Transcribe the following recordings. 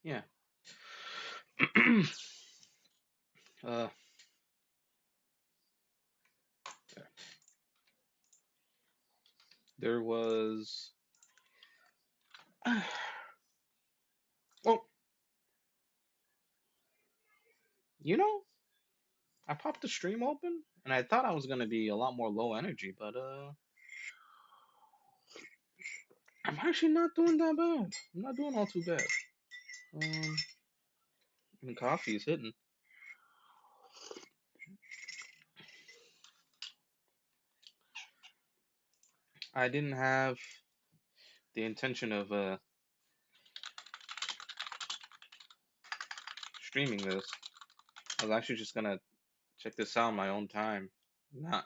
Yeah. uh, there was. Well, you know, I popped the stream open, and I thought I was gonna be a lot more low energy, but I'm actually not doing that bad. I'm not doing all too bad. Um, and coffee is hitting. I didn't have the intention of streaming this. I was actually just gonna check this out on my own time, not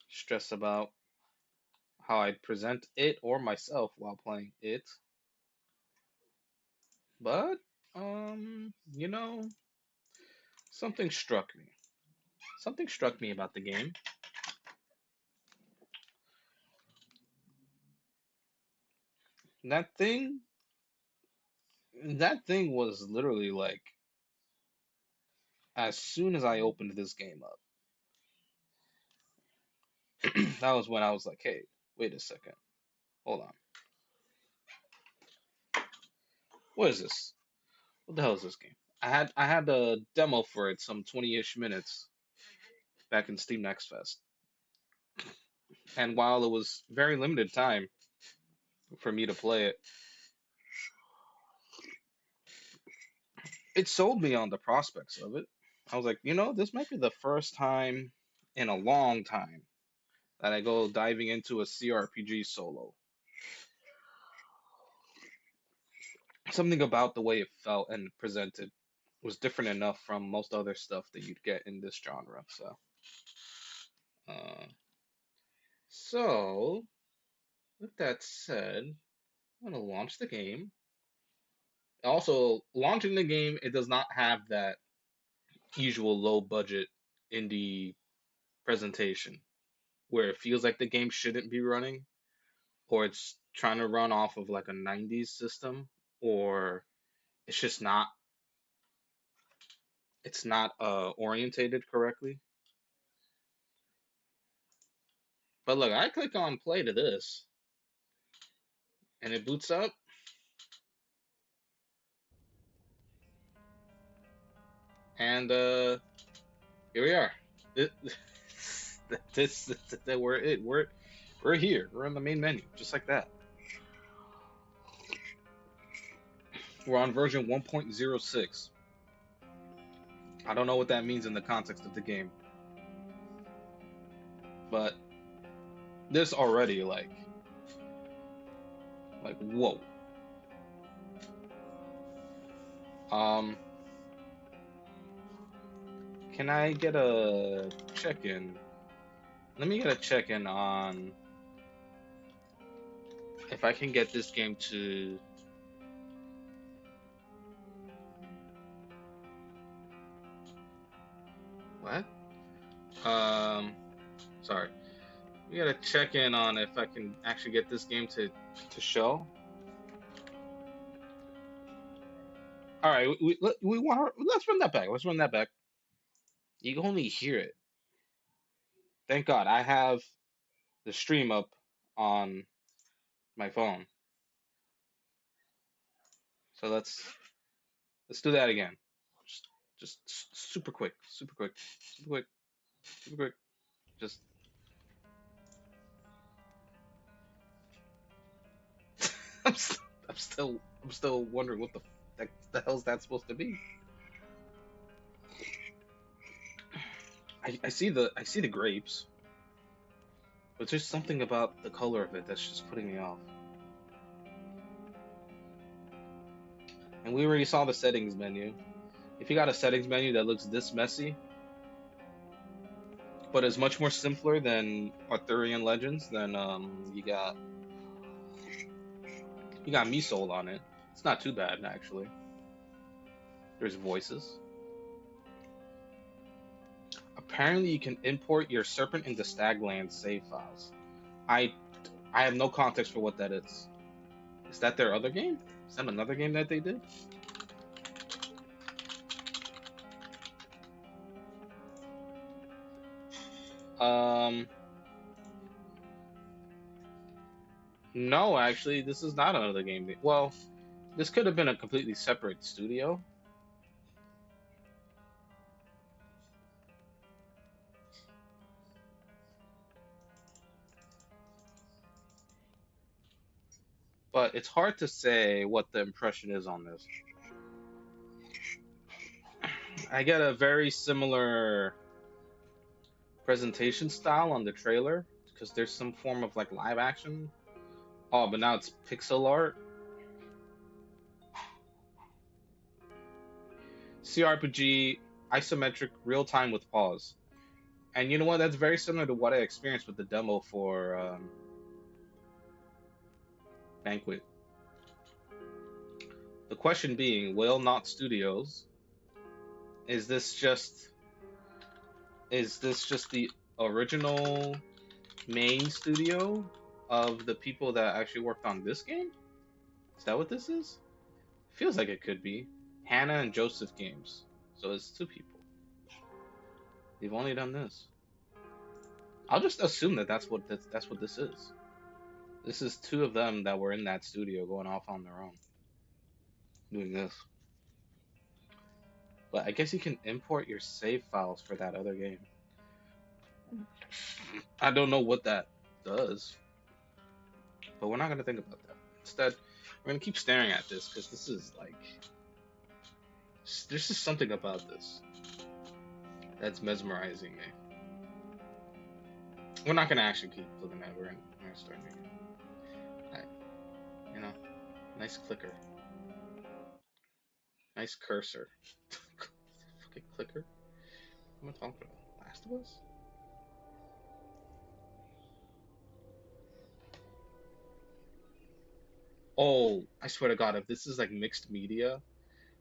stress about how I present it or myself while playing it. But you know, something struck me. Something struck me about the game. That thing, that thing was literally like as soon as I opened this game up, that was when I was like, hey, wait a second, hold on, what is this? What the hell is this game? I had a demo for it, some 20-ish minutes back in Steam Next Fest, and while it was very limited time for me to play it, it sold me on the prospects of it. I was like, this might be the first time in a long time that I go diving into a CRPG solo. Something about the way it felt and presented was different enough from most other stuff that you'd get in this genre. Uh, so with that said, I'm gonna launch the game. Also, launching the game, it does not have that usual low budget indie presentation where it feels like the game shouldn't be running, or it's trying to run off of like a 90s system, or it's just not orientated correctly. But look, I click on play to this, and it boots up, and here we are. This, that we're here. We're in the main menu, just like that. We're on version 1.06. I don't know what that means in the context of the game, but this already like whoa. Um, can I get a check-in? Let me get a check-in on if I can get this game to what? Sorry. We gotta check in on if I can actually get this game to show. All right, we want let's run that back. Let's run that back. You can only hear it. Thank God I have the stream up on my phone. So let's do that again. Just just super quick, super quick, super quick, super quick. Just I'm st I'm still wondering what the hell's that supposed to be. I see the grapes, but there's something about the color of it that's just putting me off. And we already saw the settings menu. If you got a settings menu that looks this messy, but is much more simpler than Arthurian Legends, then you got me sold on it. It's not too bad actually. There's voices. Apparently, you can import your Serpent into Stagland save files. I I have no context for what that is. Is that their other game? Is that another game that they did? Um, no, actually, this is not another game. Well, this could have been a completely separate studio, but it's hard to say what the impression is on this. I get a very similar presentation style on the trailer because there's some form of like live action. Oh, but now it's pixel art. CRPG, isometric, real time with pause. And you know what? That's very similar to what I experienced with the demo for Banquet. The question being, will not studios? Is this just the original main studio of the people that actually worked on this game? Is that what this is? Feels like it could be. Hannah and Joseph Games. So it's two people. They've only done this. I'll just assume that that's what this is. This is two of them that were in that studio going off on their own doing this. But I guess you can import your save files for that other game. I don't know what that does, but we're not gonna think about that. Instead, we're gonna keep staring at this because this is like there's just something about this that's mesmerizing me. We're not gonna actually keep looking at it. We're gonna start making it. You know, nice clicker, nice cursor. Fucking clicker. What am I talking about? Last of Us? Oh, I swear to God, if this is like mixed media,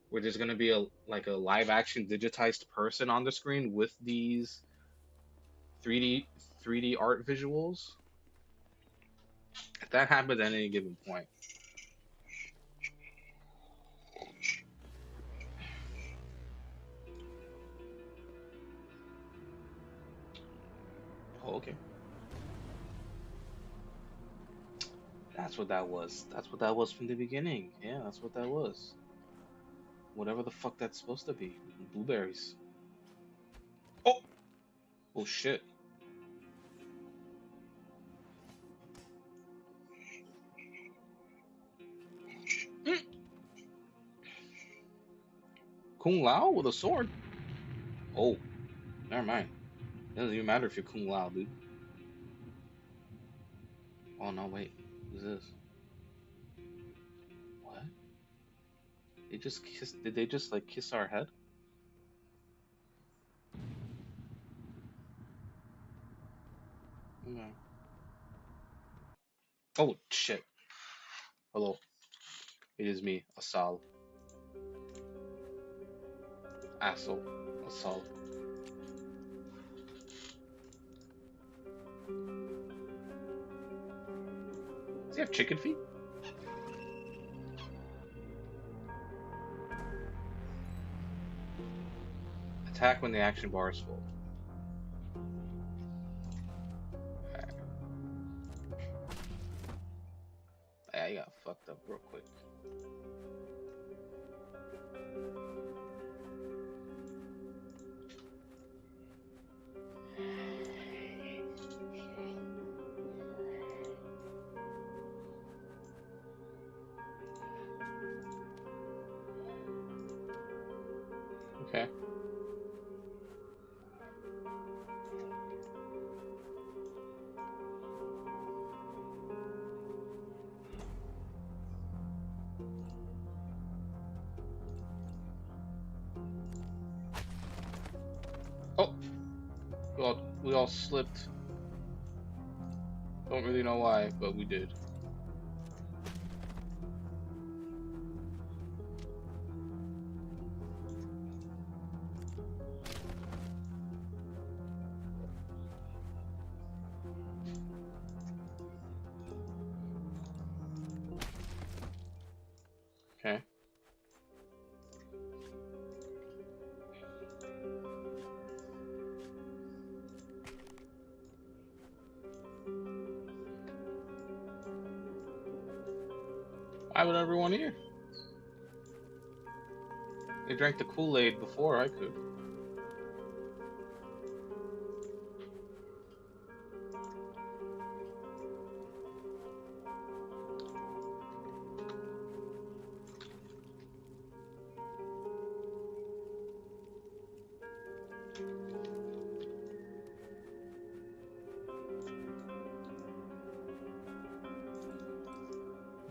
where there's gonna be a like a live action digitized person on the screen with these 3D 3D art visuals, if that happens at any given point, oh okay, that's what that was. That's what that was from the beginning. Yeah, that's what that was. Whatever the fuck that's supposed to be. Blueberries. Oh, oh shit. Mm. Kung Lao with a sword. Oh, never mind. It doesn't even matter if you're Kung Lao, dude. Oh no, wait. Who's this? What? They just kissed. Did they just like kiss our head? No. Oh shit. Hello. It is me, Asal. Asshole. Asal. Does he have chicken feet? Attack when the action bar is full. I got fucked up real quick. Okay. Oh, we all slipped. Don't really know why, but we did. Why would everyone here? They drank the Kool-Aid before I could.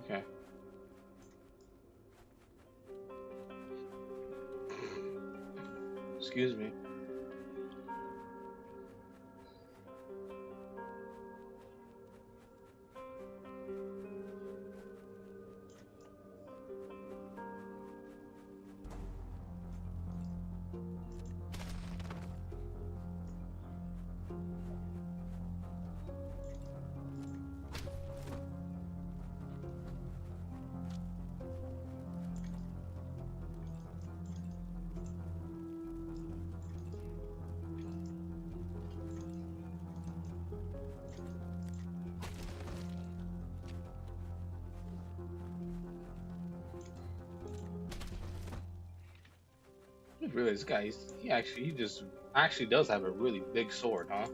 Okay. Excuse me. Really, this guy, he just actually does have a really big sword, huh?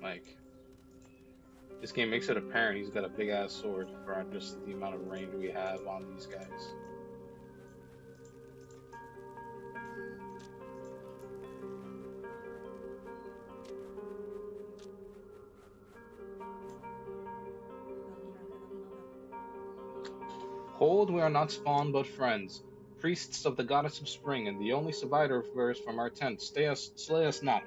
Like, this game makes it apparent he's got a big ass sword for just the amount of range we have on these guys. Hold, we are not spawn but friends, priests of the goddess of spring, and the only survivors from our tent. Slay us not.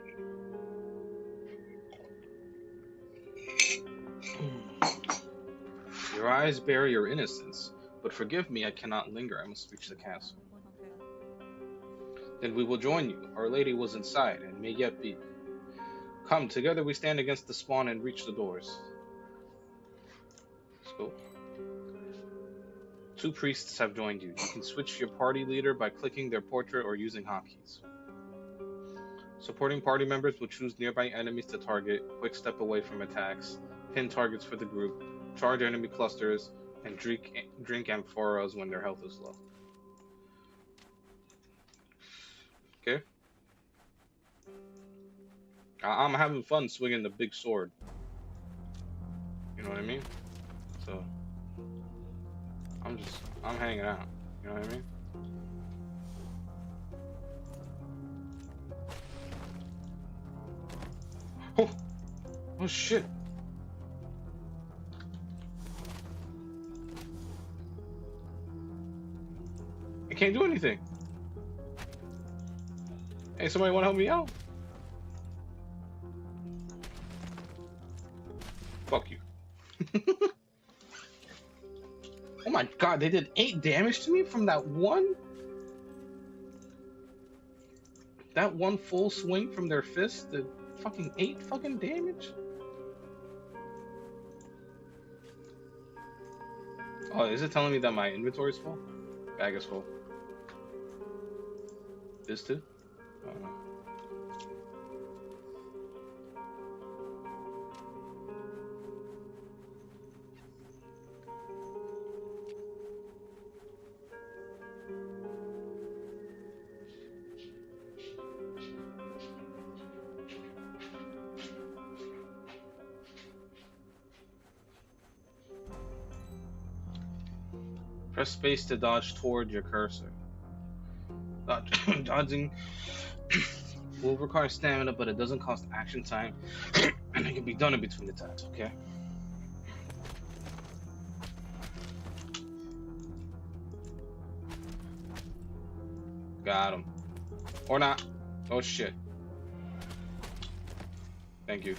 Your eyes bear your innocence, but forgive me, I cannot linger. I must reach the castle. Then we will join you. Our Lady was inside, and may yet be. Come, together we stand against the spawn and reach the doors. Let's go. 2 priests have joined you. You can switch your party leader by clicking their portrait or using hotkeys. Supporting party members will choose nearby enemies to target, quick step away from attacks, pin targets for the group, charge enemy clusters, and drink amphoras when their health is low. Okay. I'm having fun swinging the big sword. You know what I mean? So, I'm hanging out. You know what I mean? Oh! Oh shit! I can't do anything! Hey, somebody wanna help me out? Fuck you. Oh my god, they did 8 damage to me from that one? That one full swing from their fist did fucking 8 fucking damage? Oh, is it telling me that my inventory's full? Bag is full. This too? I don't know. Press space to dodge toward your cursor. Dodging will require stamina, but it doesn't cost action time, and it can be done in between attacks, okay? Got him. Or not. Oh shit. Thank you.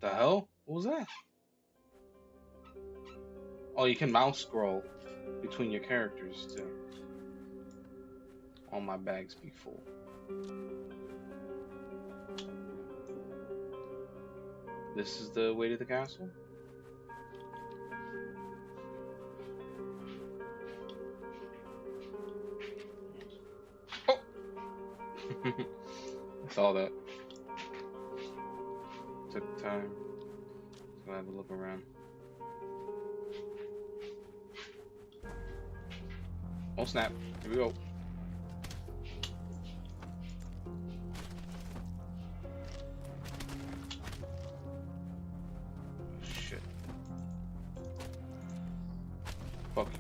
The hell? What was that? Oh, you can mouse scroll between your characters too. All my bags be full. This is the way to the castle? Oh! I saw that. Took time to have a look around. Oh snap. Here we go. Shit. Fuck you.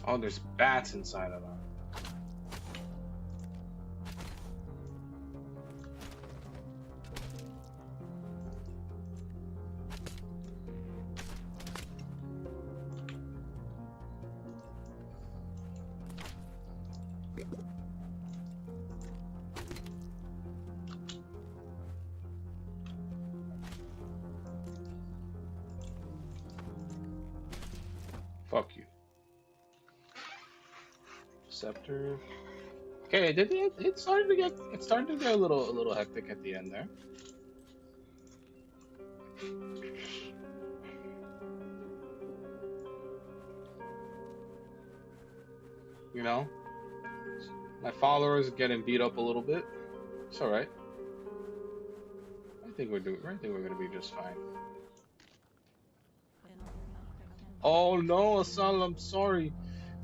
Oh, there's bats inside of them. Fuck you. Scepter. Okay, it started to get a little hectic at the end there. You know, my follower is getting beat up a little bit. It's all right. I think we're gonna be just fine. Oh no, Asal, I'm sorry.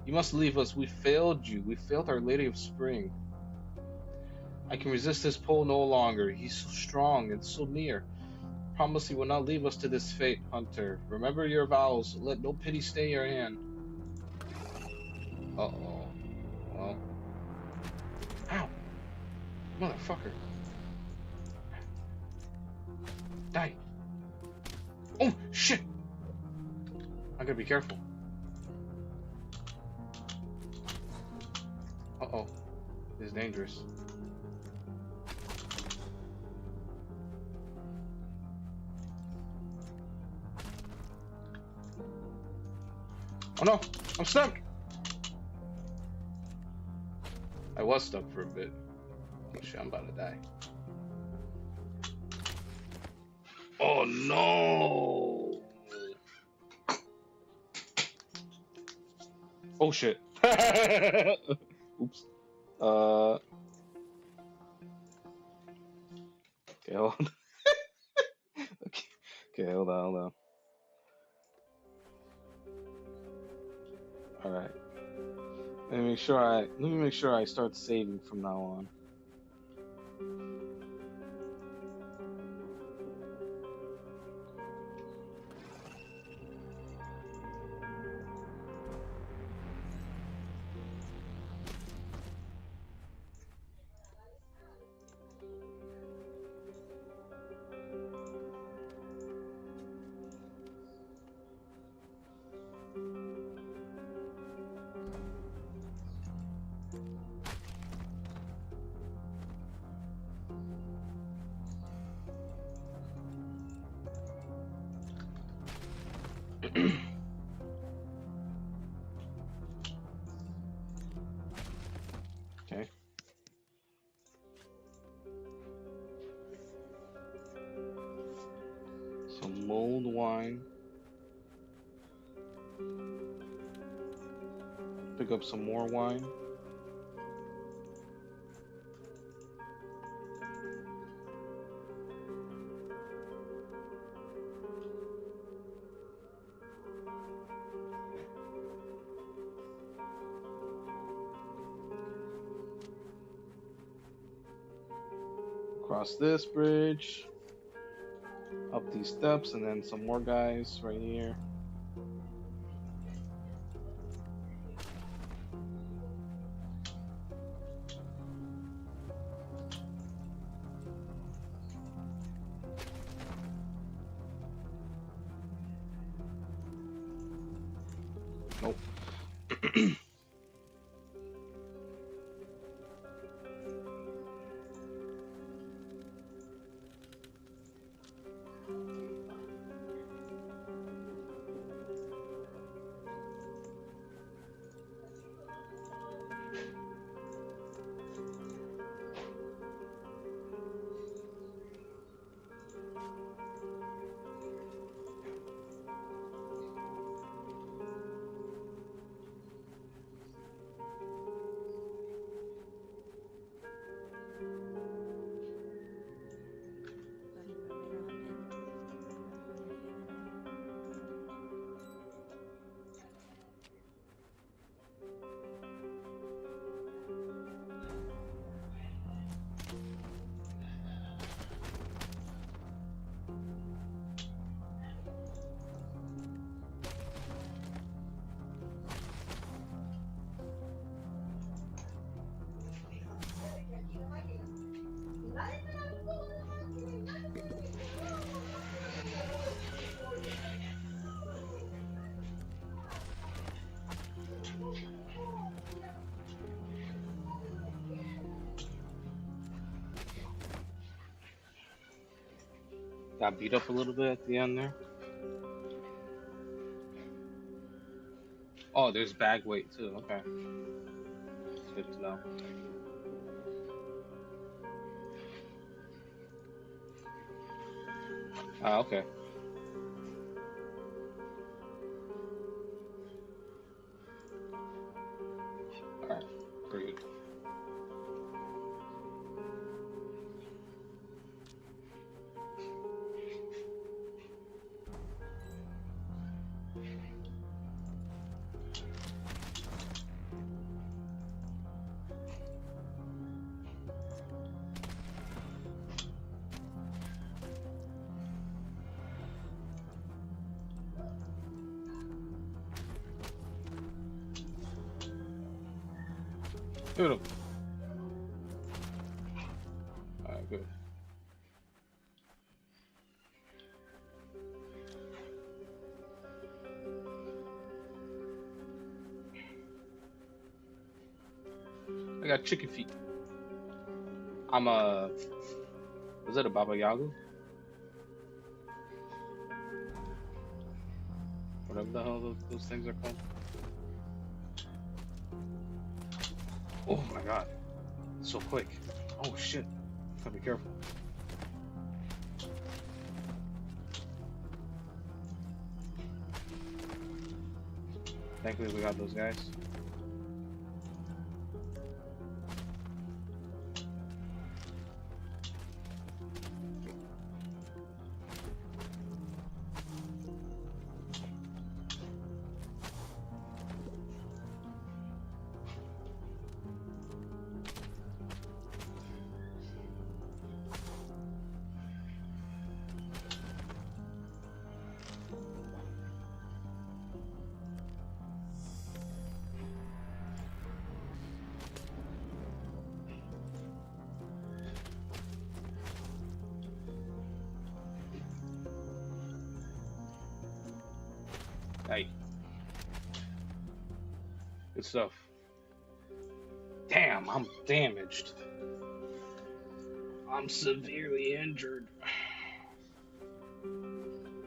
You must leave us. We failed you. We failed Our Lady of Spring. I can resist his pull no longer. He's so strong and so near. Promise you will not leave us to this fate, Hunter. Remember your vows. Let no pity stay your hand. Uh-oh. Well. Ow! Motherfucker. Die. Oh, shit! I gotta be careful. Uh-oh. This is dangerous. Oh no! I'm stuck! I was stuck for a bit. Oh shit, I'm about to die. Oh no! Oh shit. Oops. Okay, hold on. Okay, hold on. Alright. Let me make sure I start saving from now on. Okay. Some mulled wine. Pick up some more wine. Cross this bridge, up these steps, and then some more guys right here. Nope. Got beat up a little bit at the end there. Oh, there's bag weight too. Okay, it's good to know. Ah, okay. All right. Great. Good. All right. Good. I got chicken feet. I'm a. Was it a Baba Yaga? Whatever the hell those things are called. Oh my god. So quick. Oh shit. Gotta be careful. Thankfully we got those guys. Hey. Good stuff. Damn, I'm damaged. I'm severely injured.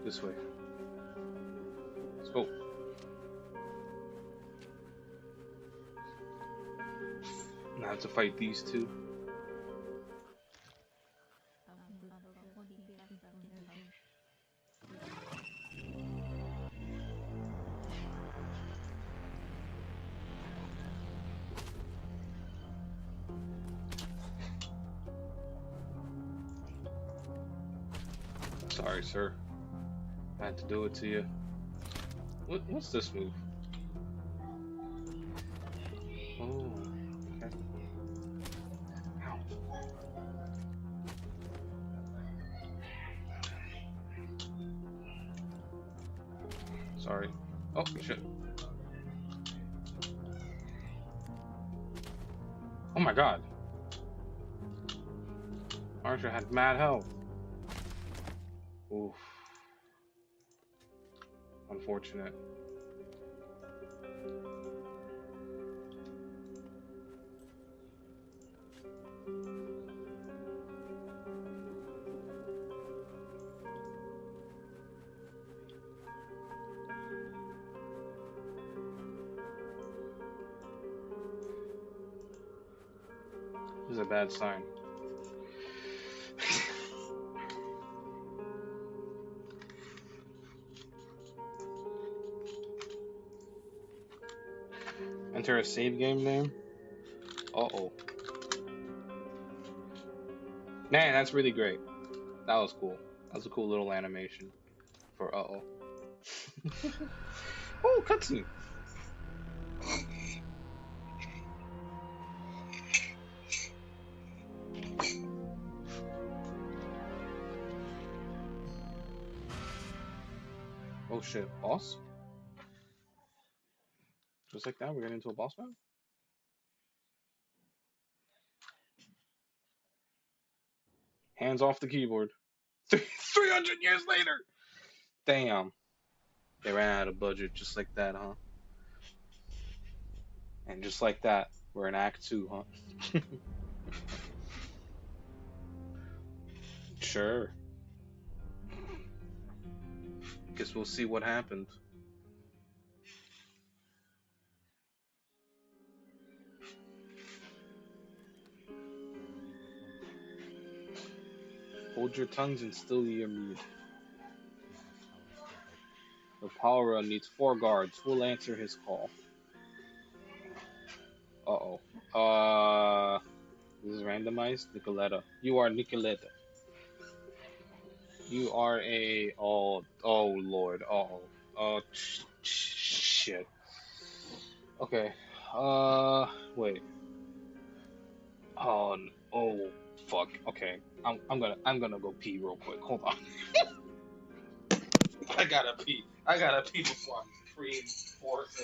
This way. Let's go. Now I have to fight these two. Sorry, sir. I had to do it to you. What's this move? Oh, okay. Ow. Sorry. Oh, shit. Oh my god. Archer had mad health. Oof. Unfortunate. This is a bad sign. Enter a save game name. Uh-oh. Man, that's really great. That was cool. That was a cool little animation for uh-oh. Oh, cutscene. Oh shit, boss? Just like that, we're getting into a boss battle? Hands off the keyboard. 300 years later! Damn. They ran out of budget just like that, huh? And just like that, we're in Act 2, huh? Sure. Guess we'll see what happened. Hold your tongues and still your mead. The power run needs 4 guards. Who will answer his call? Uh-oh. This is randomized. Nicoletta. You are Nicoletta. You are a oh Lord. Shit. Okay. Wait. Oh fuck. Okay. I'm gonna go pee real quick. Hold on. I gotta pee. I gotta pee before I'm creating force.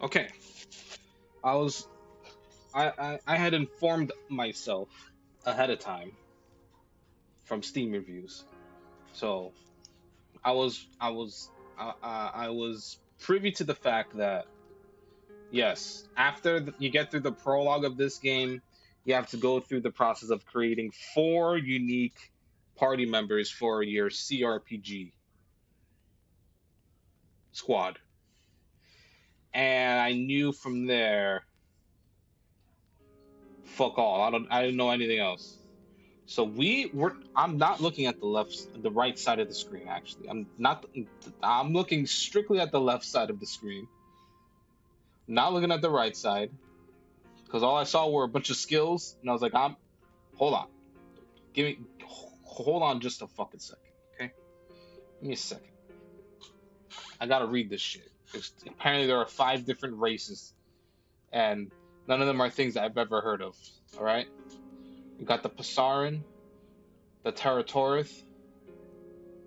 Okay. I was I had informed myself ahead of time from Steam reviews. So I was privy to the fact that yes, after you get through the prologue of this game, You have to go through the process of creating 4 unique party members for your CRPG squad. And I knew from there, fuck all. I didn't know anything else. So I'm not looking at the right side of the screen actually. I'm looking strictly at the left side of the screen. Not looking at the right side because all I saw were a bunch of skills and I was like, hold on. Give me hold on just a fucking second, okay? Give me a second. I gotta read this shit. Apparently there are 5 different races and none of them are things that I've ever heard of. All right? You got the Pasaran, the Territorith,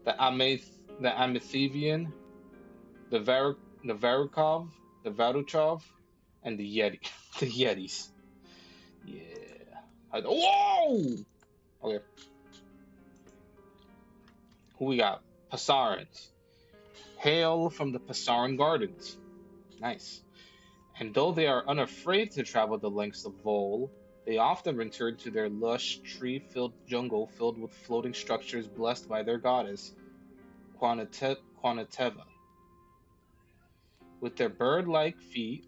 the Amethyvian, the Varukov, the Varuchov, and the Yeti. The Yetis. Yeah. Whoa! Okay. Who we got? Pasarans. Hail from the Pasaran Gardens. Nice. And though they are unafraid to travel the lengths of Vol, they often return to their lush, tree-filled jungle filled with floating structures blessed by their goddess, Quanateva. With their bird-like feet,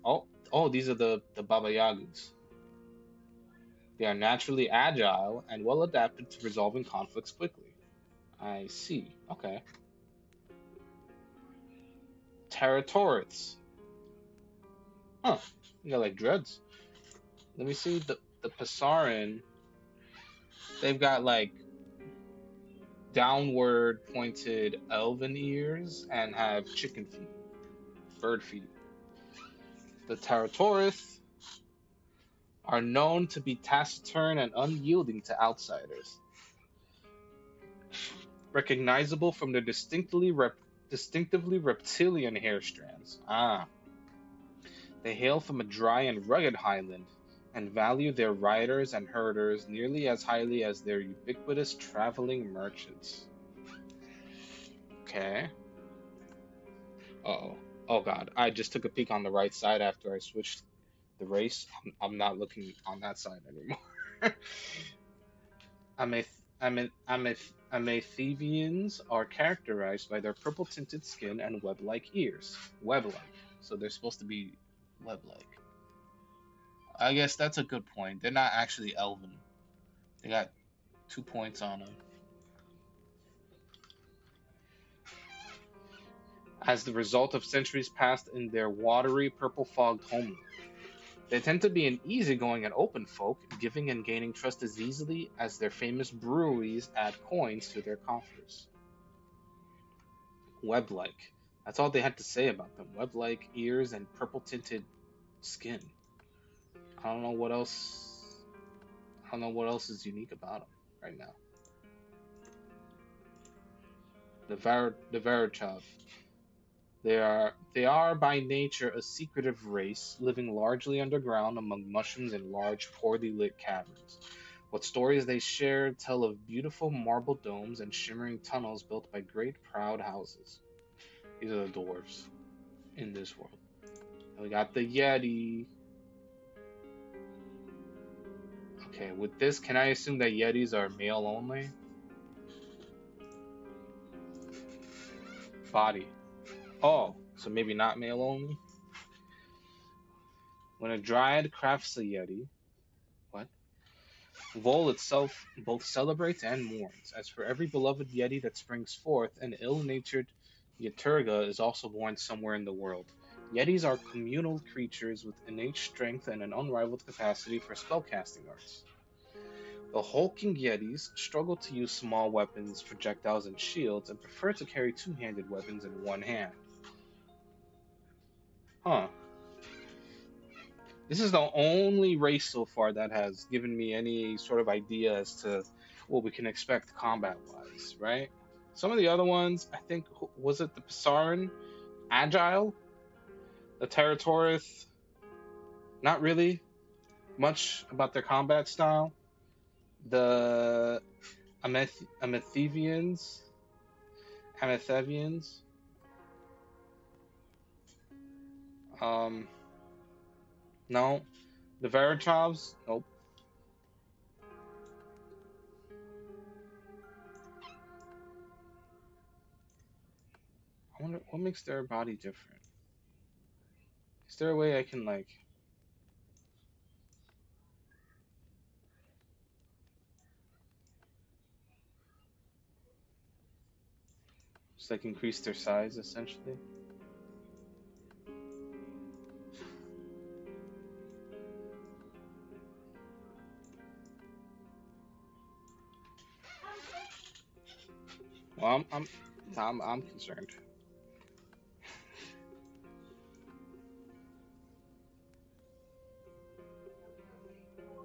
these are the Baba Yagas. They are naturally agile and well adapted to resolving conflicts quickly. I see. Okay. Territorids. Huh. You got like dreads. Let me see the Pasaran. They've got like downward pointed elven ears and have chicken feet, bird feet. The Taratorith are known to be taciturn and unyielding to outsiders, recognizable from their distinctively reptilian hair strands. They hail from a dry and rugged highland and value their riders and herders nearly as highly as their ubiquitous traveling merchants. Okay. Uh-oh. Oh god, I just took a peek on the right side after I switched the race. I'm not looking on that side anymore. Amethyvians are characterized by their purple-tinted skin and web-like ears. Web-like. So they're supposed to be web-like. I guess that's a good point. They're not actually elven. They got 2 points on them. As the result of centuries passed in their watery, purple-fogged homeland. They tend to be an easygoing and open folk, giving and gaining trust as easily as their famous breweries add coins to their coffers. Web-like. That's all they had to say about them. Web-like ears and purple-tinted skin. I don't know what else. I don't know what else is unique about them right now. The Varachov. They are by nature a secretive race, living largely underground among mushrooms in large, poorly lit caverns. What stories they share tell of beautiful marble domes and shimmering tunnels built by great proud houses. These are the dwarves in this world. And we got the Yeti. Okay, with this, can I assume that Yetis are male only? Body. Oh, so maybe not male only? When a dryad crafts a Yeti, what? Vol itself both celebrates and mourns. As for every beloved Yeti that springs forth, an ill-natured Yaturga is also born somewhere in the world. Yetis are communal creatures with innate strength and an unrivaled capacity for spellcasting arts. The hulking Yetis struggle to use small weapons, projectiles, and shields, and prefer to carry two-handed weapons in one hand. Huh. This is the only race so far that has given me any sort of idea as to what we can expect combat-wise, right? Some of the other ones, I think, was it the Pasaran? Agile? The Territorith? Not really much about their combat style. The Amethyvians? Amethyvians? No. The Varachovs? Nope. wonder what makes their body different. Is there a way I can like just like increase their size essentially? Well, I'm concerned.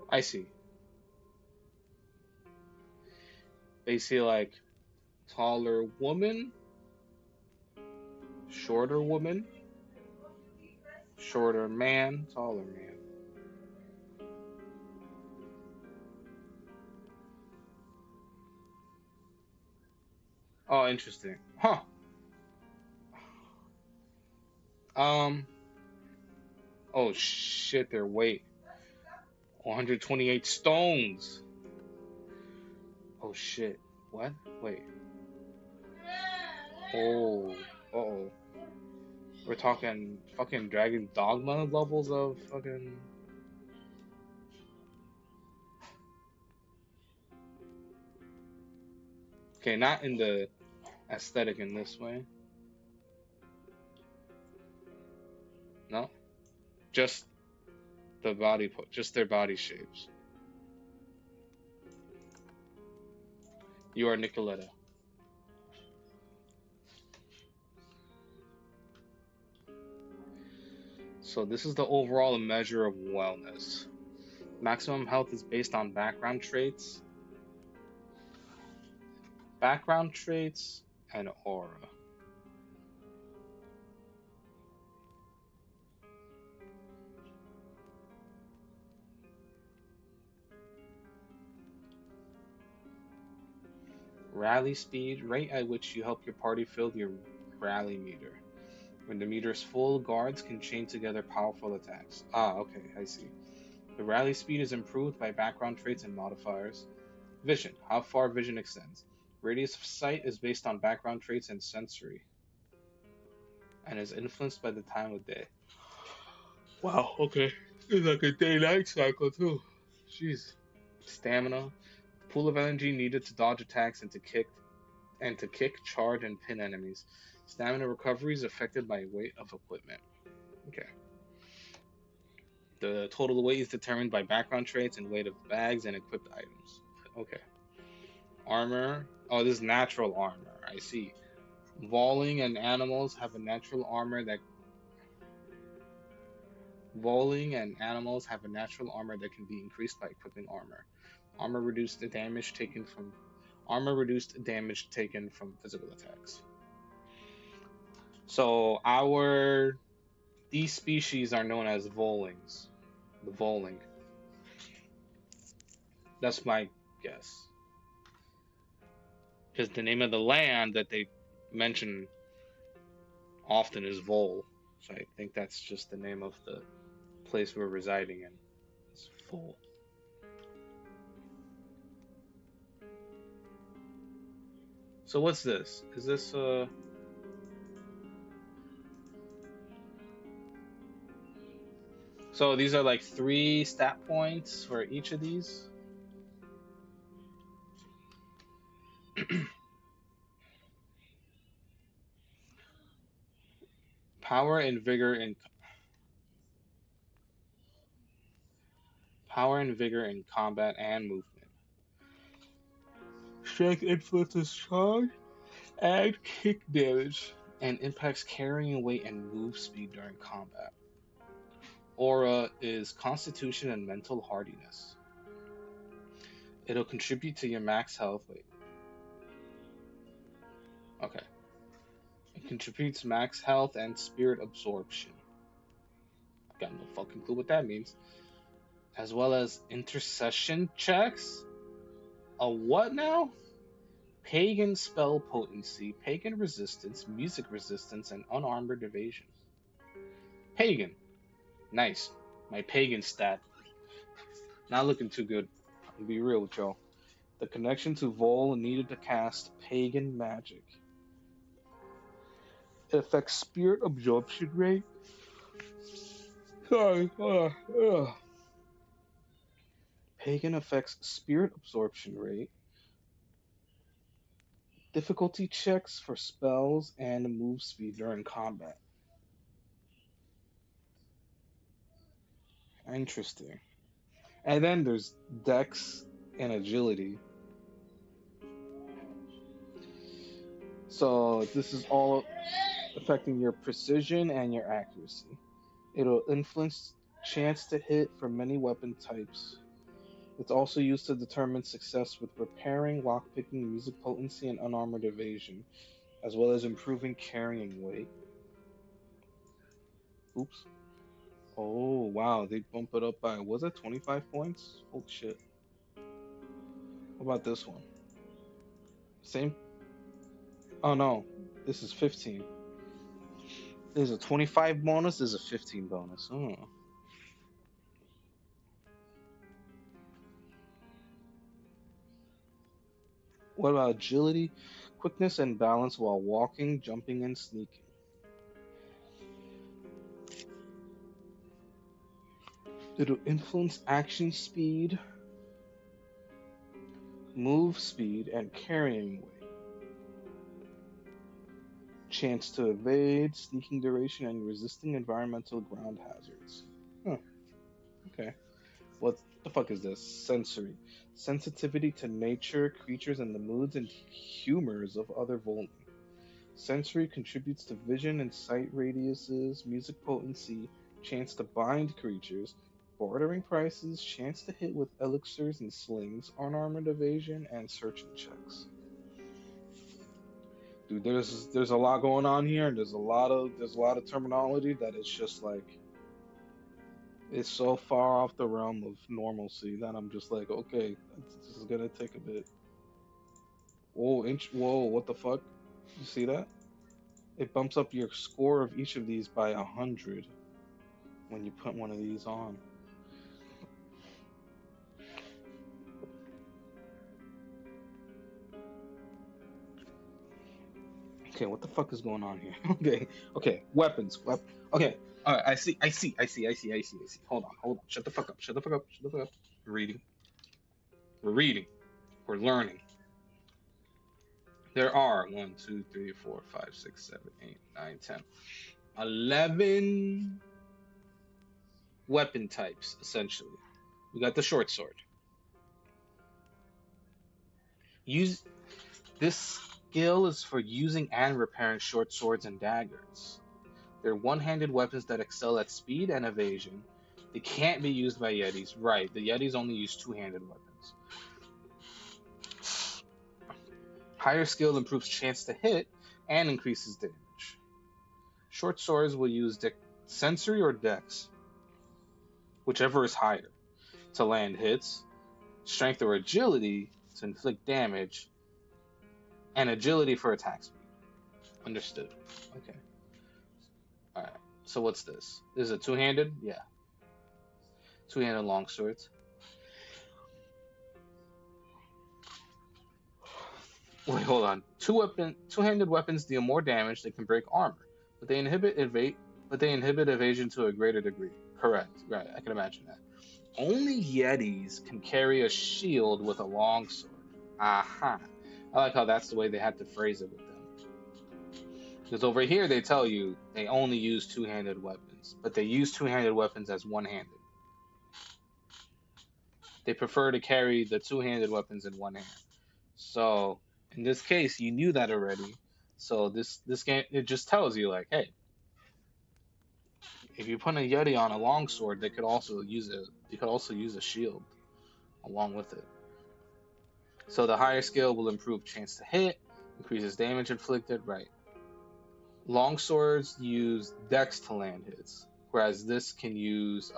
I see. Basically, like taller woman, shorter woman, shorter man, taller man. Oh, interesting. Huh. Um. Oh shit. Their weight. 128 stones. Oh shit. What? Wait. Oh. Uh-oh. We're talking fucking Dragon Dogma levels of fucking. Okay, not in the aesthetic in this way. No, just just their body shapes. You are Nicoletta. So this is the overall measure of wellness. Maximum health is based on background traits, and aura. Rally speed, rate at which you help your party fill your rally meter. When the meter is full, guards can chain together powerful attacks. Ah, okay, I see. The rally speed is improved by background traits and modifiers. Vision, how far vision extends. Radius of sight is based on background traits and sensory, and is influenced by the time of day. Wow, okay. It's like a day-night cycle too. Jeez. Stamina, pool of energy needed to dodge attacks and to kick, charge, and pin enemies. Stamina recovery is affected by weight of equipment. Okay. The total weight is determined by background traits and weight of bags and equipped items. Okay. Armor. Oh, this is natural armor. I see. Voling and animals have a natural armor that Voling and animals have a natural armor that can be increased by equipping armor. Armor reduced the damage taken from Armor reduced damage taken from physical attacks. So our these species are known as volings. The voling. That's my guess. Because the name of the land that they mention often is Vol. So I think that's just the name of the place we're residing in. It's Vol. So what's this? Is this So these are like 3 stat points for each of these? Power and vigor in combat and movement. Strength influences charge and kick damage, and impacts carrying weight and move speed during combat. Aura is constitution and mental hardiness. It'll contribute to your max health. Wait, okay. It contributes max health and spirit absorption. I've got no fucking clue what that means. As well as intercession checks. A what now? Pagan spell potency, pagan resistance, music resistance, and unarmored evasion. Pagan. Nice. My pagan stat. Not looking too good. I'll be real with y'all. The connection to Vol needed to cast pagan magic. It affects spirit absorption rate. Sorry. Pagan affects spirit absorption rate, difficulty checks for spells, and move speed during combat. Interesting. And then there's dex and agility. So this is all affecting your precision and your accuracy. It'll influence chance to hit for many weapon types. It's also used to determine success with repairing, lockpicking, music potency, and unarmored evasion, as well as improving carrying weight. Oops. Oh, wow. They bump it up by, was it 25 points? Holy shit. What about this one? Same? Oh, no. This is 15. There's a 25 bonus, there's a 15 bonus. Oh. What about agility, quickness, and balance while walking, jumping, and sneaking? It'll influence action speed, move speed, and carrying weight. Chance to evade, sneaking duration, and resisting environmental ground hazards. Huh, okay. What the fuck is this? Sensory. Sensitivity to nature, creatures, and the moods and humors of other Volney. Sensory contributes to vision and sight radiuses, music potency, chance to bind creatures, bordering prices, chance to hit with elixirs and slings, unarmored evasion, and searching checks. Dude, there's a lot going on here, and there's a lot of terminology that it's just like it's so far off the realm of normalcy that I'm just like, okay, this is gonna take a bit. Whoa, what the fuck? You see that? It bumps up your score of each of these by 100 when you put one of these on. Okay, what the fuck is going on here? Okay, weapons. Okay, all right, I see. Hold on. Shut the fuck up. Shut the fuck up. We're reading. We're reading. We're learning. There are 1, 2, 3, 4, 5, 6, 7, 8, 9, 10, 11 weapon types, essentially. We got the short sword. Use This skill is for using and repairing short swords and daggers. They're one-handed weapons that excel at speed and evasion. They can't be used by Yetis. Right, the Yetis only use two-handed weapons. Higher skill improves chance to hit and increases damage. Short swords will use sensory or dex, whichever is higher, to land hits, strength or agility to inflict damage, and agility for attack speed. Understood. Okay. Alright. So what's this? This is a two-handed? Yeah. Two-handed longswords. Wait, hold on. Two-handed weapons deal more damage. They can break armor, but they inhibit evasion to a greater degree. Correct. Right. I can imagine that. Only Yetis can carry a shield with a longsword. Aha. I like how that's the way they had to phrase it with them. Because over here they tell you they only use two-handed weapons, but they use two-handed weapons as one-handed. They prefer to carry the two-handed weapons in one hand. So in this case, you knew that already. So this game, it just tells you like, hey, if you put a Yeti on a longsword, they could also use it. You could also use a shield along with it. So the higher skill will improve chance to hit, increases damage inflicted. Right. Longswords use dex to land hits, whereas this can use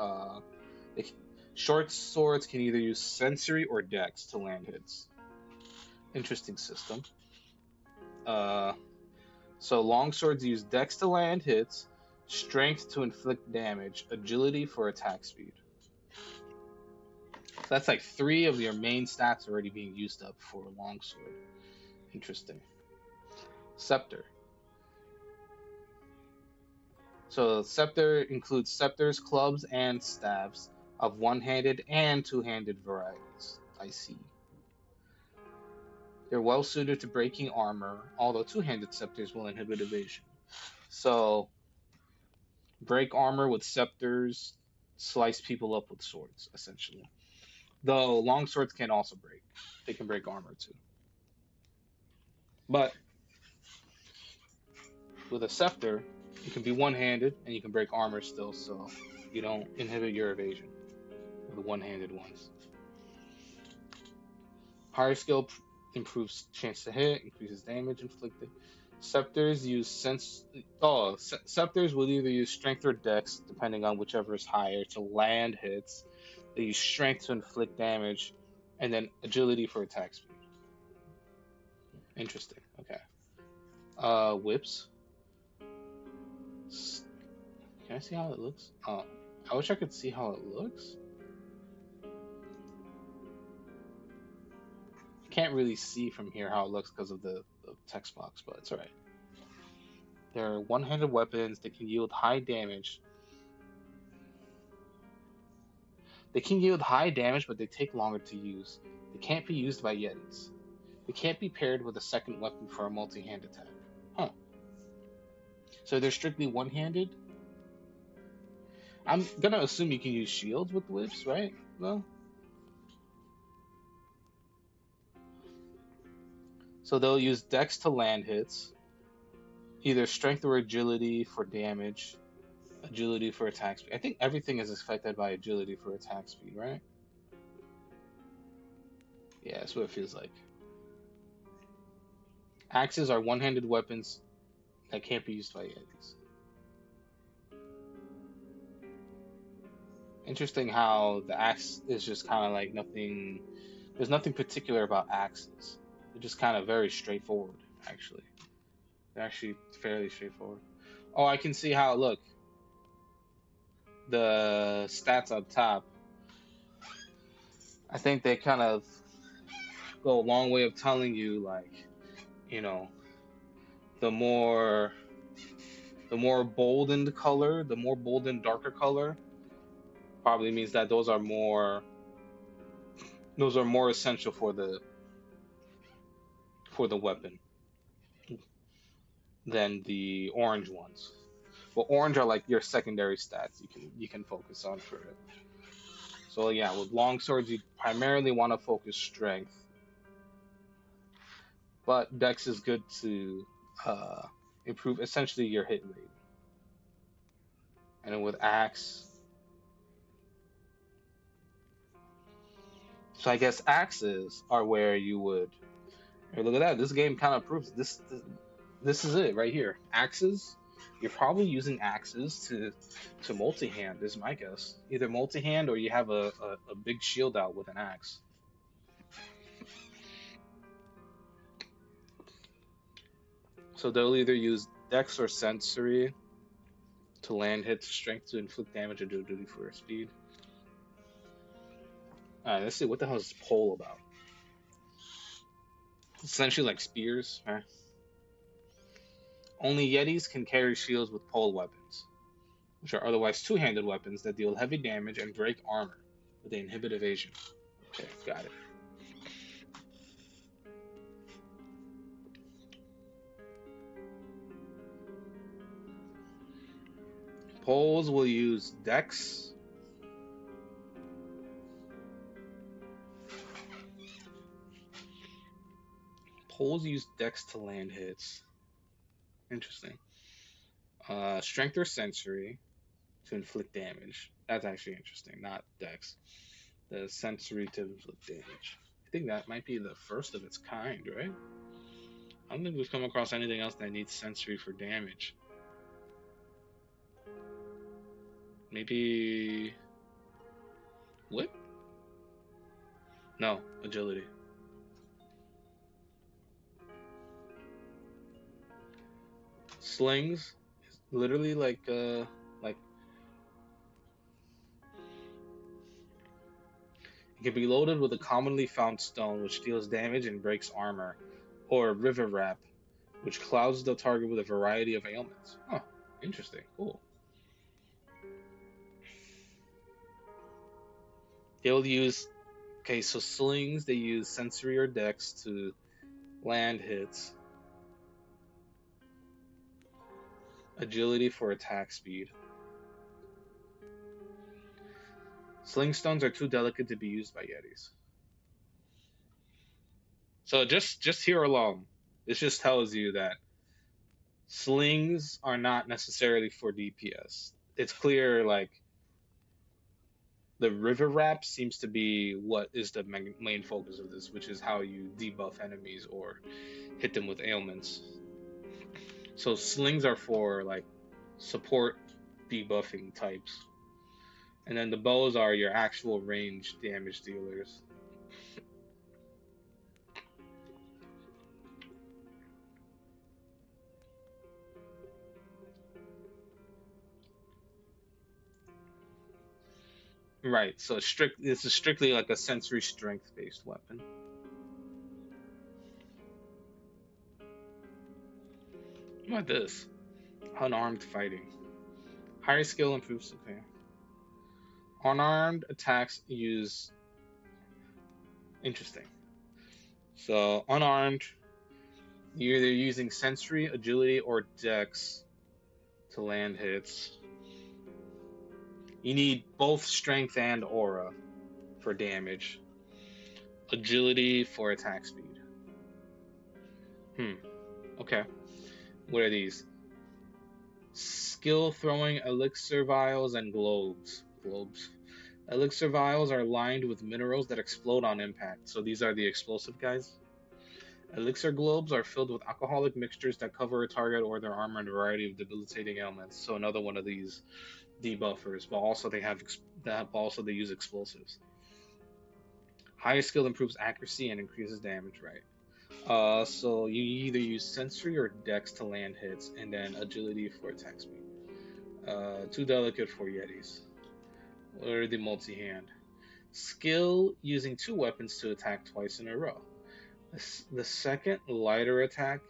short swords can either use sensory or dex to land hits. Interesting system. So longswords use dex to land hits, strength to inflict damage, agility for attack speed. So that's like 3 of your main stats already being used up for longsword. Interesting. Scepter. So scepter includes scepters, clubs, and staves of one-handed and two-handed varieties. I see. They're well suited to breaking armor, although two-handed scepters will inhibit evasion. So break armor with scepters, slice people up with swords, essentially. Though long swords can also break. They can break armor too. But with a scepter, you can be one-handed and you can break armor still, so you don't inhibit your evasion with the one-handed ones. Higher skill improves chance to hit, increases damage inflicted. Scepters use sense. Oh, scepters will either use strength or dex, depending on whichever is higher, to land hits. They use strength to inflict damage, and then agility for attack speed. Interesting. Okay. Whips. Can I see how it looks? I wish I could see how it looks. Can't really see from here how it looks because of the text box, but it's alright. They're one-handed weapons that can yield high damage. They can yield high damage, but they take longer to use. They can't be used by Yetis. They can't be paired with a second weapon for a multi-hand attack. Huh. So they're strictly one-handed? I'm gonna assume you can use shields with whips, right? No? So they'll use dex to land hits, either strength or agility for damage, agility for attack speed. I think everything is affected by agility for attack speed, right? Yeah, that's what it feels like. Axes are one-handed weapons that can't be used by Yetis. Interesting how the axe is just kind of like nothing. There's nothing particular about axes. They're just kind of very straightforward, actually. They're actually fairly straightforward. Oh, I can see how. Look, the stats up top. I think they kind of go a long way of telling you, like, you know, the more the more bold in the color, the more bold and darker color, probably means that those are more essential for the weapon than the orange ones. But orange are like your secondary stats you can focus on for it. So yeah, with long swords you primarily want to focus strength, but dex is good to uh, improve essentially your hit rate. And then with axe, so I guess axes are where you would. Hey, look at that! This game kind of proves this is it right here. Axes. You're probably using axes to multi-hand is my guess. Either multi-hand or you have a big shield out with an axe. So they'll either use dex or sensory to land hits, strength to inflict damage, or do duty for speed. Alright, let's see what the hell is this pole about. Essentially like spears, right? Only Yetis can carry shields with pole weapons, which are otherwise two-handed weapons that deal heavy damage and break armor, but they inhibit evasion. Okay, got it. Poles will use dex. Poles use dex to land hits. Interesting. Strength or sensory to inflict damage. That's actually interesting, not dex. The sensory to inflict damage. I think that might be the first of its kind, right? I don't think we've come across anything else that needs sensory for damage. Maybe whip? No, agility. Slings, literally like it can be loaded with a commonly found stone which deals damage and breaks armor, or a river wrap, which clouds the target with a variety of ailments. Huh, interesting, cool. They'll use, okay, so slings, they use sensory or dex to land hits, agility for attack speed. Sling stones are too delicate to be used by Yetis. So just here alone, this just tells you that slings are not necessarily for DPS. It's clear like the river rap seems to be what is the main focus of this, which is how you debuff enemies or hit them with ailments. So slings are for like support debuffing types. And then the bows are your actual range damage dealers. Right, so this is strictly like a sensory strength based weapon. What about this? Unarmed fighting. Higher skill improves, okay. Unarmed attacks use, interesting. So unarmed, you're either using sensory, agility, or dex to land hits. You need both strength and aura for damage. Agility for attack speed. Okay. What are these? Skill throwing elixir vials and globes. Globes. Elixir vials are lined with minerals that explode on impact. So these are the explosive guys. Elixir globes are filled with alcoholic mixtures that cover a target or their armor in a variety of debilitating ailments. So another one of these debuffers, but also they have that. Also they use explosives. Higher skill improves accuracy and increases damage. Right. So you either use sensory or dex to land hits, and then agility for attack speed. Too delicate for Yetis. Or the multi-hand. Skill using two weapons to attack twice in a row. The second lighter attack.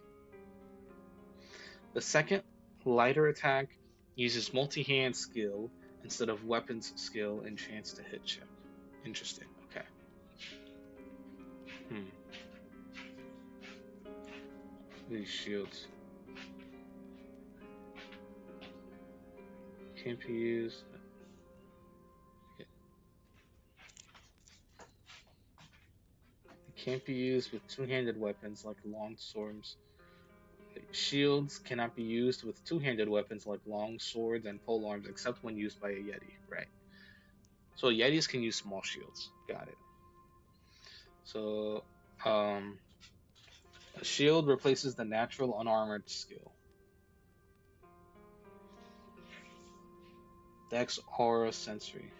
The second lighter attack uses multi-hand skill instead of weapons skill and chance to hit check. Interesting. Okay. Hmm. These shields can't be used. They can't be used with two-handed weapons like long swords. Shields cannot be used with two-handed weapons like long swords and polearms except when used by a Yeti. Right. So Yetis can use small shields. Got it. So um, a shield replaces the natural unarmored skill. Dex aura sensory.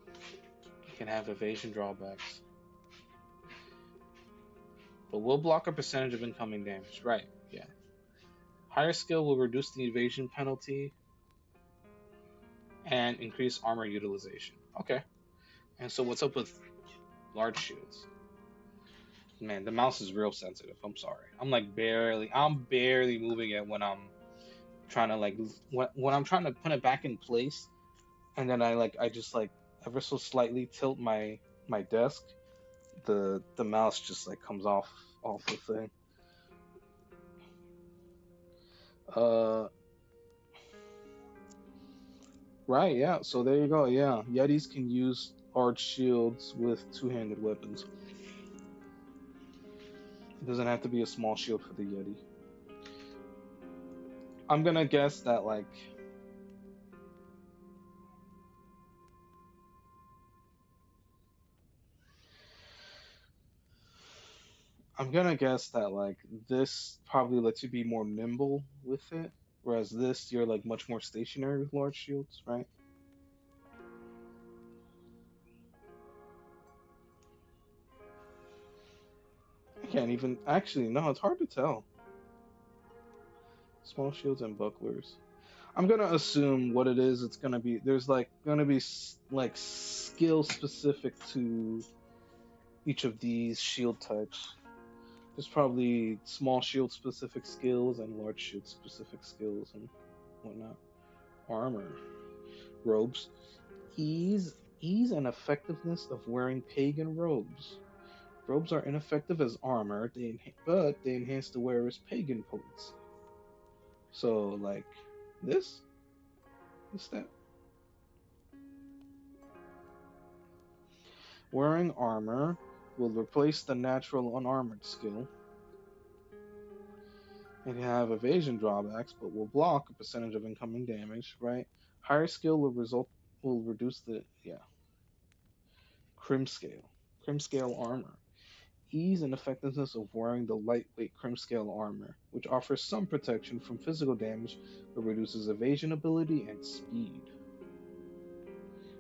You can have evasion drawbacks. But will block a percentage of incoming damage. Right, yeah. Higher skill will reduce the evasion penalty and increase armor utilization. Okay. And so what's up with large shields? Man, the mouse is real sensitive. I'm sorry. I'm barely moving it when I'm trying to like when I'm trying to put it back in place, and then I just like ever so slightly tilt my desk, the mouse just like comes off the thing. Uh, right, yeah. So there you go. Yeah, Yetis can use large shields with two-handed weapons. It doesn't have to be a small shield for the Yeti. I'm gonna guess that like I'm gonna guess that like this probably lets you be more nimble with it, whereas this you're like much more stationary with large shields, right? I can't even actually no, it's hard to tell. Small shields and bucklers. I'm gonna assume what it is. It's gonna be there's like gonna be like skill specific to each of these shield types. There's probably small shield specific skills and large shield specific skills and whatnot. Armor, robes, ease. Ease and effectiveness of wearing pagan robes. Robes are ineffective as armor, but they enhance the wearer's pagan potency. So, like this, this that. Wearing armor will replace the natural unarmored skill and have evasion drawbacks, but will block a percentage of incoming damage. Right? Higher skill will reduce the crim scale. Crim scale armor. Ease and effectiveness of wearing the lightweight crim scale armor, which offers some protection from physical damage but reduces evasion ability and speed.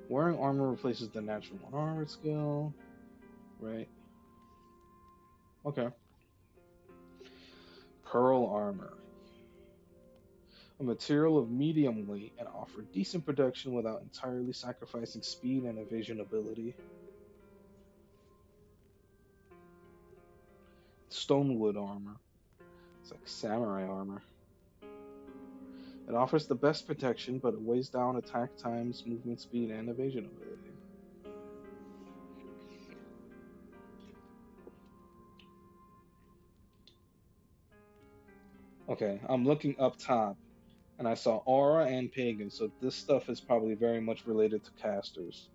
Wearing armor replaces the natural unarmored skill. Right? Okay. Pearl armor. A material of medium weight and offer decent protection without entirely sacrificing speed and evasion ability. Stonewood armor. It's like samurai armor. It offers the best protection, but it weighs down attack times, movement speed, and evasion ability. Okay, I'm looking up top, and I saw aura and pagan, so this stuff is probably very much related to casters.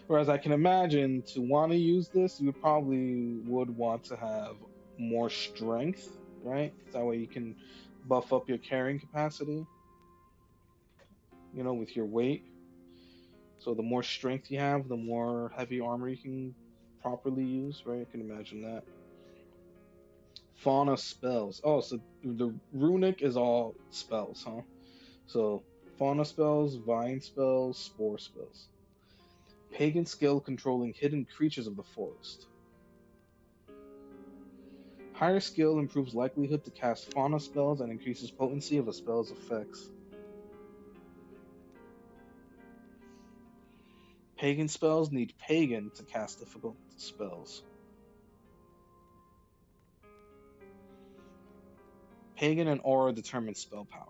Whereas I can imagine to want to use this, you probably would want to have more strength, right? That way you can buff up your carrying capacity, with your weight. So the more strength you have, the more heavy armor you can properly use, right? I can imagine that. Fauna spells. Oh, so the runic is all spells, huh? So fauna spells, vine spells, spore spells. Pagan skill controlling hidden creatures of the forest. Higher skill improves likelihood to cast fauna spells and increases potency of a spell's effects. Pagan spells need pagan to cast difficult spells. Pagan and aura determine spell power.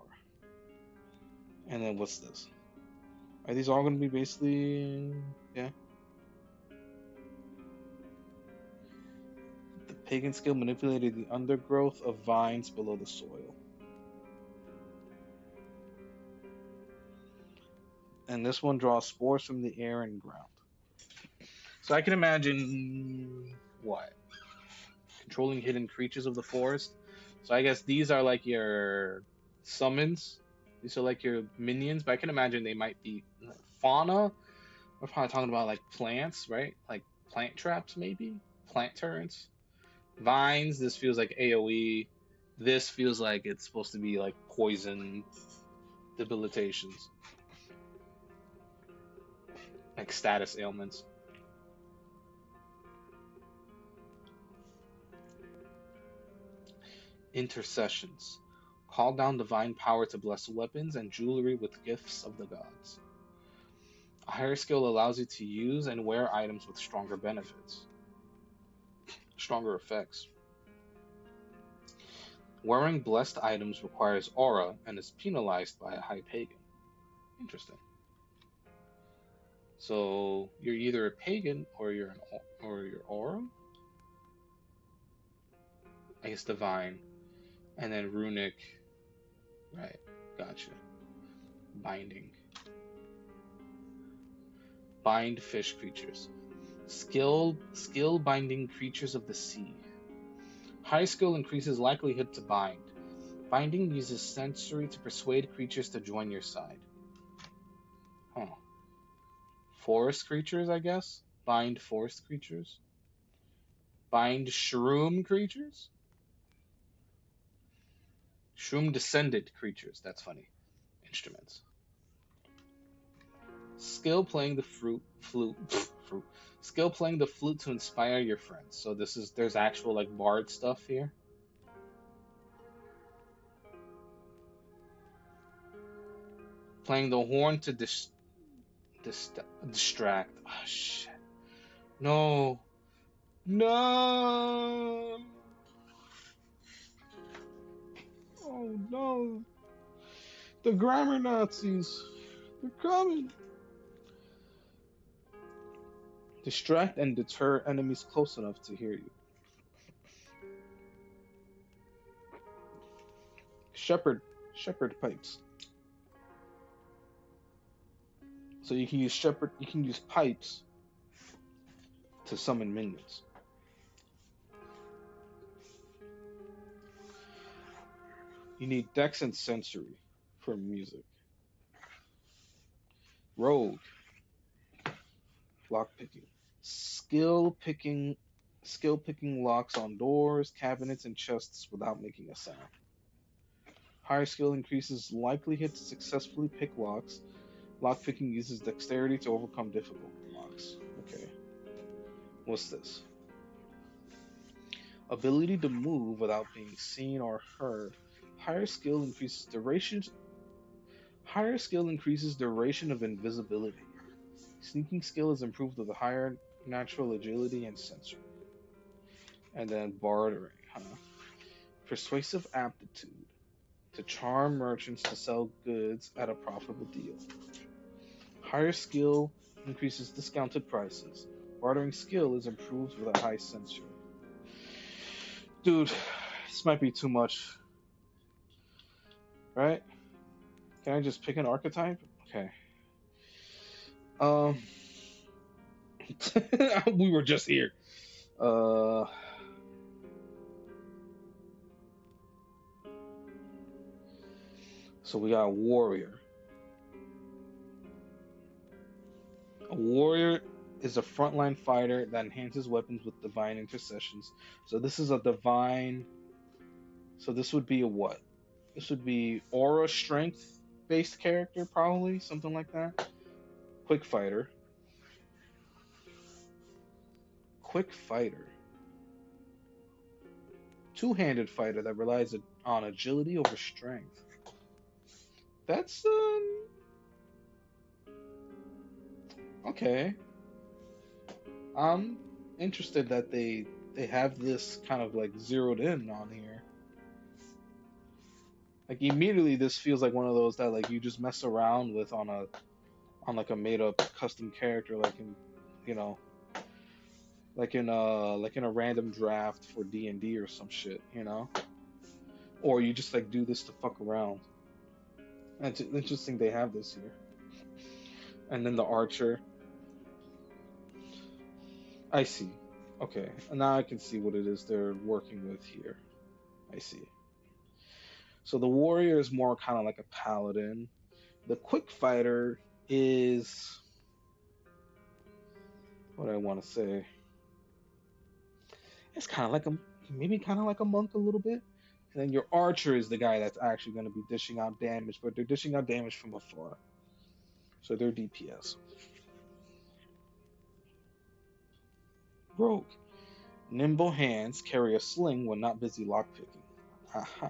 And then what's this? Are these all going to be basically, yeah? The pagan skill manipulated the undergrowth of vines below the soil. And this one draws spores from the air and ground. So I can imagine what? Controlling hidden creatures of the forest. So I guess these are like your summons. These are like your minions, but I can imagine they might be fauna. We're probably talking about like plants, right? Like plant traps, maybe? Plant turrets. Vines, this feels like AoE. This feels like it's supposed to be like poison debilitations. Like status ailments. Intercessions. Call down divine power to bless weapons and jewelry with gifts of the gods. A higher skill allows you to use and wear items with stronger benefits, stronger effects. Wearing blessed items requires aura and is penalized by a high pagan. Interesting. So you're either a pagan or you're aura. I guess divine, and then runic. Right. Gotcha. Binding. Bind fish creatures. Skill binding creatures of the sea. High skill increases likelihood to bind. Binding uses sensory to persuade creatures to join your side. Huh. Forest creatures, I guess? Bind forest creatures? Bind shroom creatures? Shroom descended creatures. That's funny. Instruments. Skill playing the flute. Skill playing the flute to inspire your friends. So there's actual like bard stuff here. Playing the horn to distract. Oh shit. No. No. Oh no, no. The grammar Nazis. They're coming. Distract and deter enemies close enough to hear you. Shepherd. Shepherd pipes. So you can use shepherd. You can use pipes to summon minions. You need Dex and Sensory for music. Rogue. Lock picking. Skill picking. Skill picking locks on doors, cabinets, and chests without making a sound. Higher skill increases likelihood to successfully pick locks. Lockpicking uses dexterity to overcome difficult locks. Okay. What's this? Ability to move without being seen or heard. Higher skill increases duration. Higher skill increases duration of invisibility. Sneaking skill is improved with a higher natural agility and sensory. And then bartering, huh? Persuasive aptitude to charm merchants to sell goods at a profitable deal. Higher skill increases discounted prices. Bartering skill is improved with a high sensory. Dude, this might be too much, right? Can I just pick an archetype? Okay. Um, we were just here. Uh, so we got a warrior. A warrior is a frontline fighter that enhances weapons with divine intercessions. So this is a divine. So this would be a what? This would be aura strength based character, probably something like that. Quick fighter. Quick fighter. Two-handed fighter that relies on agility over strength. That's okay. I'm interested that they have this kind of like zeroed in on here. Like immediately, this feels like one of those that like you just mess around with on like a made up custom character, like in you know like in a random draft for D&D or some shit, you know, or you just like do this to fuck around. And it's interesting they have this here. And then the archer. I see. Okay, and now I can see what it is they're working with here. I see. So the warrior is more kind of like a paladin. The quick fighter is what I want to say. It's kind of like a maybe kind of like a monk a little bit. And then your archer is the guy that's actually going to be dishing out damage, but they're dishing out damage from afar. So they're DPS. Rogue. Nimble hands carry a sling when not busy lockpicking. Haha.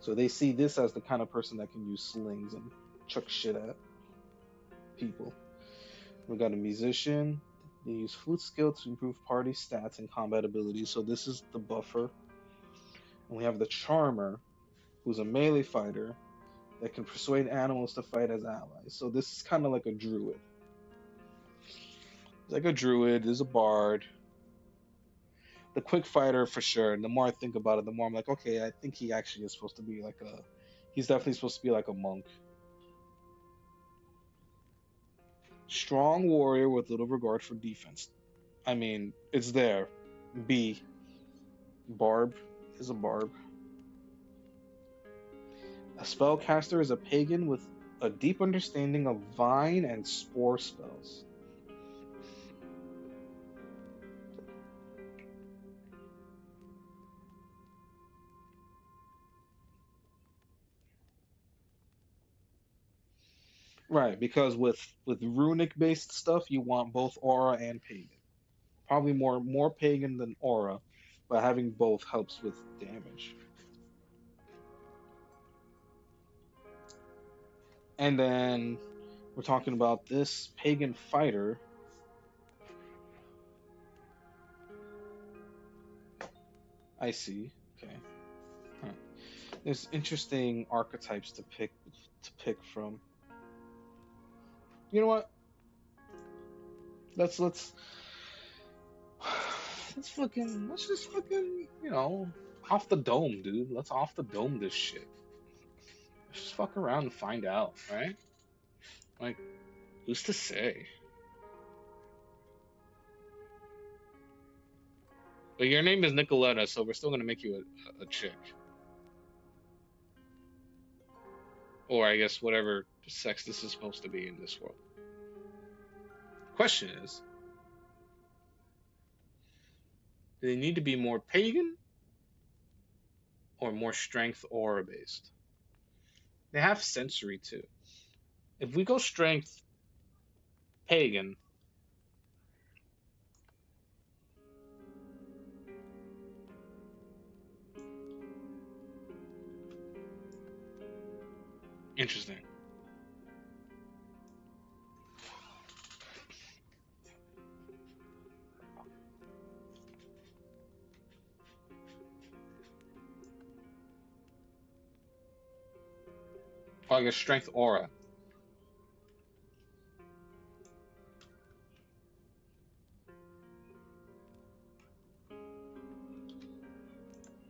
So they see this as the kind of person that can use slings and chuck shit at people. We got a musician. They use flute skill to improve party stats and combat abilities. So this is the buffer. And we have the charmer, who's a melee fighter that can persuade animals to fight as allies. So this is kind of like a druid. Like a druid, is a bard. The quick fighter for sure. And the more I think about it, the more I'm like, okay, I think he actually is supposed to be like a. He's definitely supposed to be like a monk. Strong warrior with little regard for defense. I mean, it's there. B. Barb is a barb. A spellcaster is a pagan with a deep understanding of vine and spore spells. Right, because with runic based stuff, you want both aura and pagan. Probably more pagan than aura, but having both helps with damage. And then we're talking about this pagan fighter. I see. Okay. Huh. There's interesting archetypes to pick from. You know what? Let's let's just fucking off the dome, dude. Let's off the dome this shit. Let's just fuck around and find out, right? Like, who's to say? But your name is Nicoletta, so we're still gonna make you a chick, or I guess whatever sex this is supposed to be in this world. Question is, do they need to be more pagan or more strength aura based? They have sensory too. If we go strength pagan, interesting. Or I guess strength aura.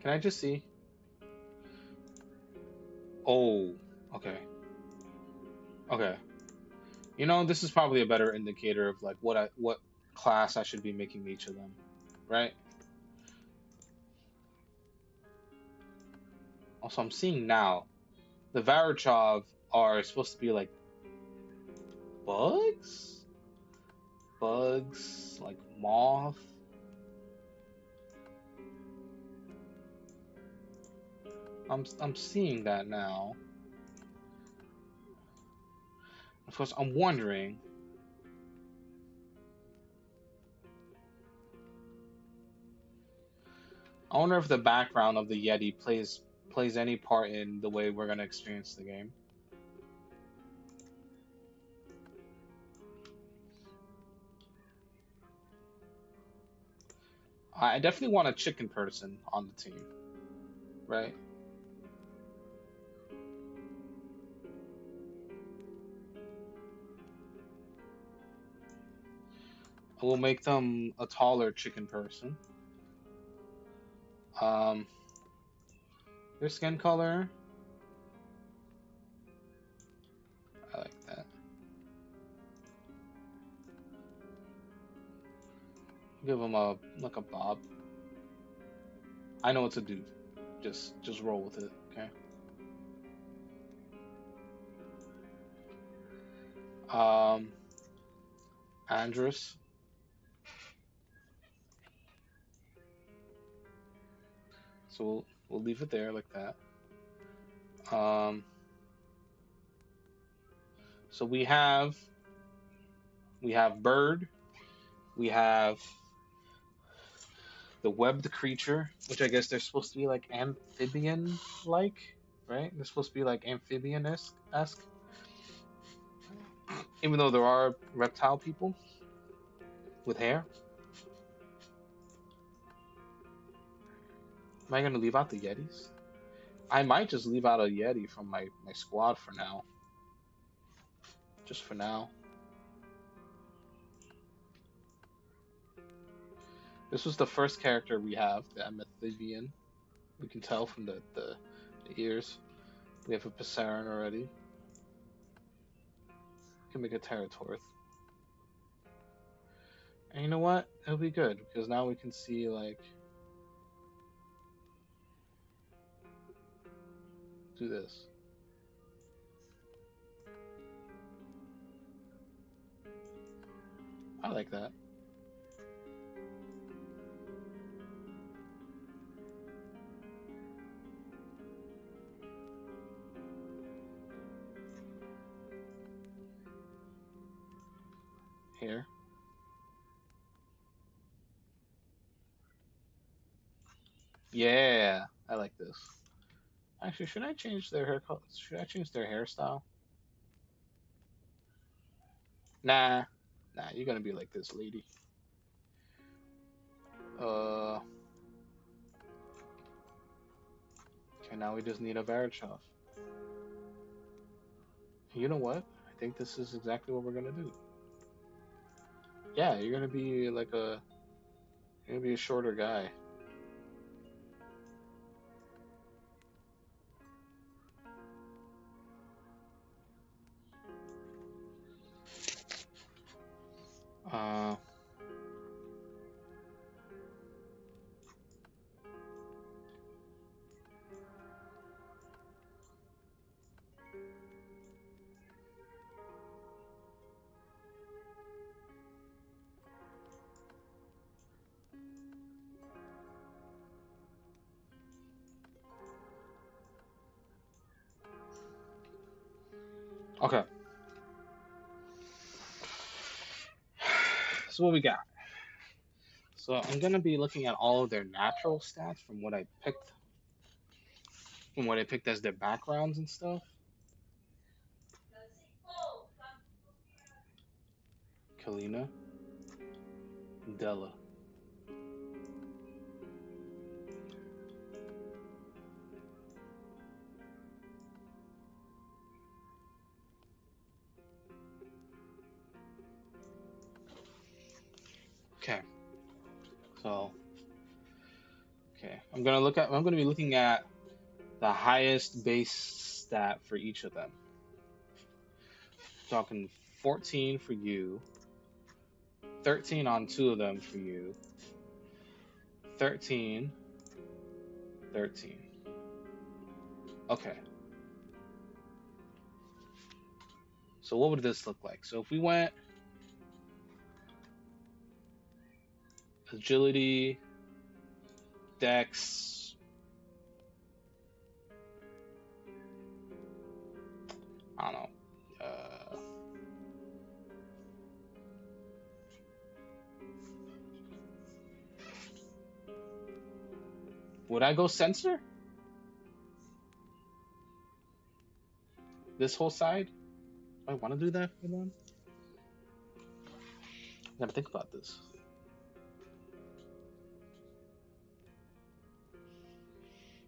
Can I just see? Oh, okay, okay. This is probably a better indicator of like what class I should be making each of them, right? Also, I'm seeing now the Varachov are supposed to be like bugs, like moth. I'm seeing that now. Of course, I'm wondering. I wonder if the background of the Yeti plays any part in the way we're gonna experience the game. I definitely want a chicken person on the team, right? We'll make them a taller chicken person. Um, their skin color, I like that. Give them a bob. I know it's a dude. Just roll with it, okay? Um, Andrus. So we'll leave it there like that. Um, so we have bird, we have the webbed creature, which I guess they're supposed to be like amphibian like, right? They're supposed to be like amphibian esque, even though there are reptile people with hair. Am I gonna leave out the Yetis? I might just leave out a Yeti from my squad for now. Just for now. This was the first character we have, the amphibian. We can tell from the ears. We have a Passaran already. We can make a Teratorth. And you know what? It'll be good because now we can see like do this. I like that. Here. Yeah, I like this. Actually, should I change their hair color? Should I change their hairstyle? Nah, nah. You're gonna be like this, lady. Uh, Okay, now we just need a Barachov. You know what? I think this is exactly what we're gonna do. Yeah, you're gonna be like you're gonna be a shorter guy. Uh, okay. So what we got? So I'm gonna be looking at all of their natural stats from what I picked as their backgrounds and stuff. Kalina, Della. Okay, so I'm gonna be looking at the highest base stat for each of them. Talking 14 for you, 13 on two of them for you, 13, 13. Okay, so what would this look like? So if we went agility, dex, I don't know. Would I go sensor? This whole side? Do I want to do that for them? I gotta think about this.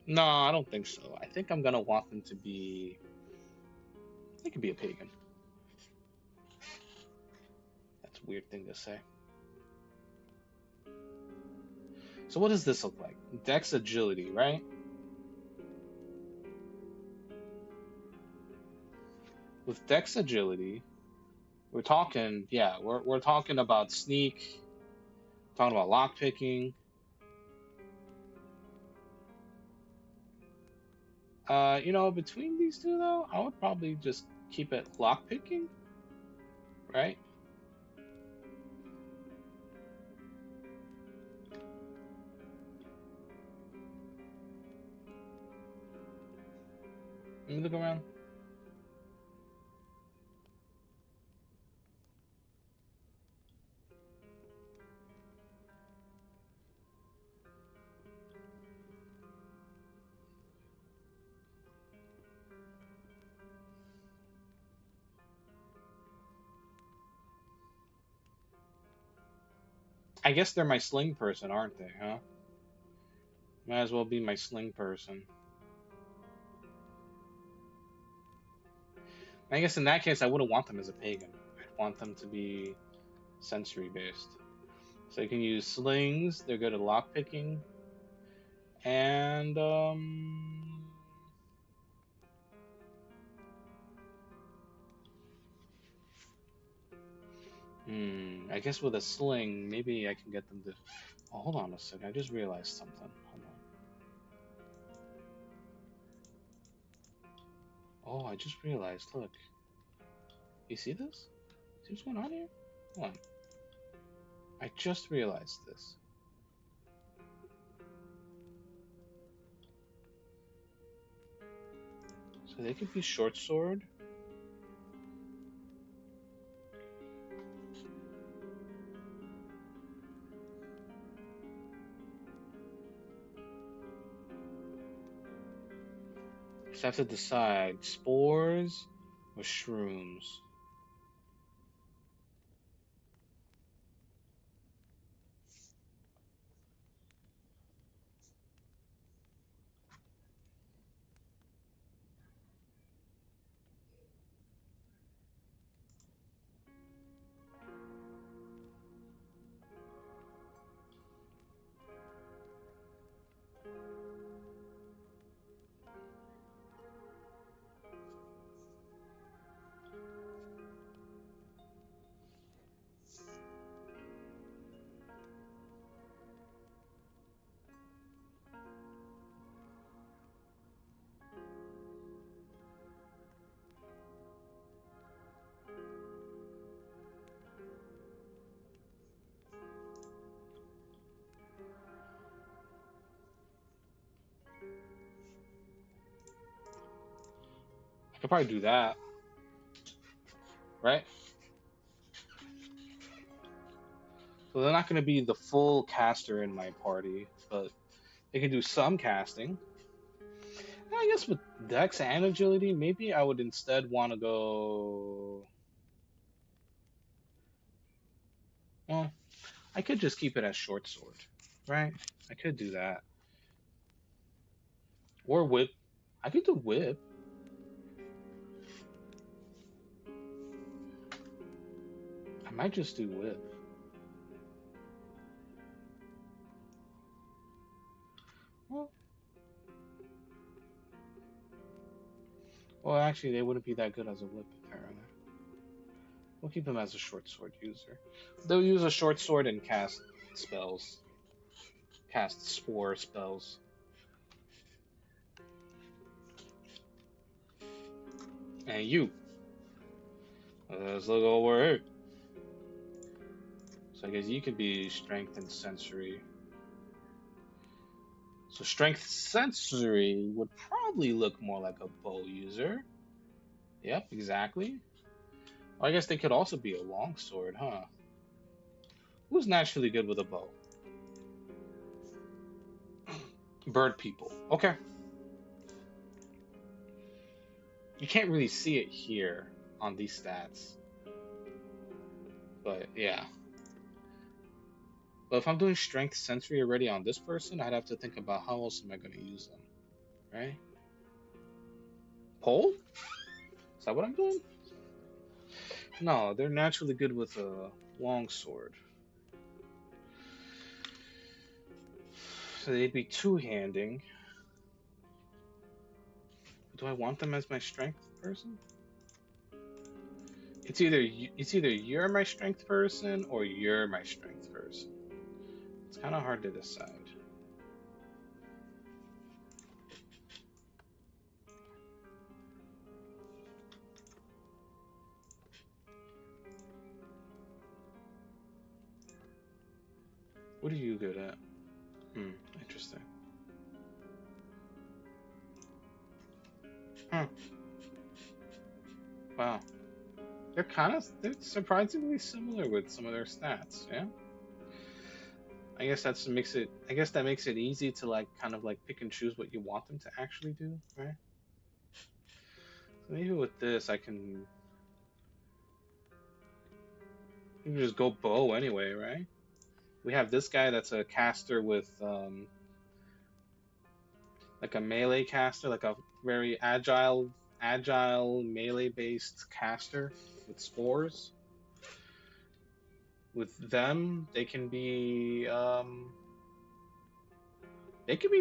No, I don't think so. I think I'm gonna want them to be. They could be a pagan. That's a weird thing to say. So what does this look like? Dex agility, right? With Dex agility, we're talking, yeah, we're talking about sneak, talking about lock picking. Between these two though, I would probably just keep it lock picking, right? Let me look around. I guess they're my sling person, aren't they, huh? Might as well be my sling person. I guess in that case, I wouldn't want them as a pagan. I'd want them to be sensory based. So you can use slings. They're good at lockpicking, and I guess with a sling, maybe I can get them to. Oh, hold on a second. I just realized something. Hold on. Oh, I just realized. Look, you see this? See what's going on here? Hold on. I just realized this. So they could be short sword. Just have to decide spores or shrooms. could probably do that, right? So they're not going to be the full caster in my party, but they can do some casting. I guess with Dex and Agility, maybe I would instead want to go. Well, I could just keep it as short sword, right? I could do that. Or whip. I could do whip. I might just do whip. Well, actually, they wouldn't be that good as a whip, apparently. We'll keep them as a short sword user. They'll use a short sword and cast spells. Cast spore spells. And you. Let's look over here. So I guess you could be strength and sensory. So strength sensory would probably look more like a bow user. Yep, exactly. Well, I guess they could also be a longsword, huh? Who's naturally good with a bow? Bird people. Okay. You can't really see it here on these stats. But yeah. But if I'm doing strength sensory already on this person, I'd have to think about how else am I going to use them, right? Pole? Is that what I'm doing? No, they're naturally good with a longsword. So they'd be two-handing. Do I want them as my strength person? It's either you're my strength person or you're my strength person. It's kind of hard to decide. What are you good at? Interesting. Huh. Wow. They're surprisingly similar with some of their stats, yeah? I guess that makes it easy to like kind of like pick and choose what you want them to actually do, right? So maybe with this I can just go bow anyway, right? We have this guy that's a caster with like a melee caster, like a very agile melee based caster with spores. With them, they can be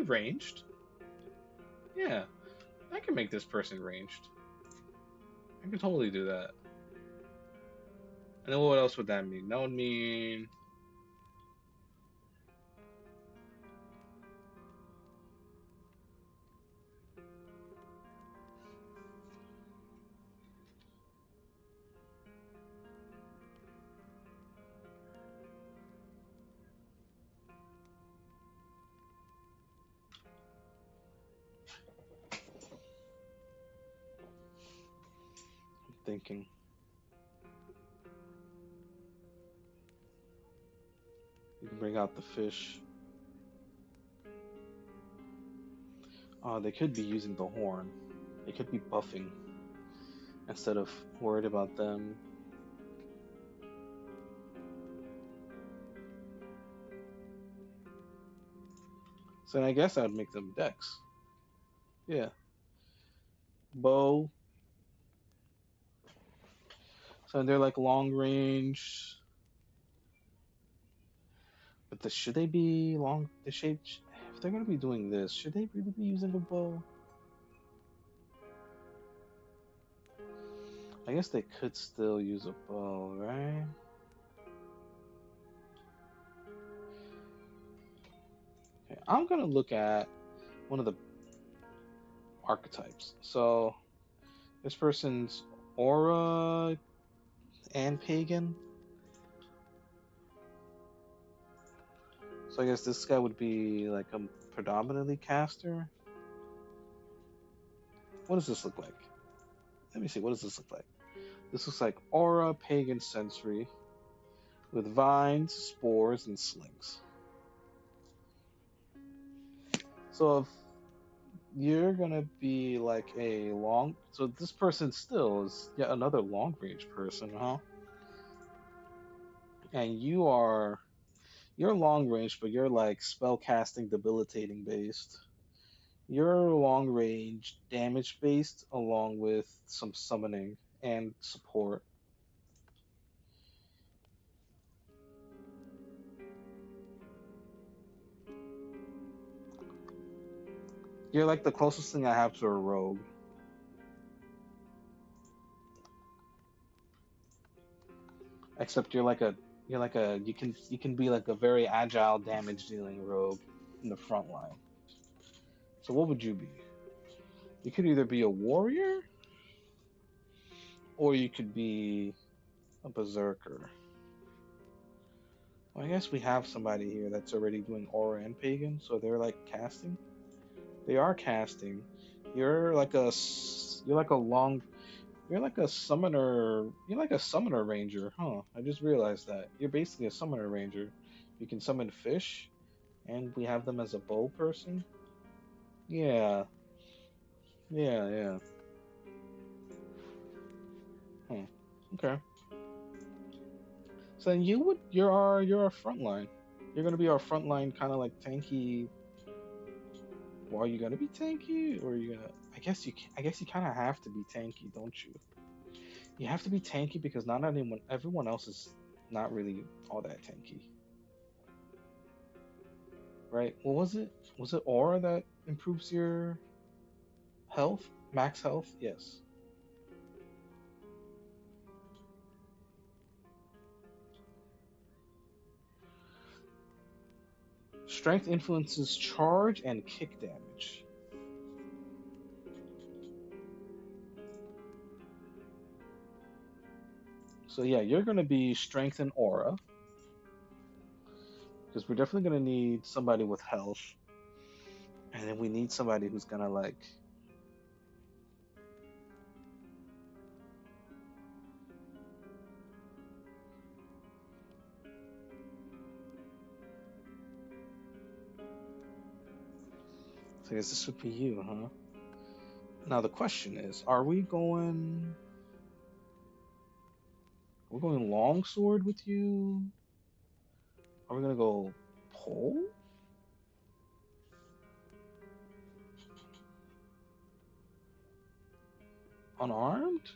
ranged. Yeah, I can make this person ranged. I can totally do that. And then what else would that mean? That would mean I'm thinking. You can bring out the fish. They could be using the horn. They could be buffing instead of worried about them. So I guess I would make them dex. Yeah. Bow. So they're like long range. But should they be long? The shape. If they're gonna be doing this, should they really be using a bow? I guess they could still use a bow, right? Okay, I'm gonna look at one of the archetypes. So this person's aura and pagan. So I guess this guy would be like a predominantly caster. What does this look like? Let me see. What does this look like? This looks like aura, pagan sensory, with vines, spores, and slings. So if you're gonna be like a long, so this person still is yet another long range person, huh? And you're long range, but you're like spell casting, debilitating based. You're long range, damage based, along with some summoning and support. You're like the closest thing I have to a rogue. Except you can be like a very agile damage dealing rogue in the front line. So what would you be? You could either be a warrior or you could be a berserker. Well, I guess we have somebody here that's already doing aura and pagan, so they're like casting. They are casting. You're like a you're like a long you're like a summoner. You're like a summoner ranger, huh? I just realized that. You're basically a summoner ranger. You can summon fish, and we have them as a bow person. Yeah, yeah. Hmm. Okay. So then you're our frontline. You're gonna be our frontline, kind of like tanky. Well, are you gonna be tanky, or are you gonna? I guess you kind of have to be tanky, don't you? You have to be tanky because not everyone else is not really all that tanky, right? What was it? Was it aura that improves your health, max health? Yes. Strength influences charge and kick damage. So yeah, you're gonna be strength and aura because we're definitely gonna need somebody with health, and then we need somebody who's gonna like. So I guess this would be you, huh? Now the question is, we're going longsword with you? Are we gonna go pole? Unarmed?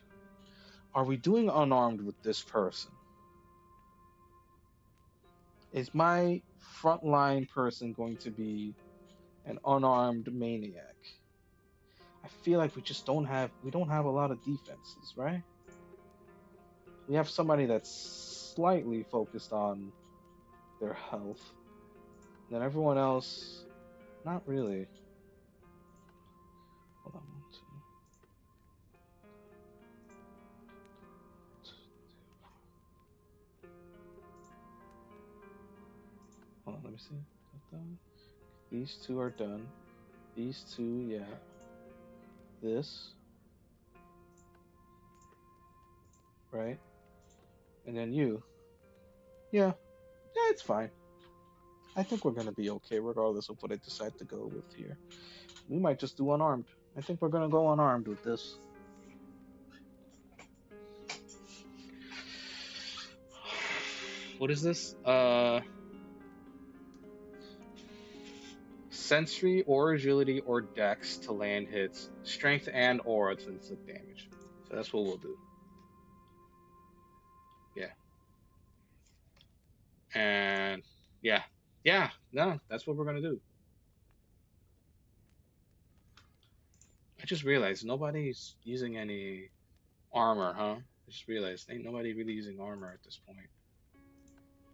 Are we doing unarmed with this person? Is my frontline person going to be an unarmed maniac? I feel like we don't have a lot of defenses, right? We have somebody that's slightly focused on their health. Then everyone else, not really. Hold on, one, two. Hold on, let me see. These two are done. These two, yeah. This, right? And then you. Yeah, yeah, it's fine. I think we're gonna be okay regardless of what I decide to go with here. We might just do unarmed. I think we're gonna go unarmed with this. What is this? Sensory or agility or dex to land hits, strength and aura to inflict damage. So that's what we'll do. Yeah. And yeah. Yeah, no, that's what we're gonna do. I just realized nobody's using any armor, huh? I just realized ain't nobody really using armor at this point.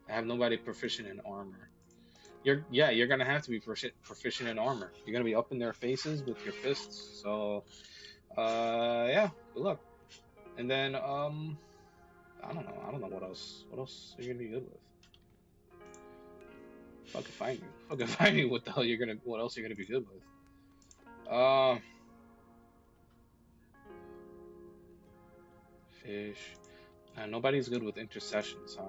I have nobody proficient in armor. You're gonna have to be proficient in armor. You're gonna be up in their faces with your fists. So yeah, good luck. And then I don't know what else. What else are you gonna be good with? Fucking find you. Fucking find you. What else you're gonna be good with? Uh, Fish. Nobody's good with intercessions, huh?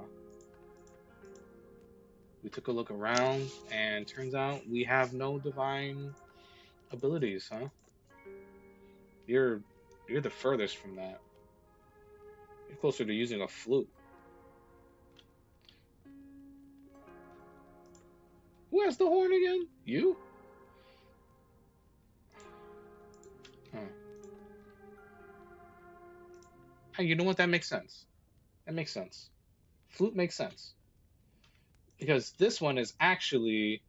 We took a look around, and turns out we have no divine abilities, huh? You're you're the furthest from that. You're closer to using a flute. Who has the horn again? You? Huh. Hey, you know what? That makes sense. That makes sense. Flute makes sense because this one is actually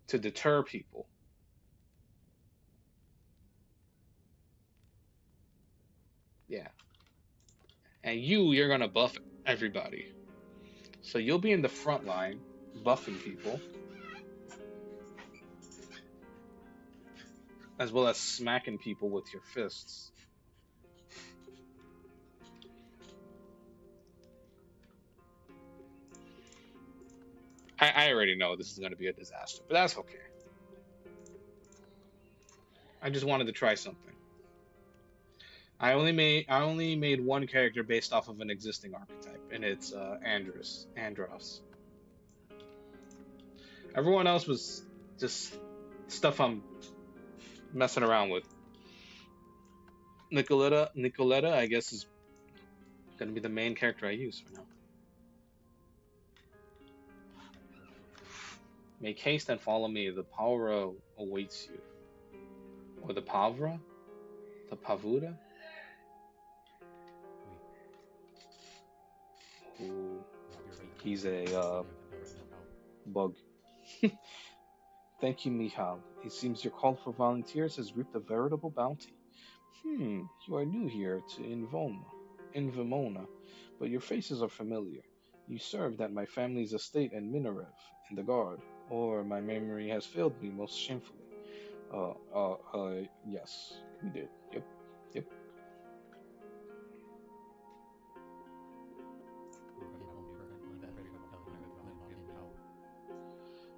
to deter people. Yeah. And you're gonna buff everybody. So you'll be in the front line, buffing people, as well as smacking people with your fists. I already know this is gonna be a disaster, but that's okay. I just wanted to try something. I only made one character based off of an existing archetype, and it's Andros. Everyone else was just stuff I'm messing around with. Nicoletta, I guess, is gonna be the main character I use for now. Make haste and follow me. The power awaits you. Or the Pavra? The Pavuda? Ooh, he's a bug. Thank you, Mihal. It seems your call for volunteers has reaped a veritable bounty. You are new here to Invimona, but your faces are familiar. You served at my family's estate in Minarev, in the guard, or my memory has failed me most shamefully. Yes, we did. Yep, yep.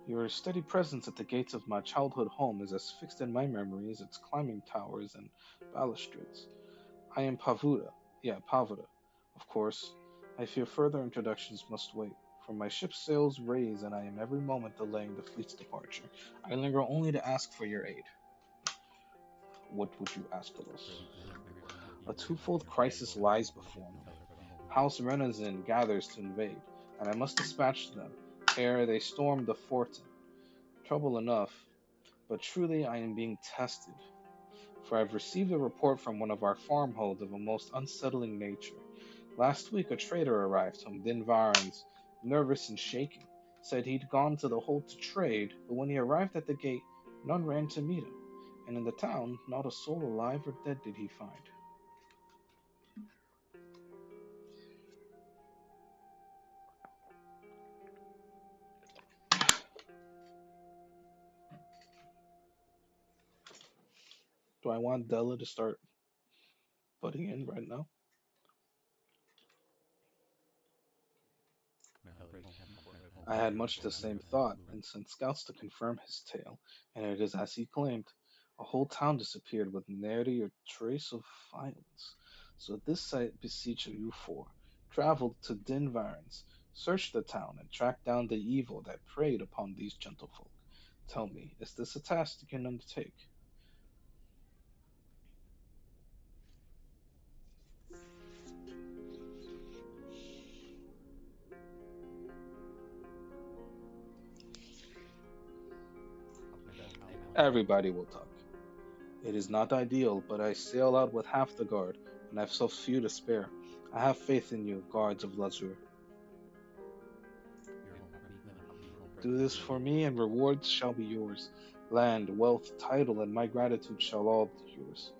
Your steady presence at the gates of my childhood home is as fixed in my memory as its climbing towers and balustrades. I am Pavuda. Yeah, Pavuda. Of course, I fear further introductions must wait, for my ship's sails raise and I am every moment delaying the fleet's departure. I linger only to ask for your aid. What would you ask of us? A twofold crisis lies before me. House Renazin gathers to invade, and I must dispatch them ere they storm the fortin. Trouble enough, but truly I am being tested, for I've received a report from one of our farmholds of a most unsettling nature. Last week a trader arrived from Dinvarans, nervous and shaking, said he'd gone to the hold to trade, but when he arrived at the gate, none ran to meet him, and in the town not a soul alive or dead did he find. Do I want Della to start butting in right now? I had much the same thought, and sent scouts to confirm his tale, and it is as he claimed. A whole town disappeared with nary a trace of violence. So this I beseech you for. Travel to Dinvarens, search the town, and track down the evil that preyed upon these gentlefolk. Tell me, is this a task you can undertake? Everybody will talk. It is not ideal, but I sail out with half the guard, and I've so few to spare. I have faith in you, guards of Lazur. Do this for me, and rewards shall be yours. Land, wealth, title, and my gratitude shall all be yours.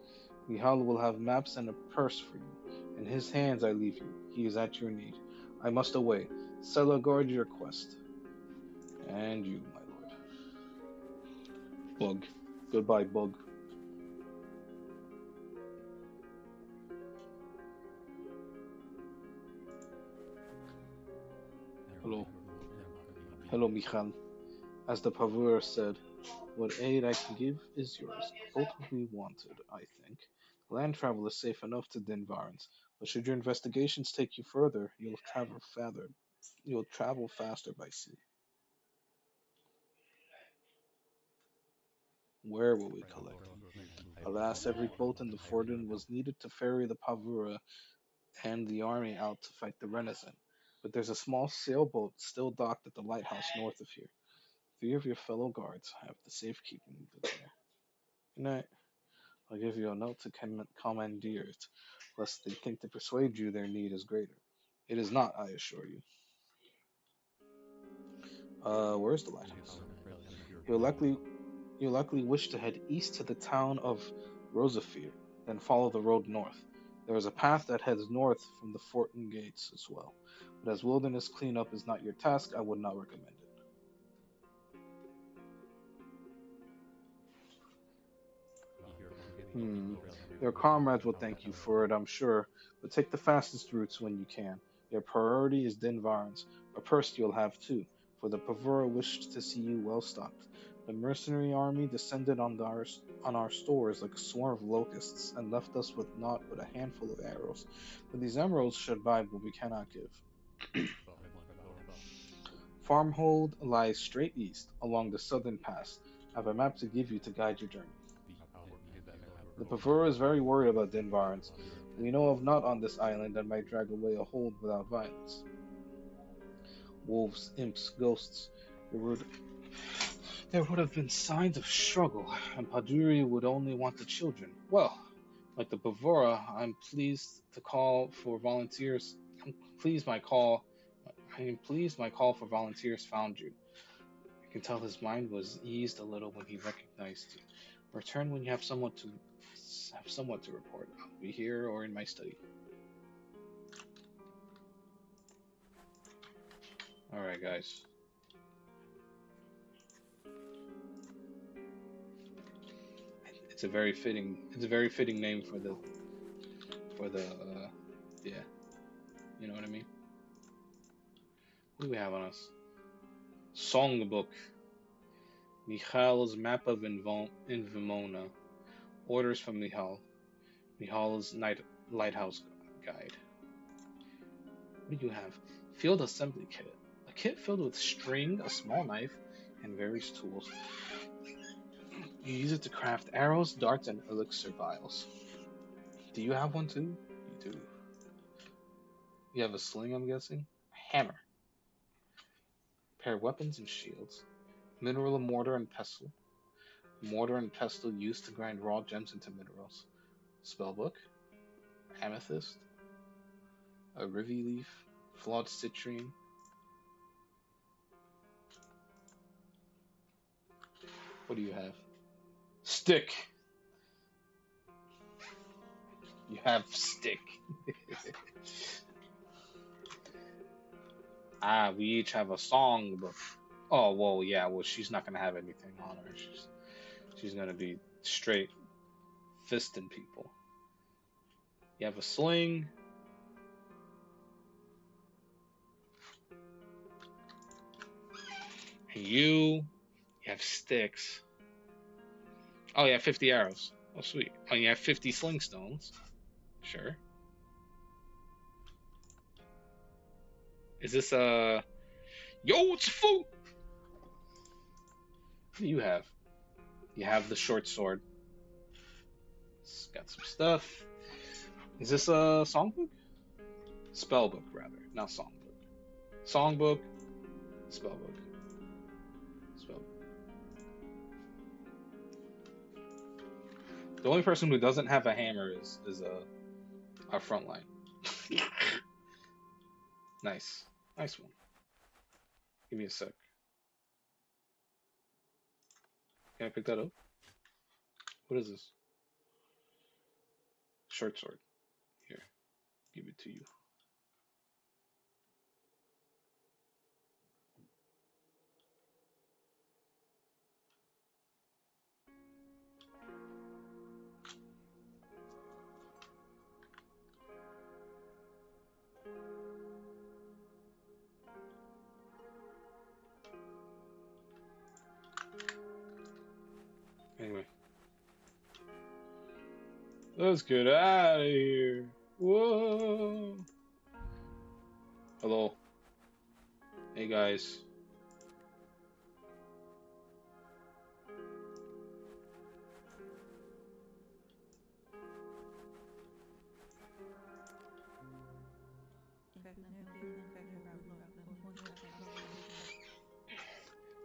Mihal will have maps and a purse for you. In his hands I leave you. He is at your need. I must away. Sella guard your quest. And you, my lord. Bug. Goodbye, Bug. Hello. Hello, Michal. As the Pavur said, what aid I can give is yours. Both will be wanted, I think. Land travel is safe enough to Dinvarans. But should your investigations take you further, you'll travel faster by sea. Where will we collect them? Alas, every boat in the Forden was needed to ferry the Pavura and the army out to fight the Renison. But there's a small sailboat still docked at the lighthouse north of here. 3 of your fellow guards have the safekeeping of the there. Good night. I'll give you a note to commandeer it, lest they think to persuade you their need is greater. It is not, I assure you. Where's the lighthouse? You'll likely you'll likely wish to head east to the town of Rosafir, then follow the road north. There is a path that heads north from the Fortin gates as well. But as wilderness cleanup is not your task, I would not recommend it. Hmm. Your comrades will thank you for it, I'm sure, but take the fastest routes when you can. Your priority is Dinvarns. A purse you'll have too, for the Pavura wished to see you well stocked. The mercenary army descended on our stores like a swarm of locusts and left us with naught but a handful of arrows. But these emeralds should buy what we cannot give. Farmhold lies straight east, along the southern pass. I have a map to give you to guide your journey. The Pavura is very worried about Dinvarans. We know of naught on this island that might drag away a hold without violence. Wolves, imps, ghosts. There would have been signs of struggle, and Paduri would only want the children. Well, like the Pavura, I'm pleased to call for volunteers. I'm pleased my call. I am pleased my call for volunteers found you. I can tell his mind was eased a little when he recognized you. Return when you have somewhat to report. I'll be here or in my study. All right, guys. It's a very fitting name for the yeah. You know what I mean? What do we have on us? Songbook. Michal's map of Vimona. Orders from Michal. Michal's lighthouse guide. What do you have? Field assembly kit. A kit filled with string, a small knife, and various tools. You use it to craft arrows, darts, and elixir vials. Do you have one too? You do. You have a sling, I'm guessing? A hammer. Pair of weapons and shields. Mineral mortar and pestle. Mortar and pestle used to grind raw gems into minerals. Spellbook. Amethyst. A rivy leaf. Flawed citrine. What do you have? Stick. You have stick. We each have a song, but oh well, yeah. Well, she's not gonna have anything on her. She's gonna be straight fisting people. You have a sling. And you have sticks. Oh, you have 50 arrows. Oh, sweet. Oh, you have 50 sling stones. Sure. Is this Yo, it's food. What do you have? You have the short sword. It's got some stuff. Is this a songbook? Spellbook, rather, not songbook. Songbook, spellbook, spellbook. The only person who doesn't have a hammer is our front line. Nice, nice one. Give me a sec. Can I pick that up? What is this? Short sword. Here, give it to you. Anyway, let's get out of here. Whoa! Hello. Hey guys.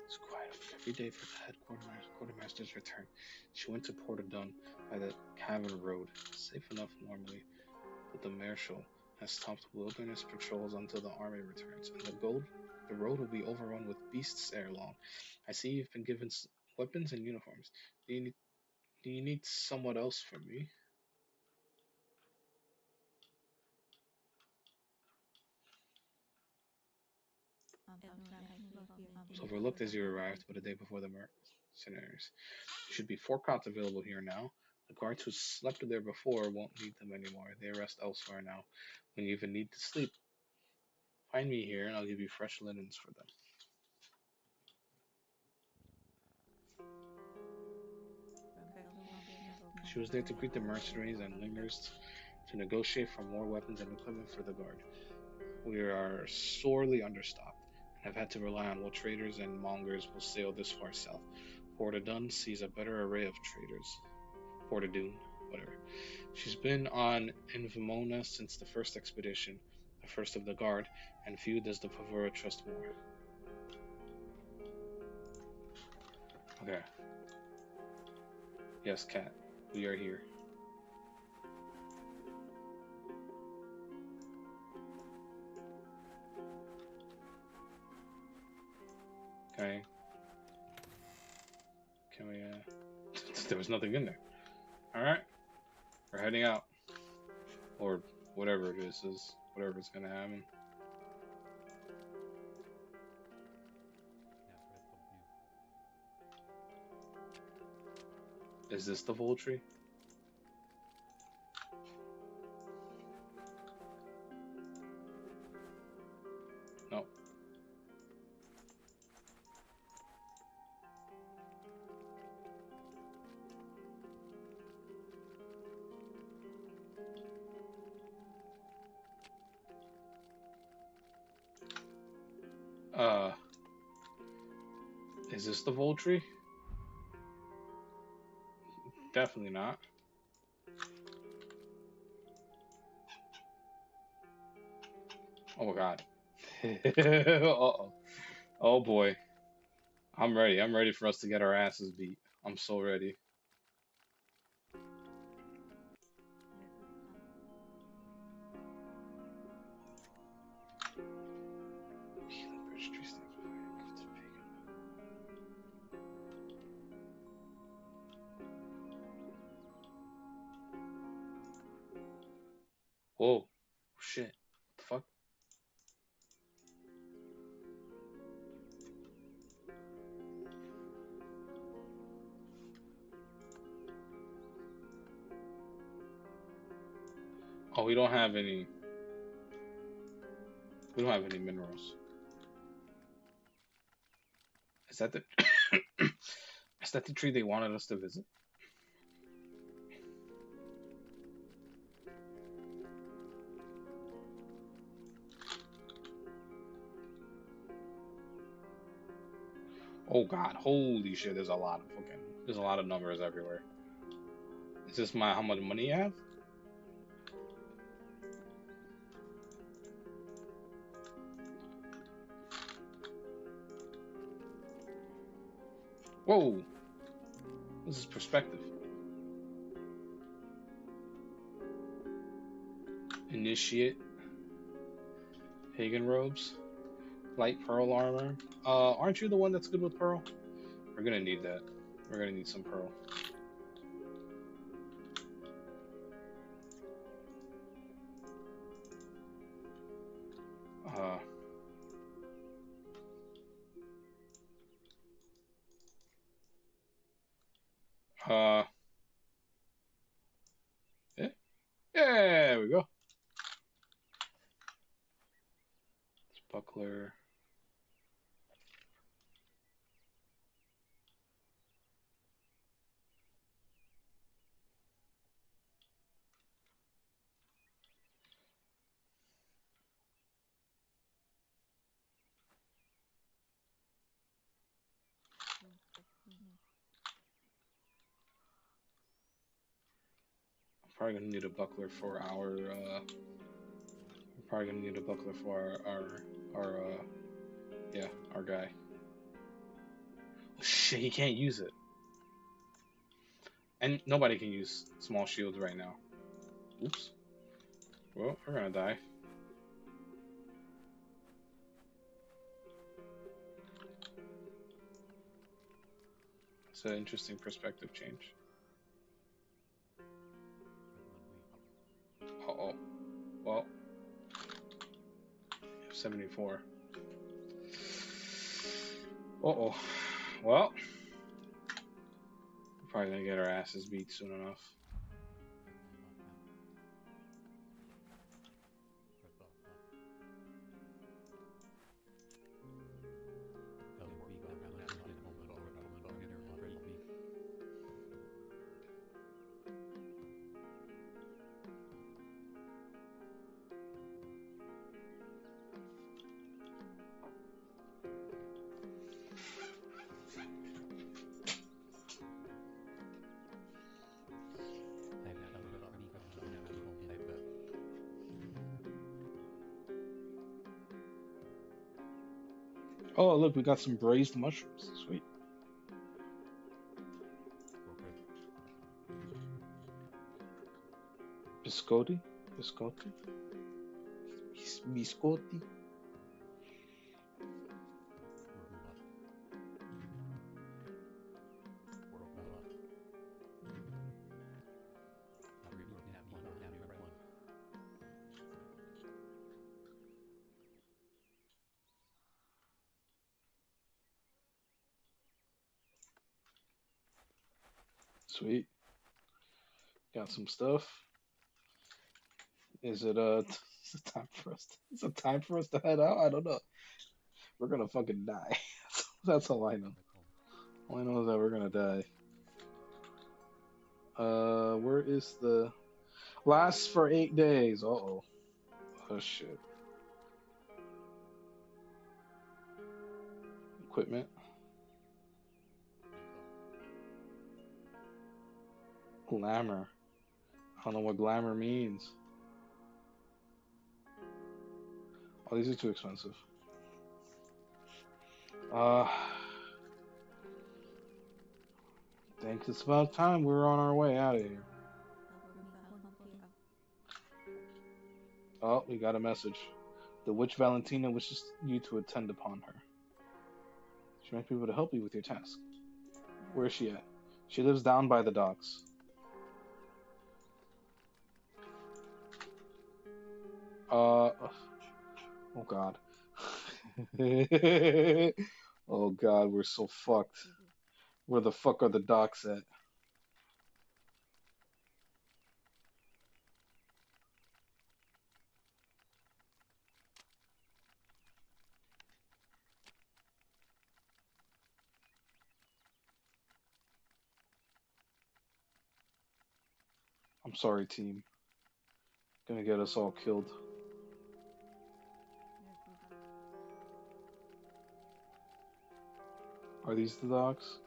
It's quiet every day for the head quartermaster's return. She went to Port Dun by the Cavern Road, safe enough normally, but the marshal has stopped wilderness patrols until the army returns, and the road will be overrun with beasts ere long. I see you've been given weapons and uniforms. Do you need somewhat else from me? It was overlooked as you arrived, but a day before the mercenaries. There should be 4 cots available here now. The guards who slept there before won't need them anymore. They rest elsewhere now. When you even need to sleep, find me here and I'll give you fresh linens for them. She was there to greet the mercenaries and lingers to negotiate for more weapons and equipment for the guard. We are sorely understocked and have had to rely on what traders and mongers will sail this far south. Portadown sees a better array of traders. Portadoon, whatever. She's been on Invimona since the first expedition, the first of the guard, and few does the Pavura trust more. Okay. Yes, Cat, we are here. Okay. Can we, there was nothing in there. Alright. We're heading out. Or whatever it is whatever's gonna happen. Is this the Voltry? No. Uh, is this the Voltry? Definitely not. Oh my god. Uh-oh. Oh boy. I'm ready. I'm ready for us to get our asses beat. I'm so ready. Whoa. Shit. What the fuck? Oh, we don't have any. We don't have any minerals. Is that the is that the tree they wanted us to visit? Oh god, holy shit, there's a lot of numbers everywhere. Is this how much money you have? Whoa! This is perspective. Initiate. Pagan robes. Light pearl armor. Aren't you the one that's good with pearl? We're gonna need that. We're gonna need some pearl. Uh. Yeah. Yeah, there we go. Buckler. Probably gonna need a buckler for our. We're probably gonna need a buckler for our yeah, our guy. Oh, shit, he can't use it, and nobody can use small shields right now. Oops. Well, we're gonna die. It's an interesting perspective change. Uh oh. Well, 74. Uh oh. Well, we're probably gonna get our asses beat soon enough. Oh, look, we got some braised mushrooms. Sweet. Biscotti? Biscotti? Biscotti? Sweet. Got some stuff. Is it is it time for us? Is it time for us to head out? I don't know. We're gonna fucking die. That's all I know. All I know is that we're gonna die. Where is the lasts for 8 days? Uh-oh. Oh shit. Equipment. Glamour. I don't know what glamour means. Oh, these are too expensive. Uh, think it's about time we're on our way out of here. Oh, we got a message. The witch Valentina wishes you to attend upon her. She might be able to help you with your task. Where is she at? She lives down by the docks. Oh god. Oh god, we're so fucked. Where the fuck are the docks at? I'm sorry, team. Gonna get us all killed. Are these the docks?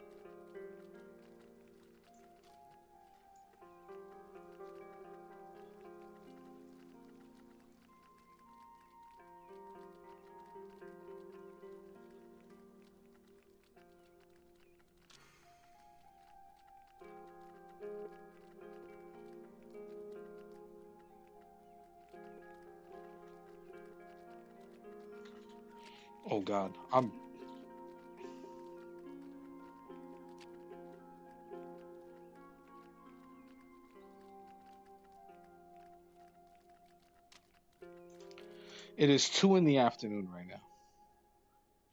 Oh god, I'm. It is 2 in the afternoon right now.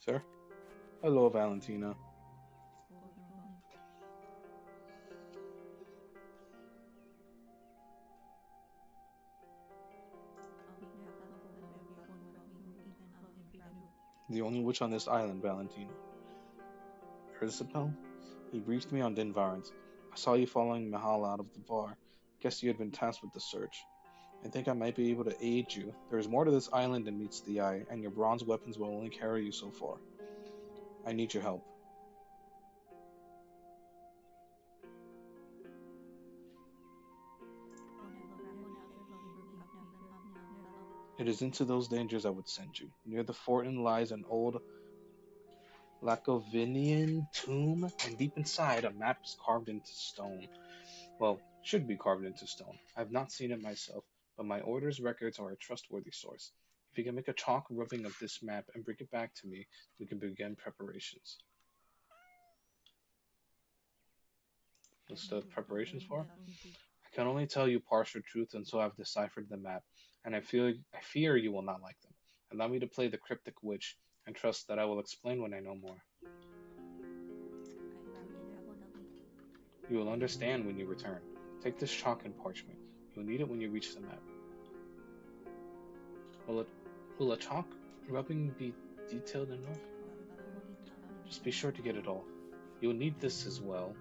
Sir? Hello, Valentina. The only witch on this island, Valentina. Isabel? He briefed me on Dinvarans. I saw you following Mahal out of the bar. Guess you had been tasked with the search. I think I might be able to aid you. There is more to this island than meets the eye, and your bronze weapons will only carry you so far. I need your help. It is into those dangers I would send you. Near the Fortin lies an old Lacovinian tomb, and deep inside a map is carved into stone. Well, should be carved into stone. I have not seen it myself, but my order's records are a trustworthy source. If you can make a chalk rubbing of this map and bring it back to me, we can begin preparations. List of preparations for? I can only tell you partial truth until I've deciphered the map, and I fear you will not like them. Allow me to play the cryptic witch, and trust that I will explain when I know more. You will understand when you return. Take this chalk and parchment. You will need it when you reach the map. Will it will a chalk rubbing be detailed enough? Just be sure to get it all. You will need this as well.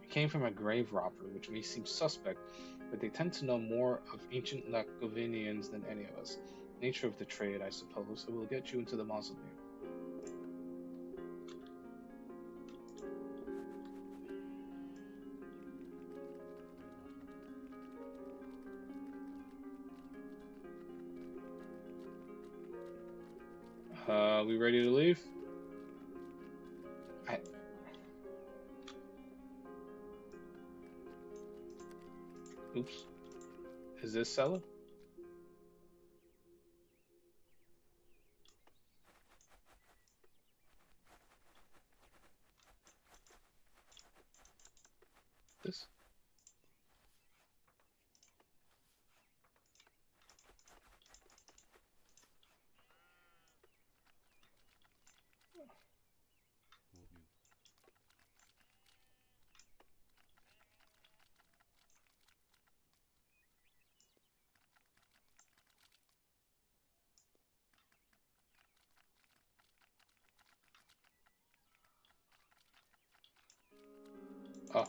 It came from a grave robber, which may seem suspect, but they tend to know more of ancient Lagovinians than any of us. Nature of the trade, I suppose. It will get you into the mausoleum. We ready to leave? I, oops. Is this Sella? This? Oh.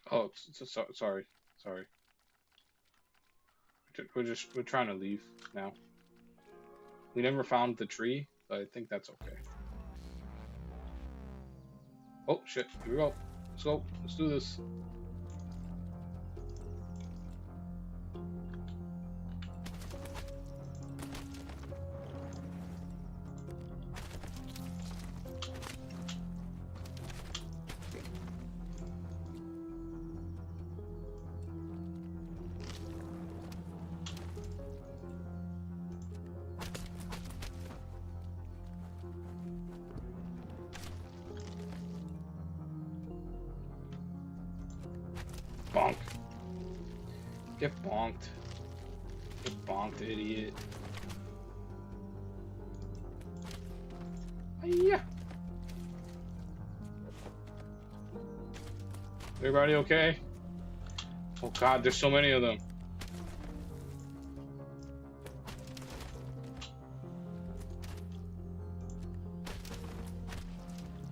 Oh, sorry. Sorry. We're trying to leave now. We never found the tree, but I think that's okay. Oh shit, here we go. Let's go. Let's do this. Bonk. Get bonked. Get bonked, idiot. Yeah. Everybody okay? Oh god, there's so many of them.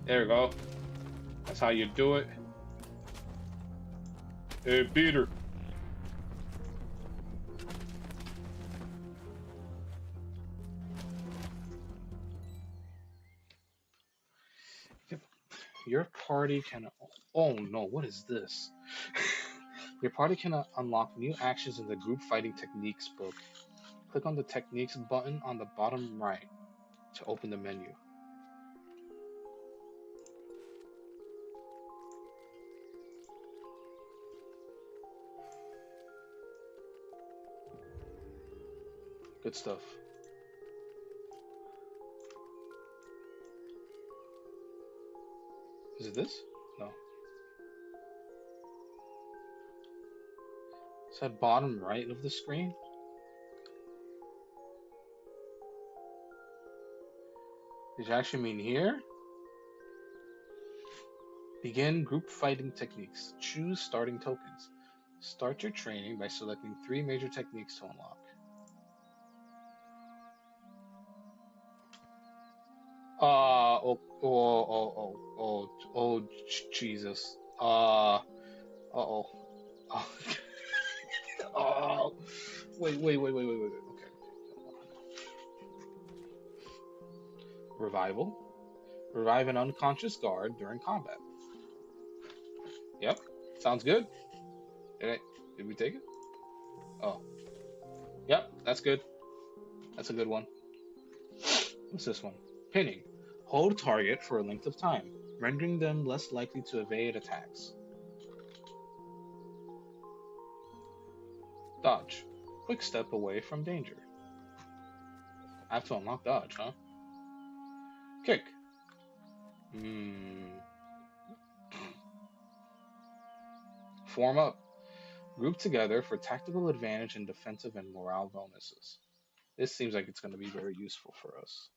There we go. That's how you do it. Hey, Peter. Your party can. Oh no, what is this? Your party can unlock new actions in the group fighting techniques book. Click on the techniques button on the bottom right to open the menu. Good stuff. Is it this? No. Is that bottom right of the screen? Did you actually mean here? Begin group fighting techniques. Choose starting tokens. Start your training by selecting 3 major techniques to unlock. Jesus. Uh-oh. Oh. Oh. Wait. Okay. Revival. Revive an unconscious guard during combat. Yep. Sounds good. Did we take it? Oh. Yep, that's good. That's a good one. What's this one? Pinning. Hold target for a length of time, rendering them less likely to evade attacks. Dodge. Quick step away from danger. I have to unlock dodge, huh? Kick. Form up. Group together for tactical advantage and defensive and morale bonuses. This seems like it's going to be very useful for us.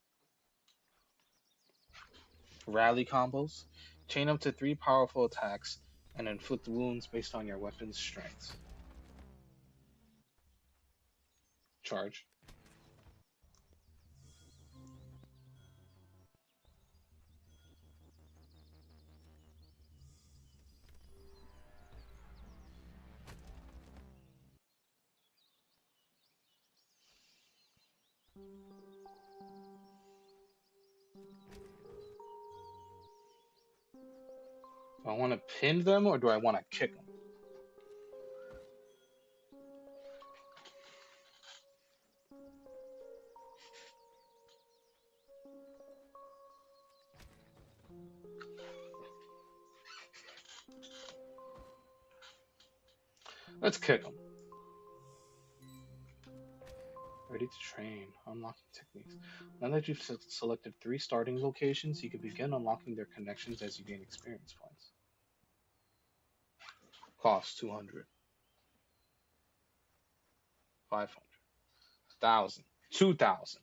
Rally combos. Chain up to 3 powerful attacks and inflict wounds based on your weapon's strength. Charge. Do I want to pin them or do I want to kick them? Let's kick them. Ready to train. Unlocking techniques. Now that you've selected 3 starting locations, you can begin unlocking their connections as you gain experience points. Cost 200. 500. 1,000. 2,000.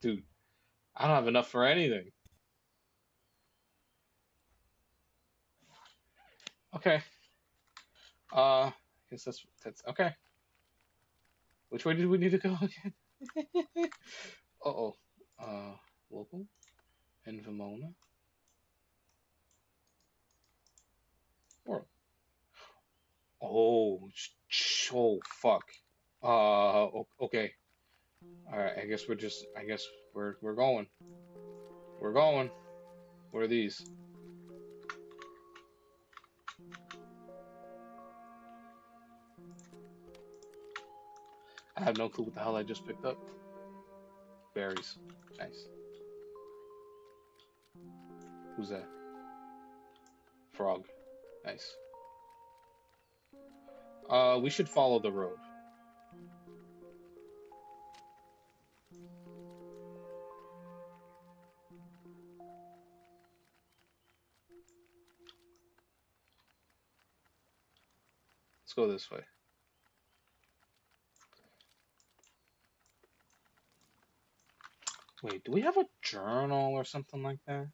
Dude, I don't have enough for anything. Okay. I guess that's okay. Which way did we need to go again? Uh-oh. Local and Vimona. World. Oh, fuck. Okay. All right. I guess we're going. We're going. What are these? I have no clue what the hell I just picked up. Berries. Nice. Who's that? Frog. Nice. We should follow the road. Let's go this way. Wait, do we have a journal or something like that?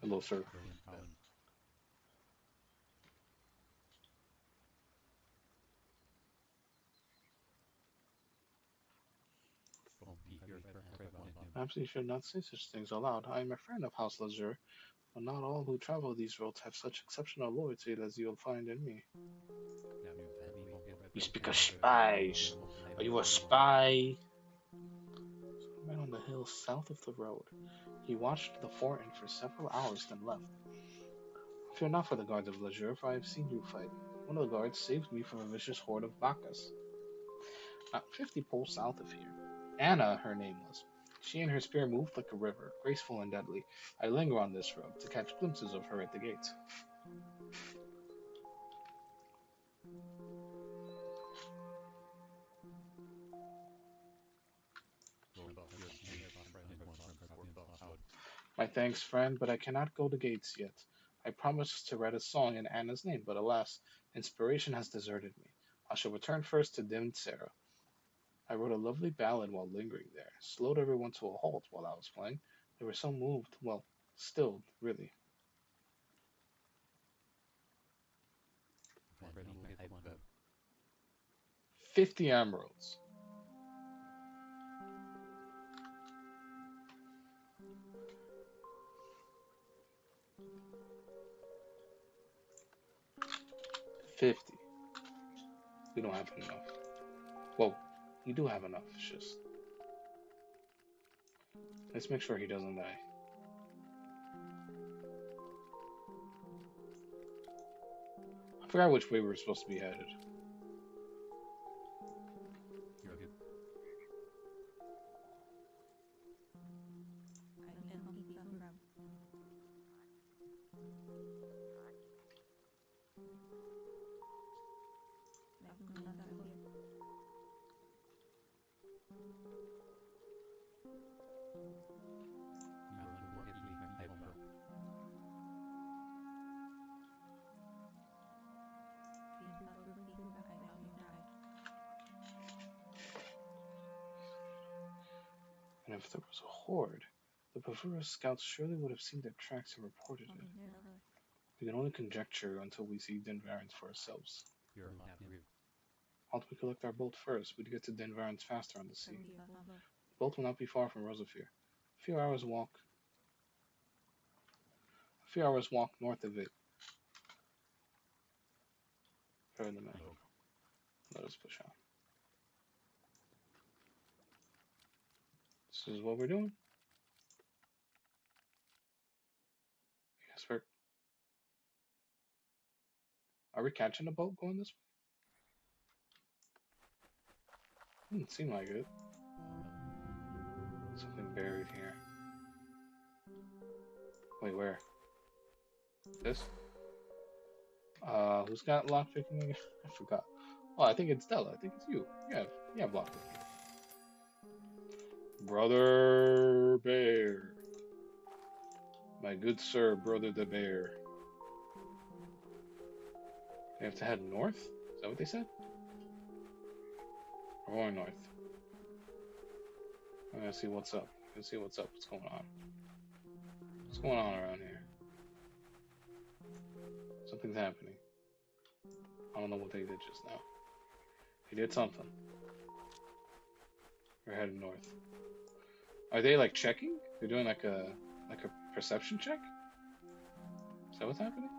Hello, sir. Perhaps you should not say such things aloud. I am a friend of House Leisure, but not all who travel these roads have such exceptional loyalty as you'll find in me. You speak of spies. Are you a spy? Right on the hill south of the road. He watched the Fortin for several hours, then left. Fear not for the guards of Leisure, for I have seen you fight. One of the guards saved me from a vicious horde of Bacchus. Not 50 poles south of here. Anna, her name was. She and her spear moved like a river, graceful and deadly. I linger on this road to catch glimpses of her at the gates. My thanks, friend, but I cannot go the gates yet. I promised to write a song in Anna's name, but alas, inspiration has deserted me. I shall return first to Dim Sarah. I wrote a lovely ballad while lingering there, slowed everyone to a halt while I was playing. They were so moved, well, stilled, really. Ready for paperwork. 50 emeralds. $50. We don't have enough. Well, we do have enough. It's just let's make sure he doesn't die. I forgot which way we were supposed to be headed. You're good. You are to work with my paperwork. And if there was a horde, the Bavura scouts surely would have seen their tracks and reported it. We can only conjecture until we see Denvarens for ourselves. You're happy with. Ought we collect our boat first? We'd get to Denvarens faster on the sea. The boat will not be far from Rosafir. A few hours walk north of it. Further than that. Let us push on. This is what we're doing. Yes, are we catching a boat going this way? Doesn't seem like it. Something buried here. Wait, where? This? Who's got lockpicking again? I forgot. Oh, I think it's Della. I think it's you. You have lockpicking. Brother Bear. My good sir, Brother the Bear. We have to head north? Is that what they said? We're going north. I'm gonna see what's up. What's going on? What's going on around here? Something's happening. I don't know what they did just now. They did something. We're heading north. Are they like checking? They're doing like a perception check? Is that what's happening?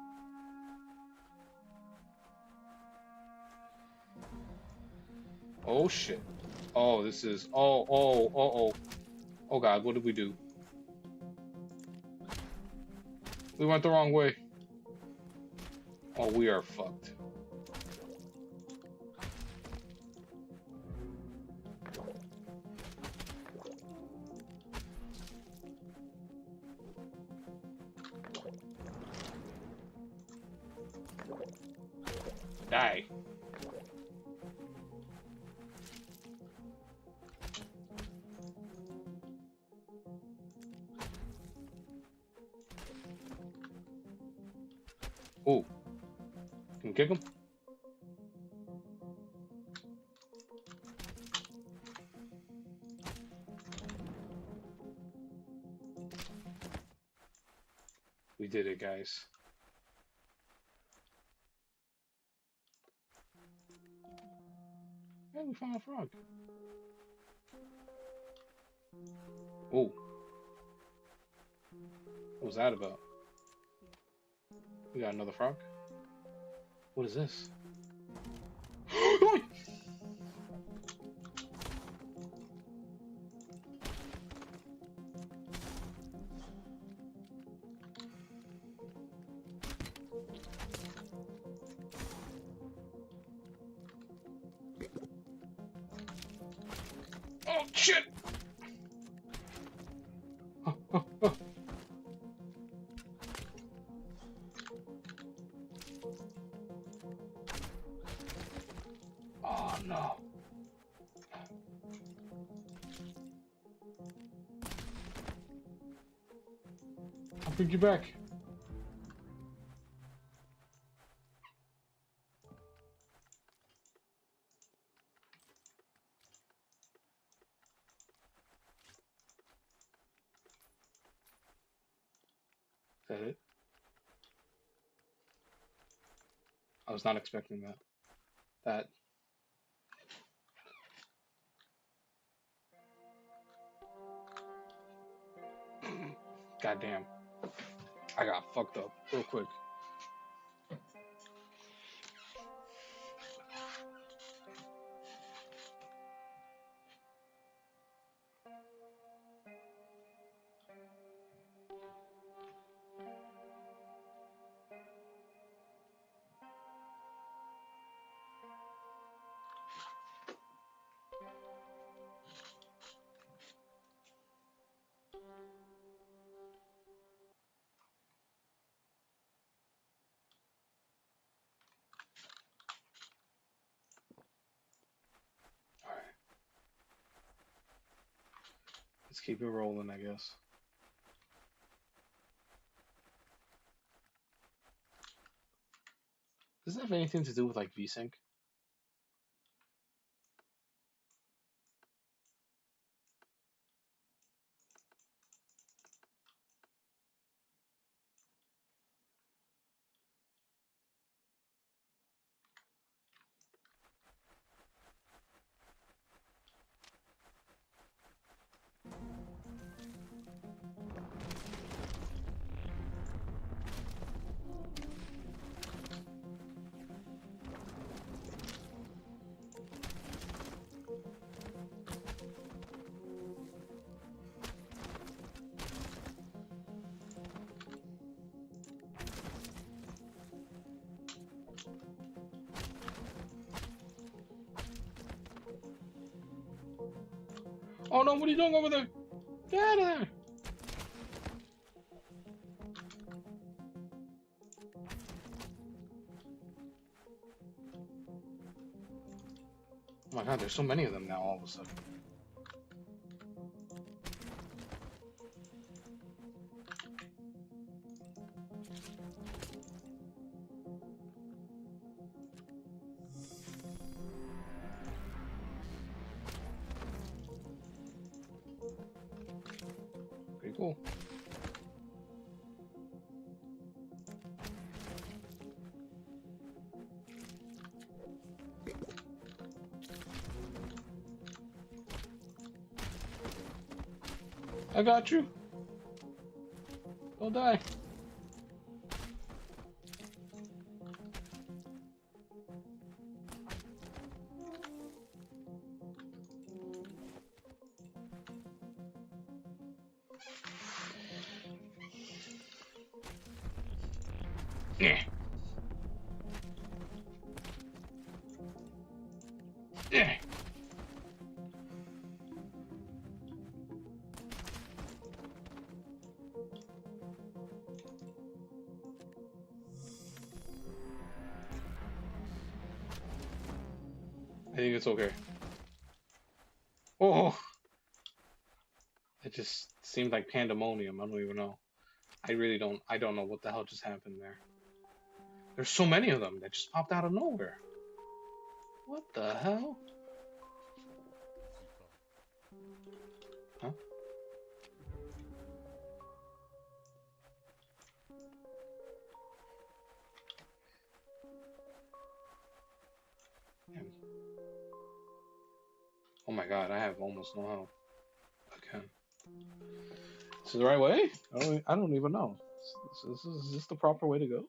Oh shit. Oh, this is oh god, what did we do? We went the wrong way. Oh, we are fucked. Die. Oh. Can we kick him? We did it, guys. Hey, we found a frog. Oh. What was that about? We got another frog? What is this? Oh shit! Oh no. Bring you back. Is that it? I was not expecting that. That. Goddamn. I got fucked up real quick. Alright. Let's keep it rolling, I guess. Does that have anything to do with like VSync? Oh no, what are you doing over there? Get out of there! Oh my god, there's so many of them now all of a sudden. Pretty cool. I got you. Don't die. Yeah. Yeah. I think it's okay. Oh, it just seemed like pandemonium. I don't even know. I don't know what the hell just happened there. There's so many of them that just popped out of nowhere. What the hell? Huh? Damn. Oh my god, I have almost no health. Again. Is this the right way? I don't even know. Is this the proper way to go?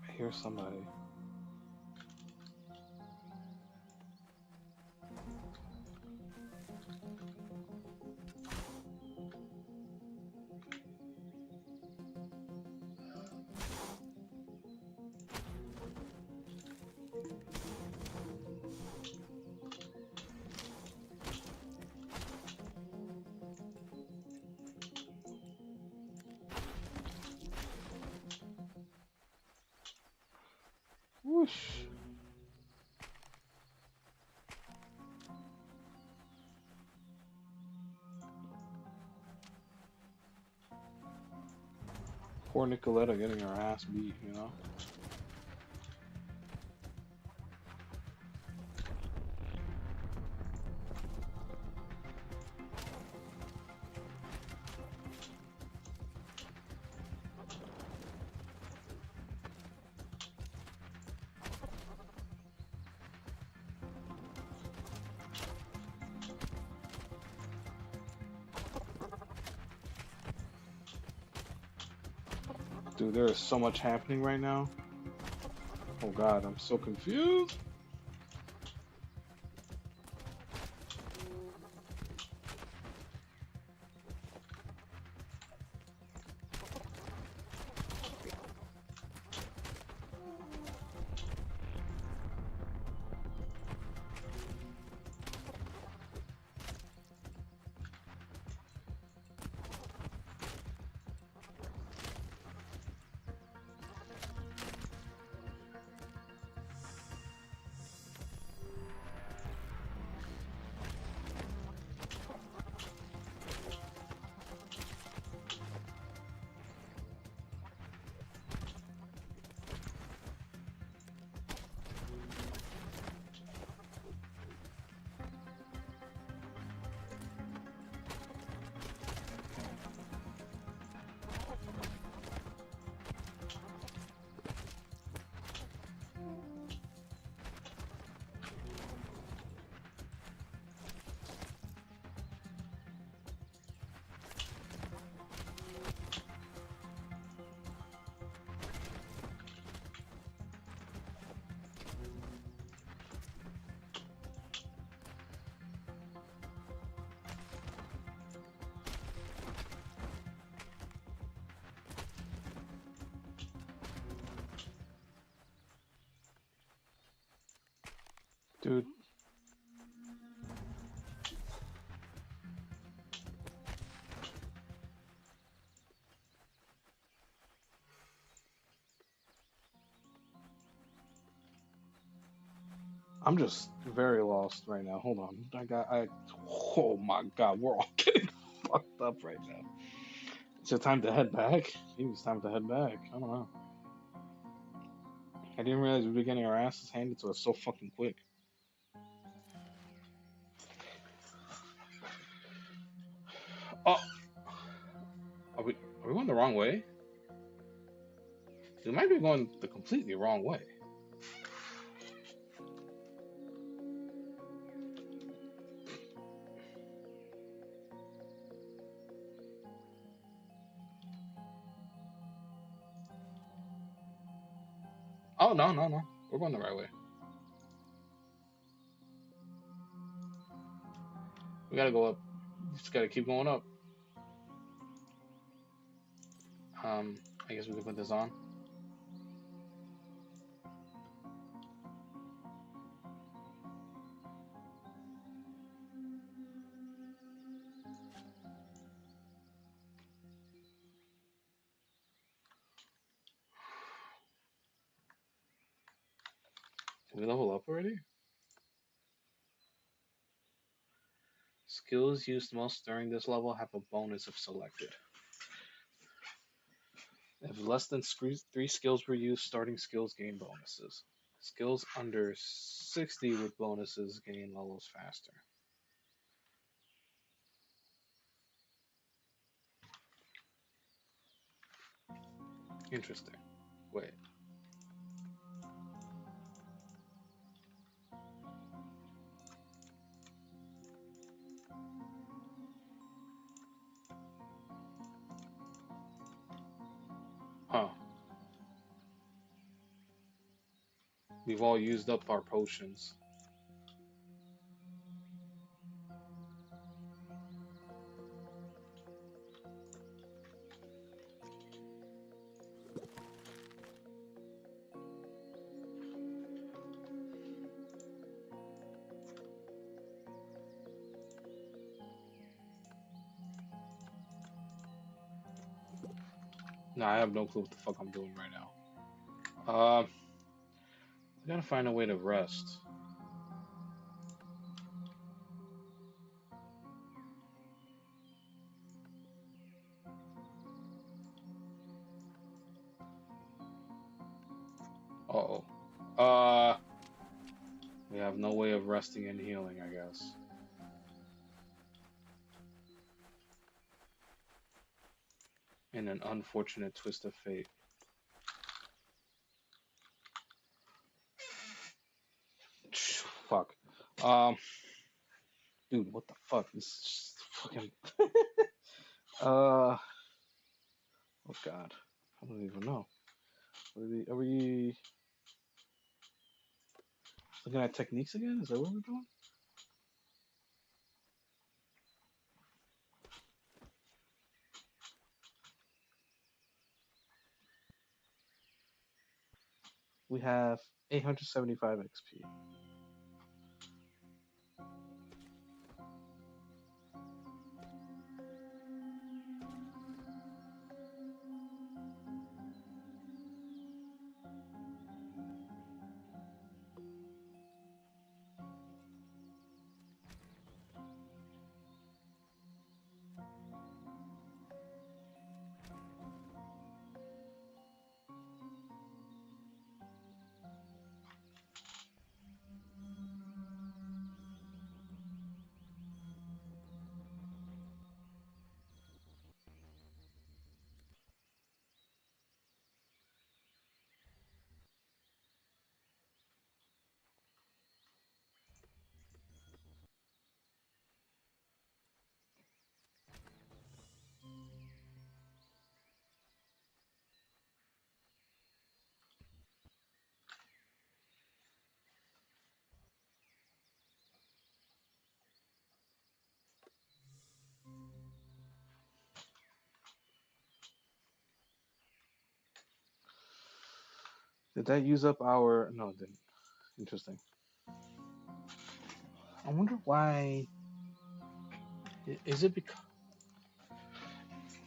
I hear somebody. Whoosh. Poor Nicoletta getting her ass beat, you know? Dude, there is so much happening right now. Oh god, I'm so confused. Dude. I'm just very lost right now. Hold on. Oh my god, we're all getting fucked up right now. Is it time to head back? Maybe it's time to head back. I don't know. I didn't realize we were getting our asses handed to us so fucking quick. Oh, are we going the wrong way? We might be going the completely wrong way. Oh no, no, no. We're going the right way. We gotta go up. Just gotta keep going up. I guess we can put this on. Did we level up already? Skills used most during this level have a bonus if selected. If less than three skills were used, starting skills gain bonuses. Skills under 60 with bonuses gain levels faster. Interesting. Wait. Huh. We've all used up our potions. Nah, I have no clue what the fuck I'm doing right now. I gotta find a way to rest. Uh-oh. Uh, we have no way of resting and healing, I guess. In an unfortunate twist of fate. Fuck. Um, dude, what the fuck? This is just fucking. uh, oh god. I don't even know. Are we looking at techniques again? Is that what we're doing? We have 875 XP. Did that use up our? No, it didn't. Interesting. I wonder why. Is it because?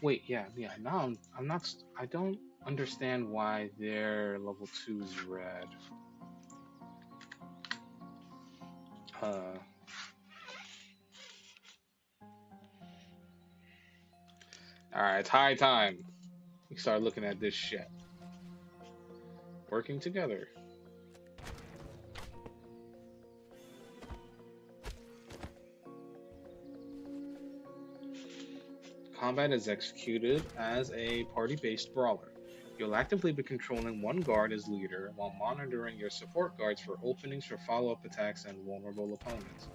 Wait, yeah. Now I'm not. I don't understand why their level two is red. Uh, all right, it's high time we start looking at this shit. Working together. Combat is executed as a party-based brawler. You'll actively be controlling one guard as leader while monitoring your support guards for openings for follow-up attacks and vulnerable opponents.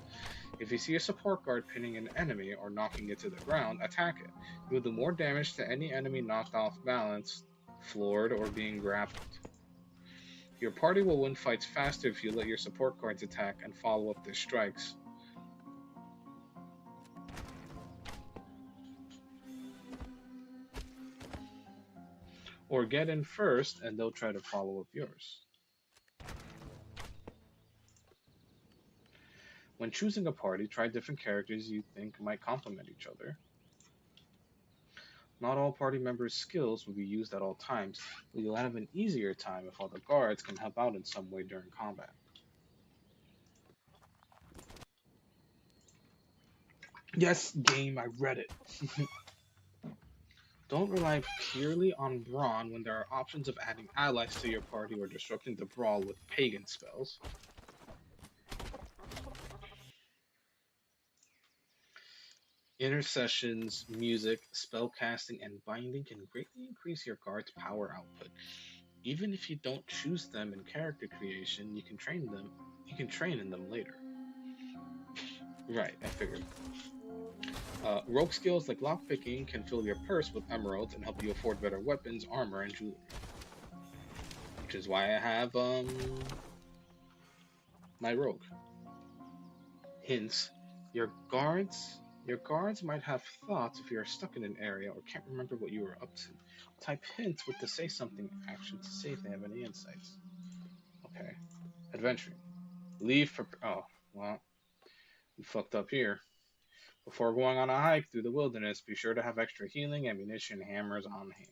If you see a support guard pinning an enemy or knocking it to the ground, attack it. You will do more damage to any enemy knocked off balance, floored, or being grappled. Your party will win fights faster if you let your support guards attack and follow up their strikes. Or get in first and they'll try to follow up yours. When choosing a party, try different characters you think might complement each other. Not all party members' skills will be used at all times, but you'll have an easier time if all the guards can help out in some way during combat. Yes, game, I read it. Don't rely purely on brawn when there are options of adding allies to your party or disrupting the brawl with pagan spells. Intercessions, music, spellcasting, and binding can greatly increase your guard's power output. Even if you don't choose them in character creation, you can train them. You can train in them later. Right, I figured. Rogue skills like lockpicking can fill your purse with emeralds and help you afford better weapons, armor, and jewelry. Which is why I have my rogue. Hints: your guards might have thoughts if you are stuck in an area or can't remember what you were up to. Type hints with the say something action to see if they have any insights. Okay. Adventuring. Leave for. Oh, well, we fucked up here. Before going on a hike through the wilderness, be sure to have extra healing, ammunition, hammers on hand.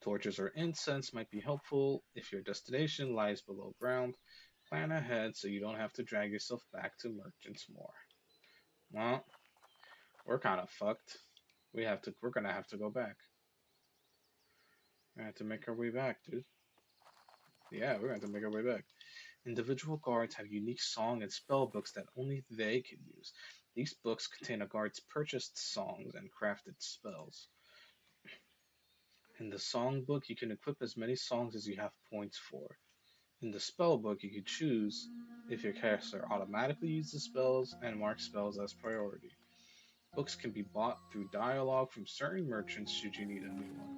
Torches or incense might be helpful if your destination lies below ground. Plan ahead so you don't have to drag yourself back to merchants more. Well, we're kind of fucked. We're gonna have to go back. We have to make our way back, dude. Yeah, we're gonna have to make our way back. Individual guards have unique song and spell books that only they can use. These books contain a guard's purchased songs and crafted spells. In the song book, you can equip as many songs as you have points for. In the spell book, you can choose if your caster automatically uses spells and mark spells as priority. Books can be bought through dialogue from certain merchants should you need a new one.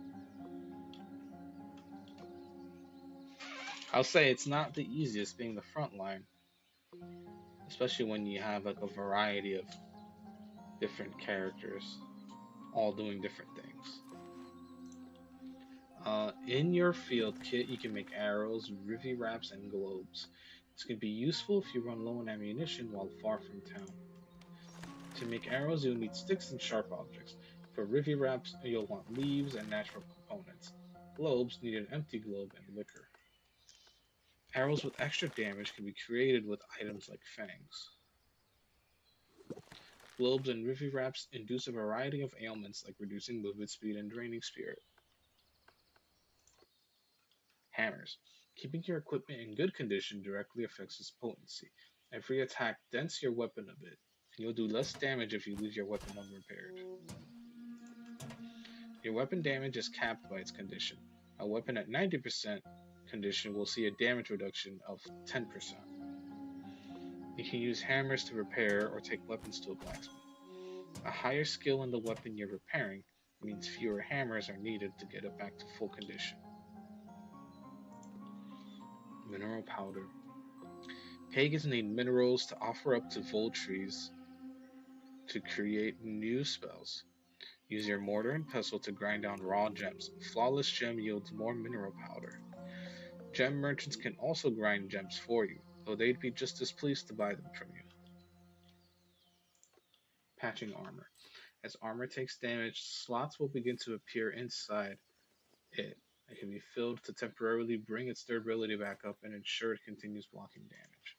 I'll say it's not the easiest being the front line, especially when you have like a variety of different characters all doing different things. In your field kit, you can make arrows, rivy wraps, and globes. This can be useful if you run low on ammunition while far from town. To make arrows, you'll need sticks and sharp objects. For rivy wraps, you'll want leaves and natural components. Globes need an empty globe and liquor. Arrows with extra damage can be created with items like fangs. Globes and rivy wraps induce a variety of ailments like reducing movement speed and draining spirit. Hammers. Keeping your equipment in good condition directly affects its potency. Every attack dents your weapon a bit, and you'll do less damage if you leave your weapon unrepaired. Your weapon damage is capped by its condition. A weapon at 90% condition will see a damage reduction of 10%. You can use hammers to repair or take weapons to a blacksmith. A higher skill in the weapon you're repairing means fewer hammers are needed to get it back to full condition. Mineral powder. Pagans need minerals to offer up to Voltrees to create new spells. Use your mortar and pestle to grind down raw gems. Flawless gem yields more mineral powder. Gem merchants can also grind gems for you, though they'd be just as pleased to buy them from you. Patching armor. As armor takes damage, slots will begin to appear inside it. It can be filled to temporarily bring its durability back up and ensure it continues blocking damage.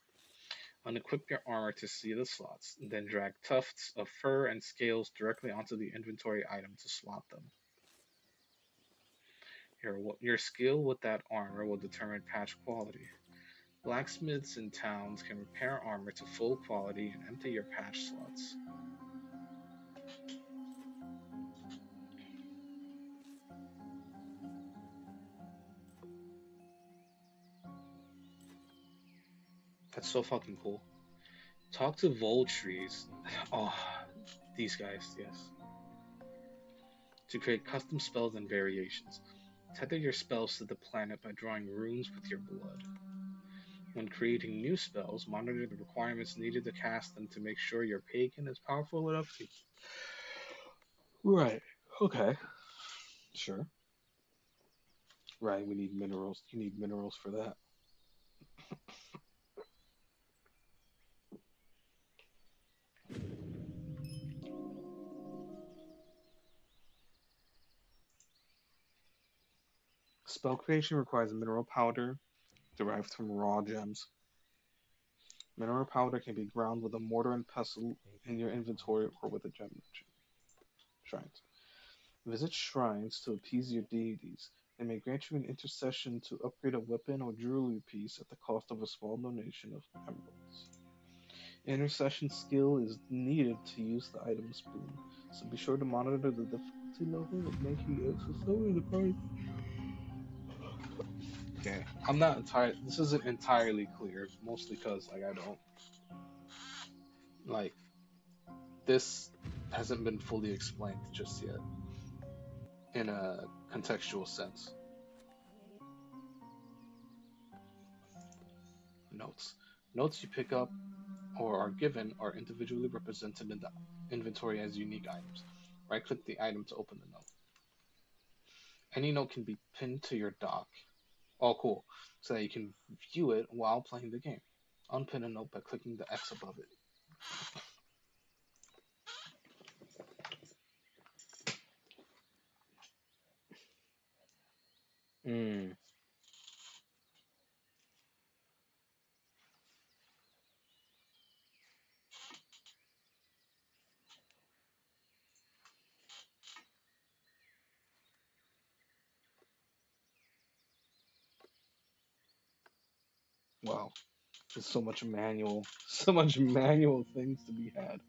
Unequip your armor to see the slots, then drag tufts of fur and scales directly onto the inventory item to slot them. Your skill with that armor will determine patch quality. Blacksmiths in towns can repair armor to full quality and empty your patch slots. That's so fucking cool. Talk to Voltrees. Oh, these guys, yes. To create custom spells and variations. Tether your spells to the planet by drawing runes with your blood. When creating new spells, monitor the requirements needed to cast them to make sure your pagan is powerful enough to. Right. Okay. Sure. Right, we need minerals. You need minerals for that. Spell creation requires mineral powder derived from raw gems. Mineral powder can be ground with a mortar and pestle in your inventory or with a gem merchant. Shrines. Visit shrines to appease your deities. They may grant you an intercession to upgrade a weapon or jewelry piece at the cost of a small donation of emeralds. Intercession skill is needed to use the item spoon, so be sure to monitor the difficulty level of making it so someone in the party. Okay, I'm not entirely. This isn't entirely clear, mostly because like I don't like this hasn't been fully explained just yet in a contextual sense. Notes. Notes you pick up or are given are individually represented in the inventory as unique items. Right click the item to open the note. Any note can be pinned to your dock. Oh, cool. So that you can view it while playing the game. Unpin a note by clicking the X above it. Wow, there's so much manual things to be had.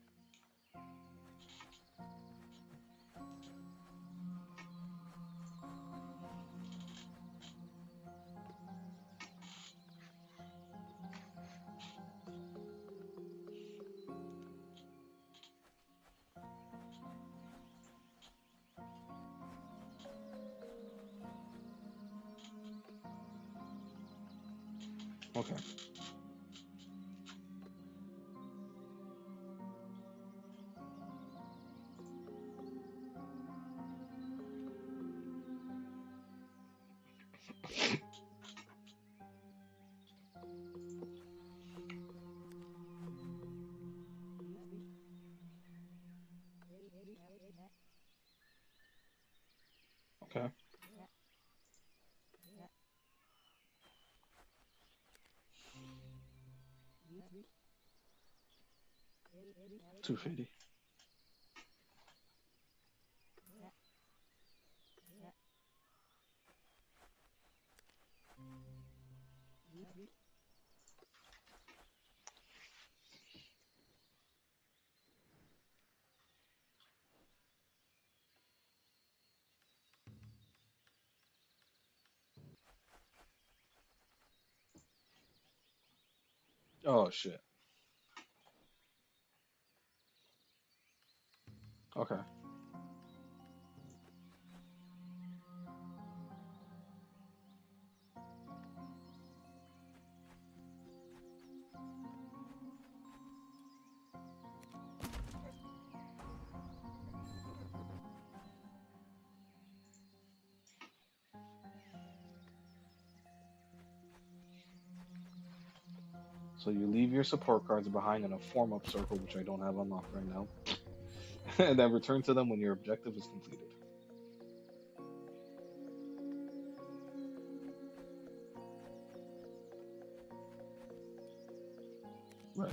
Okay. Okay. 250. Oh shit. Okay. So you leave your support cards behind in a form up circle, which I don't have unlocked right now, and then return to them when your objective is completed. Right.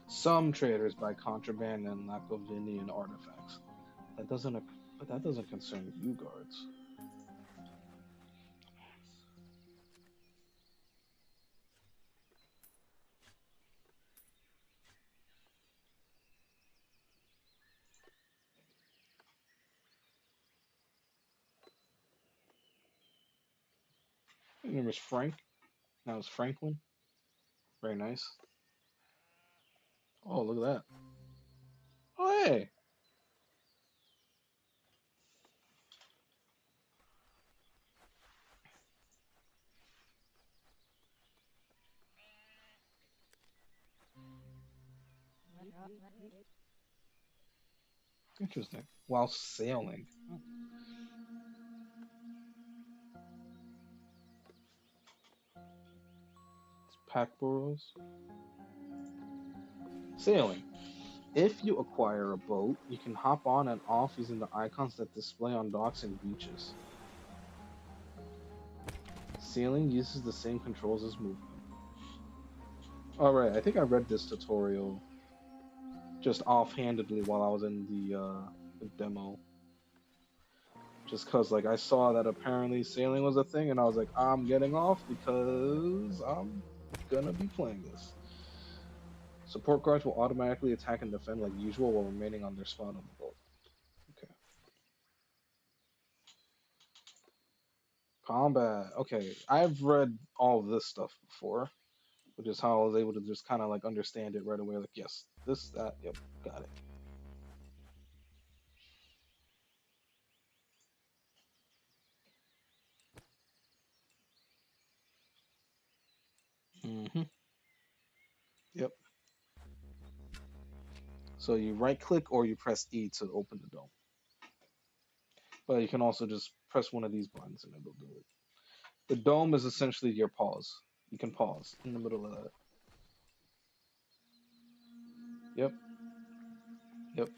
Some traders buy contraband and Lakovinian artifacts. That doesn't, but that doesn't concern you guards. Your name is Frank. Now it's Franklin. Very nice. Oh, look at that. Oh, hey. Interesting. While sailing. Oh, it's pack burros. Sailing. If you acquire a boat, you can hop on and off using the icons that display on docks and beaches. Sailing uses the same controls as movement. Alright, I think I read this tutorial just offhandedly while I was in the demo. Just cause like I saw that apparently sailing was a thing and I was like, I'm getting off because I'm gonna be playing this. Support guards will automatically attack and defend like usual while remaining on their spot on the boat. Okay. Combat. Okay. I've read all of this stuff before, which is how I was able to just kind of like understand it right away. Like, yes, this, that, yep, got it. hmm Yep. So you right click or you press E to open the dome. But you can also just press one of these buttons and it'll do it. The dome is essentially your pause. You can pause in the middle of that. Yep. Yep.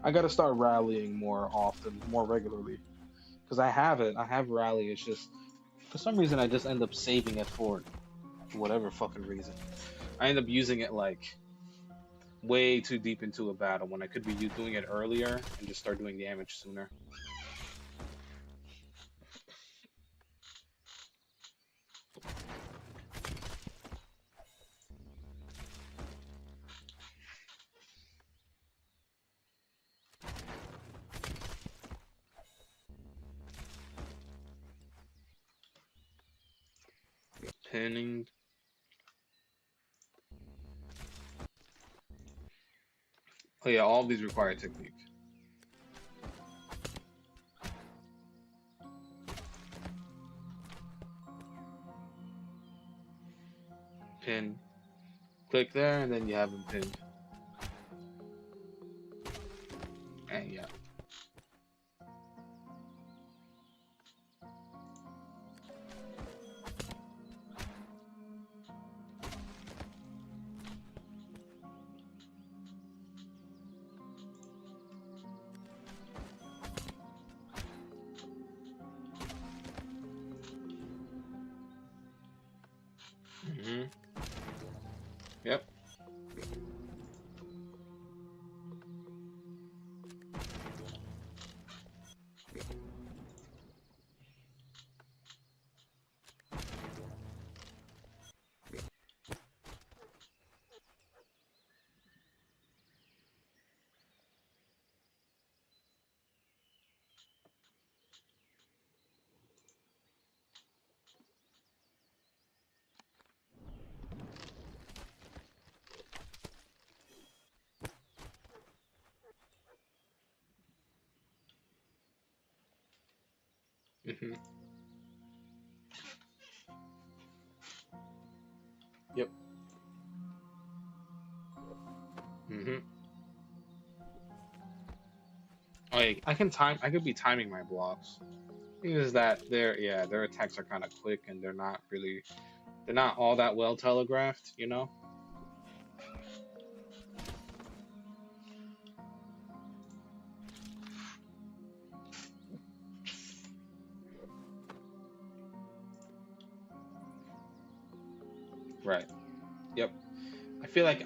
I gotta start rallying more often, more regularly. Because I have it. I have rally. It's just for some reason I just end up saving it for whatever fucking reason. I end up using it like way too deep into a battle when I could be doing it earlier and just start doing damage sooner. Pinning. Oh yeah, all of these require technique. Pin. Click there, and then you have them pinned. And yeah. Hmm. Yep. Hmm. Yep. Hmm. Oh, yeah, I can time. I could be timing my blocks. Thing is that their attacks are kind of quick and they're not all that well telegraphed, you know? Right. Yep. I feel like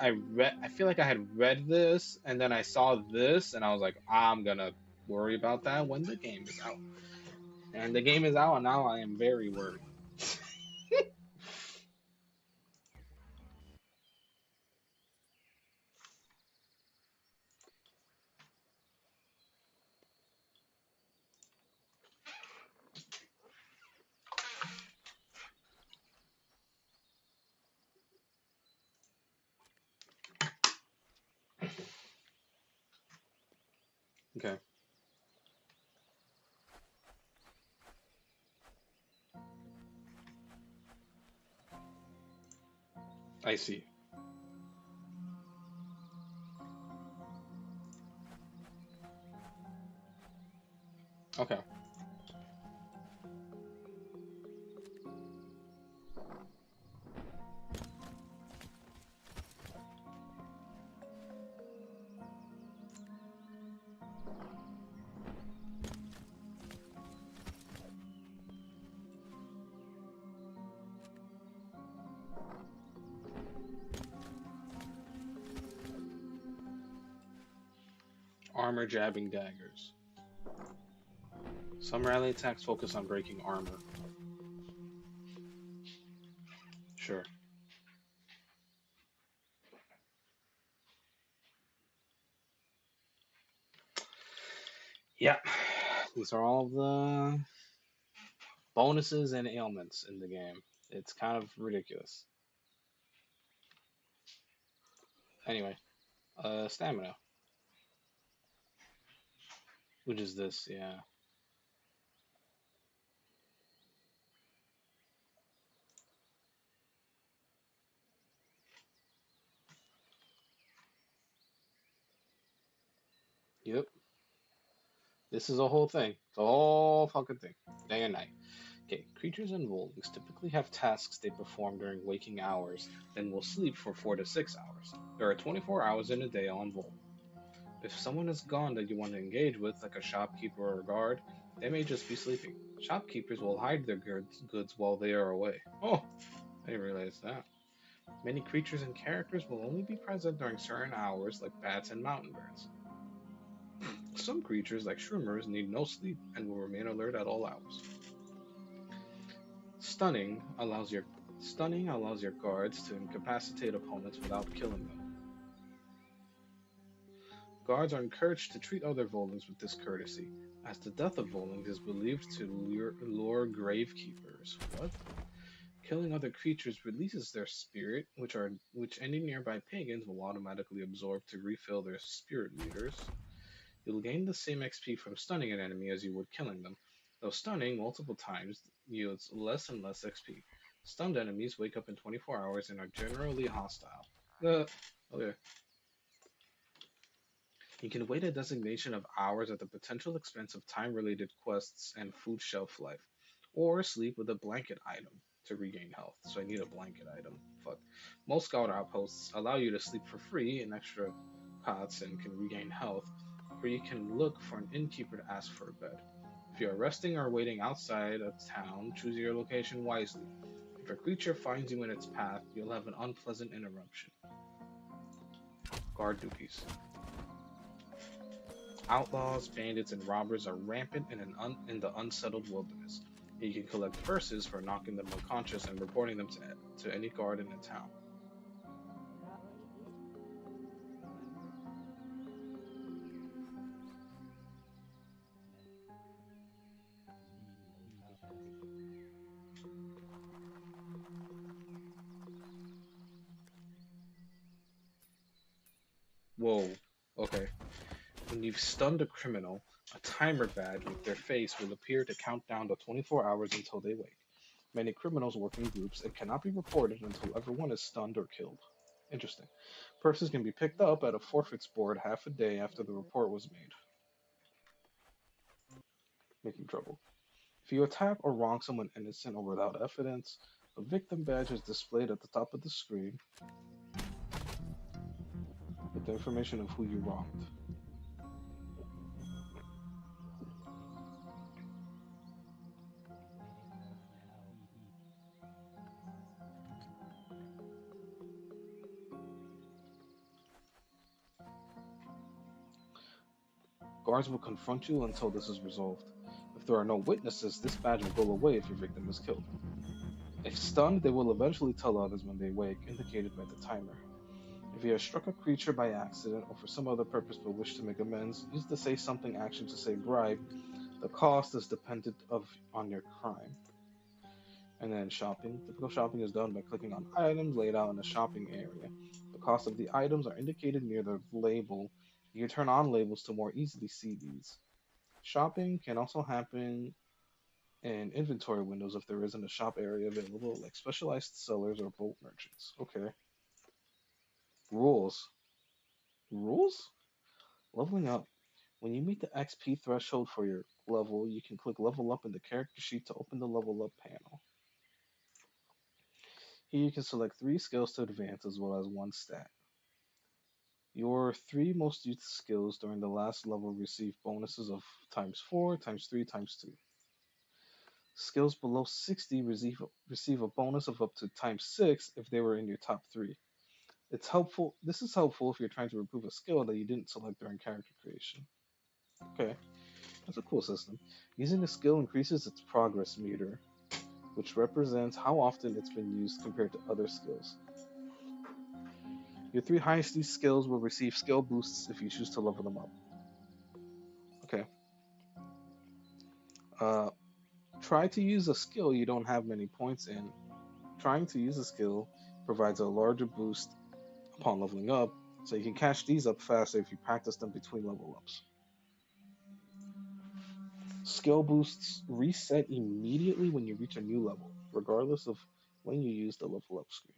I had read this and then I saw this and I was like, I'm gonna worry about that when the game is out. And the game is out and now I am very worried. Okay. I see. Okay. Armor jabbing daggers. Some rally attacks focus on breaking armor. Sure. Yeah. These are all the bonuses and ailments in the game. It's kind of ridiculous. Anyway, stamina. Which is this, yeah. Yep. This is a whole thing. It's a whole fucking thing. Day and night. Okay, creatures and volings typically have tasks they perform during waking hours, then will sleep for 4 to 6 hours. There are 24 hours in a day on Vol. If someone is gone that you want to engage with, like a shopkeeper or a guard, they may just be sleeping. Shopkeepers will hide their goods while they are away. Oh, I didn't realize that. Many creatures and characters will only be present during certain hours, like bats and mountain birds. Some creatures, like shroomers, need no sleep and will remain alert at all hours. Stunning allows your Stunning allows your guards to incapacitate opponents without killing them. Guards are encouraged to treat other Volungs with this courtesy, as the death of Volungs is believed to lure gravekeepers. What? Killing other creatures releases their spirit, which any nearby pagans will automatically absorb to refill their spirit meters. You'll gain the same XP from stunning an enemy as you would killing them, though stunning multiple times yields less and less XP. Stunned enemies wake up in 24 hours and are generally hostile. Okay. You can wait a designation of hours at the potential expense of time related quests and food shelf life, or sleep with a blanket item to regain health. So I need a blanket item. Fuck. Most scout outposts allow you to sleep for free in extra cots and can regain health, or you can look for an innkeeper to ask for a bed. If you are resting or waiting outside of town, choose your location wisely. If a creature finds you in its path, you'll have an unpleasant interruption. Guard duties. Outlaws, bandits, and robbers are rampant in the unsettled wilderness. You can collect purses for knocking them unconscious and reporting them to any guard in the town. Whoa. Okay. When you've stunned a criminal, a timer badge with their face will appear to count down to 24 hours until they wake. Many criminals work in groups and cannot be reported until everyone is stunned or killed. Interesting. Purses can be picked up at a forfeits board half a day after the report was made, making trouble. If you attack or wrong someone innocent or without evidence, a victim badge is displayed at the top of the screen with the information of who you wronged. Guards will confront you until this is resolved. If there are no witnesses, this badge will go away if your victim is killed. If stunned, they will eventually tell others when they wake, indicated by the timer. If you have struck a creature by accident or for some other purpose but wish to make amends, use the say something action to say bribe. The cost is dependent on your crime. And then shopping. Typical shopping is done by clicking on items laid out in the shopping area. The cost of the items are indicated near the label. You can turn on labels to more easily see these. Shopping can also happen in inventory windows if there isn't a shop area available, like specialized sellers or boat merchants. Okay. Rules. Rules? Leveling up. When you meet the XP threshold for your level, you can click level up in the character sheet to open the level up panel. Here you can select 3 skills to advance as well as 1 stat. Your 3 most used skills during the last level receive bonuses of times 4, times 3, times 2. Skills below 60 receive a bonus of up to times 6 if they were in your top 3. It's helpful. This is helpful if you're trying to improve a skill that you didn't select during character creation. Okay, that's a cool system. Using the skill increases its progress meter, which represents how often it's been used compared to other skills. Your 3 highest used skills will receive skill boosts if you choose to level them up. Okay. Uh, Try to use a skill you don't have many points in. Trying to use a skill provides a larger boost upon leveling up, so you can catch these up faster if you practice them between level ups. Skill boosts reset immediately when you reach a new level, regardless of when you use the level up screen.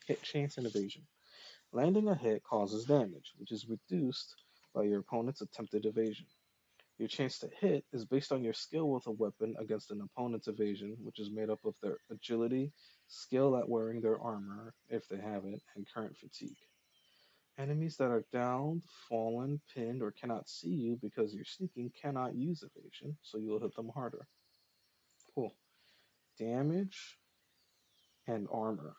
Hit chance and evasion. Landing a hit causes damage, which is reduced by your opponent's attempted evasion. Your chance to hit is based on your skill with a weapon against an opponent's evasion, which is made up of their agility, skill at wearing their armor, if they have it, and current fatigue. Enemies that are downed, fallen, pinned, or cannot see you because you're sneaking cannot use evasion, so you'll hit them harder. Cool. Damage and armor.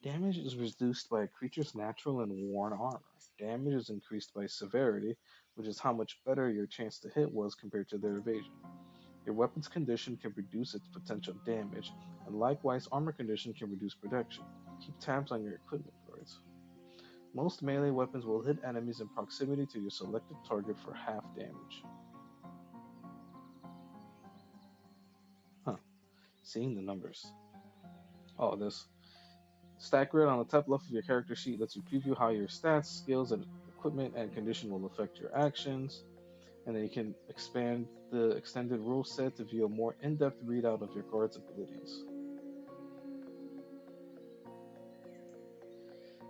Damage is reduced by a creature's natural and worn armor. Damage is increased by severity, which is how much better your chance to hit was compared to their evasion. Your weapon's condition can reduce its potential damage, and likewise, armor condition can reduce protection. Keep tabs on your equipment cards. Most melee weapons will hit enemies in proximity to your selected target for half damage. Huh. Seeing the numbers. Oh, this stack grid on the top left of your character sheet lets you preview how your stats, skills, and equipment and condition will affect your actions. And then you can expand the extended rule set to view a more in-depth readout of your card's abilities.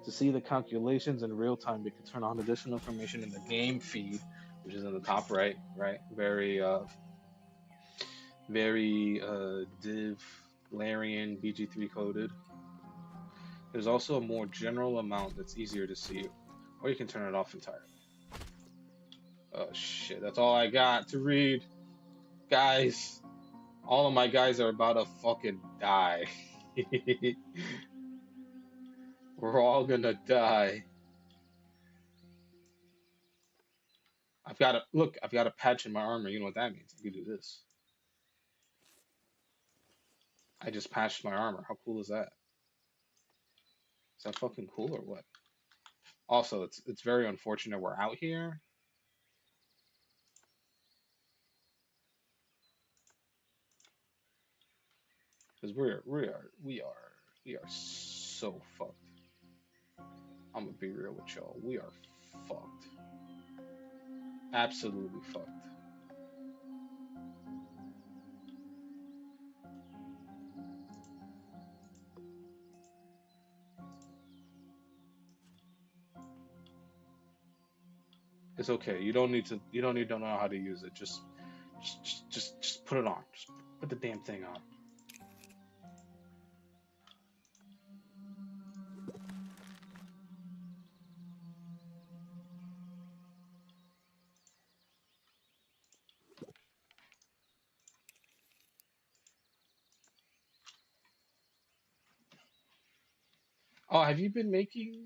To see the calculations in real time, you can turn on additional information in the game feed, which is in the top right, right? Very div Larian BG3 coded. There's also a more general amount that's easier to see, or you can turn it off entirely. Oh shit, that's all I got to read. Guys, all of my guys are about to fucking die. We're all gonna die. I've got a patch in my armor. You know what that means? I can do this. I just patched my armor. How cool is that? Is that fucking cool or what? Also, it's very unfortunate we're out here. Because we are so fucked. I'm gonna be real with y'all. We are fucked. Absolutely fucked. It's okay. You don't need to know how to use it. Just put it on. Just put the damn thing on. Oh, have you been making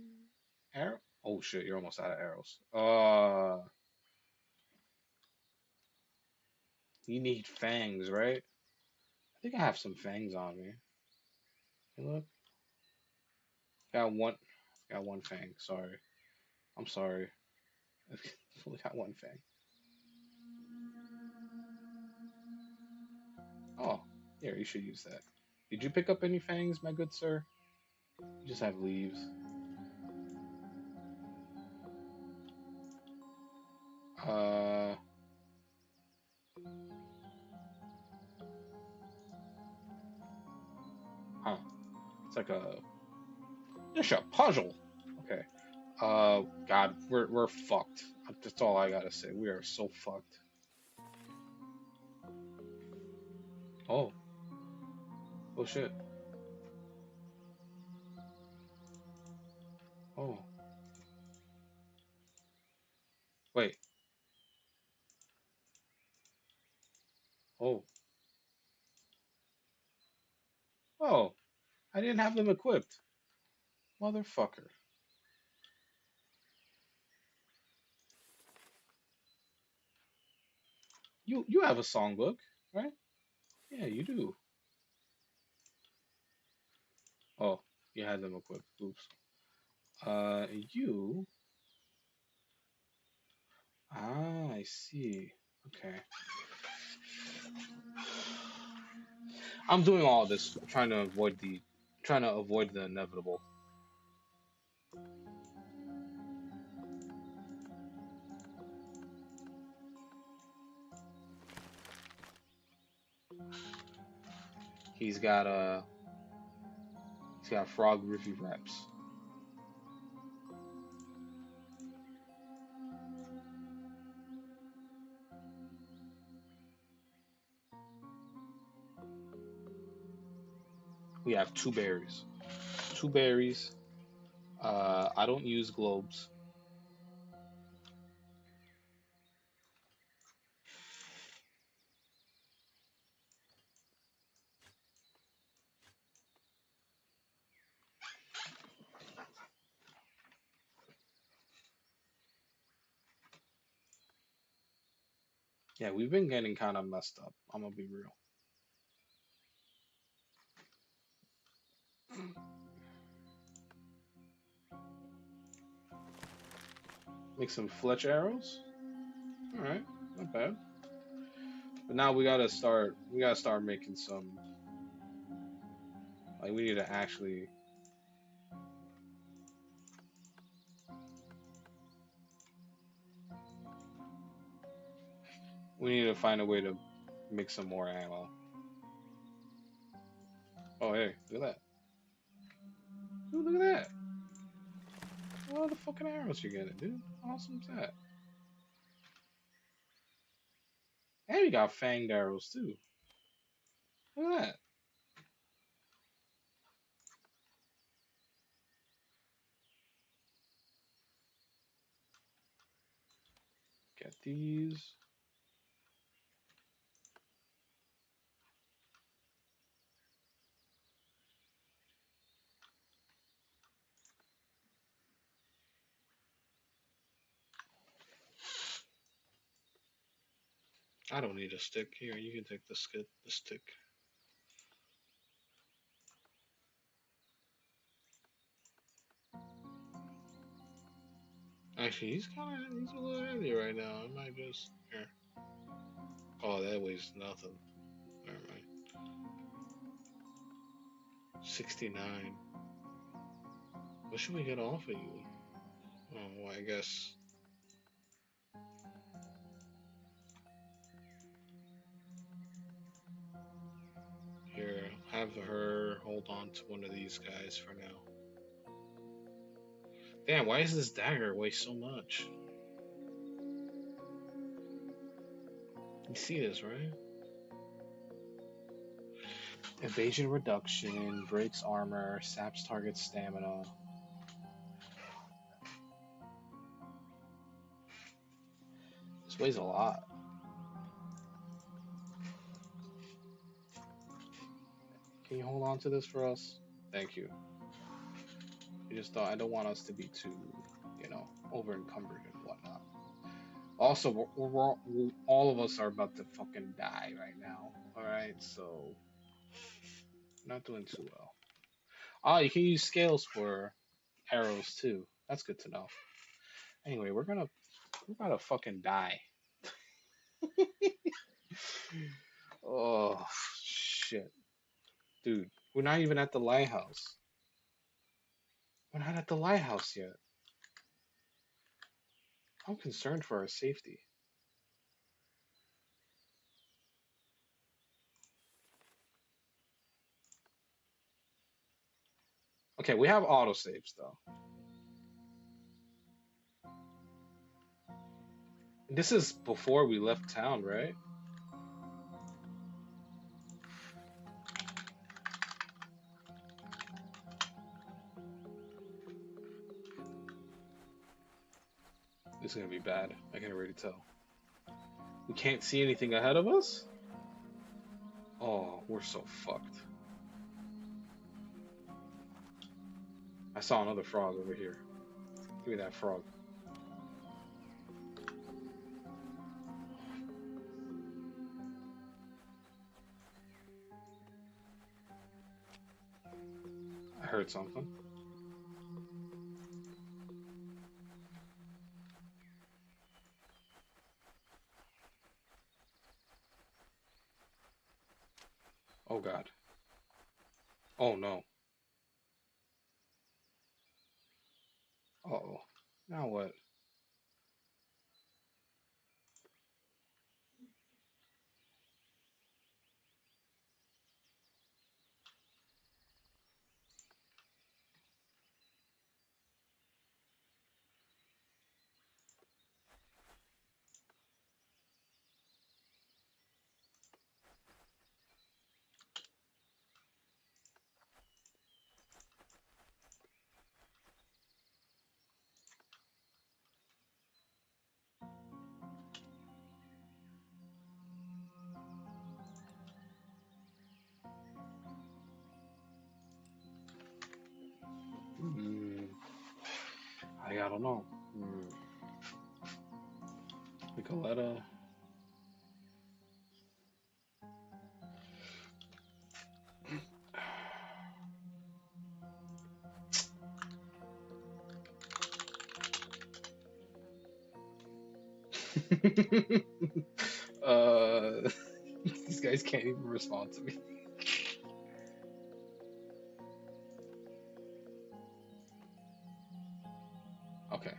arrow? Oh shit, you're almost out of arrows. You need fangs, right? I think I have some fangs on me. Hey, look, got one, got one fang. Sorry, I'm sorry. I've only got one fang. Oh, here, you should use that. Did you pick up any fangs, my good sir? You just have leaves. Uh, huh. It's like it's a puzzle. Okay. God, we're fucked. That's all I gotta say. We are so fucked. Oh, oh shit. Oh, wait. Oh, oh. I didn't have them equipped. Motherfucker. You have a songbook, right? Yeah, you do. Oh, you had them equipped. Oops. You. Ah, I see. Okay. I'm doing all this trying to avoid the inevitable. He's got he's got frog roofie wraps. We have two berries. Two berries. I don't use globes. Yeah, we've been getting kind of messed up. I'm gonna be real. Make some fletch arrows. All right, not bad. But now we gotta start. We gotta start making some. Like we need to actually. We need to find a way to make some more ammo. Oh hey, look at that. Dude, look at that. All the fucking arrows you're getting, dude. How awesome is that? And you got fanged arrows too. Look at that. Get these. I don't need a stick. Here, you can take the stick. Actually, he's a little heavy right now. I might just here. Oh, that weighs nothing. Never mind. 69. What should we get off of you? Oh, well, I guess here, have her hold on to one of these guys for now. Damn, why does this dagger weigh so much? You see this, right? Evasion reduction, breaks armor, saps target stamina. This weighs a lot. Can you hold on to this for us? Thank you. I don't want us to be too, over encumbered and whatnot. Also, all of us are about to fucking die right now. All right, so not doing too well. Ah, you can use scales for arrows too. That's good to know. Anyway, we're about to fucking die. Oh shit, dude, we're not even at the lighthouse. We're not at the lighthouse yet. I'm concerned for our safety. Okay, we have autosaves though. This is before we left town, right? This is gonna be bad. I can already tell. We can't see anything ahead of us? Oh, we're so fucked. I saw another frog over here. Give me that frog. I heard something. Oh god. Oh no. Uh-oh. Now what? I don't know. Nicoletta. uh, these guys can't even respond to me. Okay.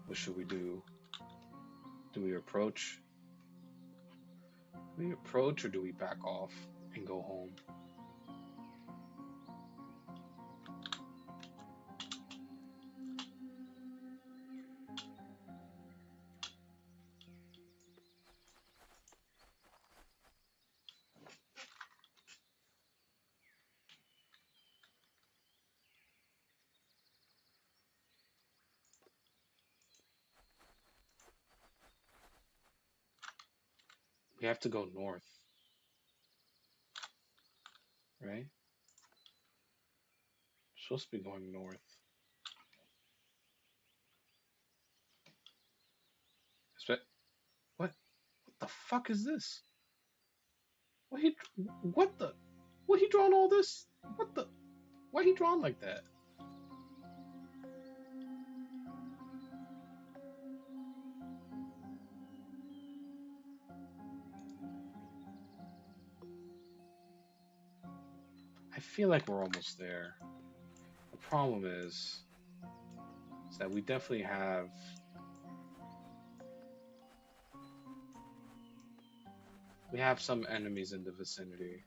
What should we do? Do we approach? Do we approach or do we back off and go home? We have to go north, right? Supposed to be going north. What? What the fuck is this? What he? What the? What he drawn all this? What the? Why he drawn like that? I feel like we're almost there. The problem is that we definitely have. We have some enemies in the vicinity.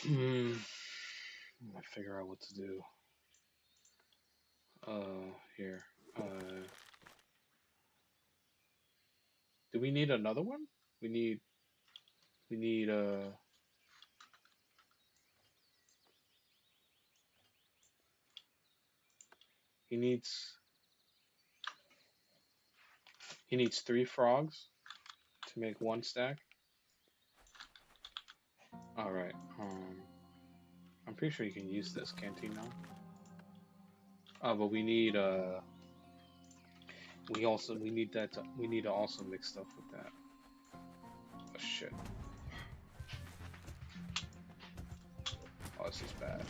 I figure out what to do. Here. Do we need another one? We need. We need. He needs. He needs 3 frogs to make 1 stack. All right. I'm pretty sure you can use this, can't you now? But we need we need that we need to also mix stuff with that. Oh shit. Oh, this is bad.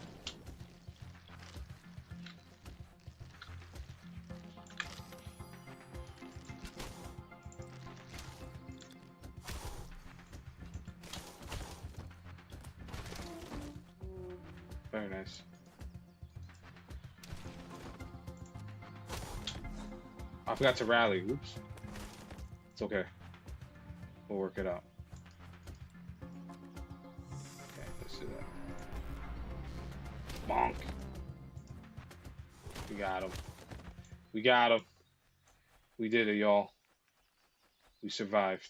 Very nice. I forgot to rally. Oops. It's okay. We'll work it out. Okay, let's do that. Bonk. We got him. We got him. We did it, y'all. We survived.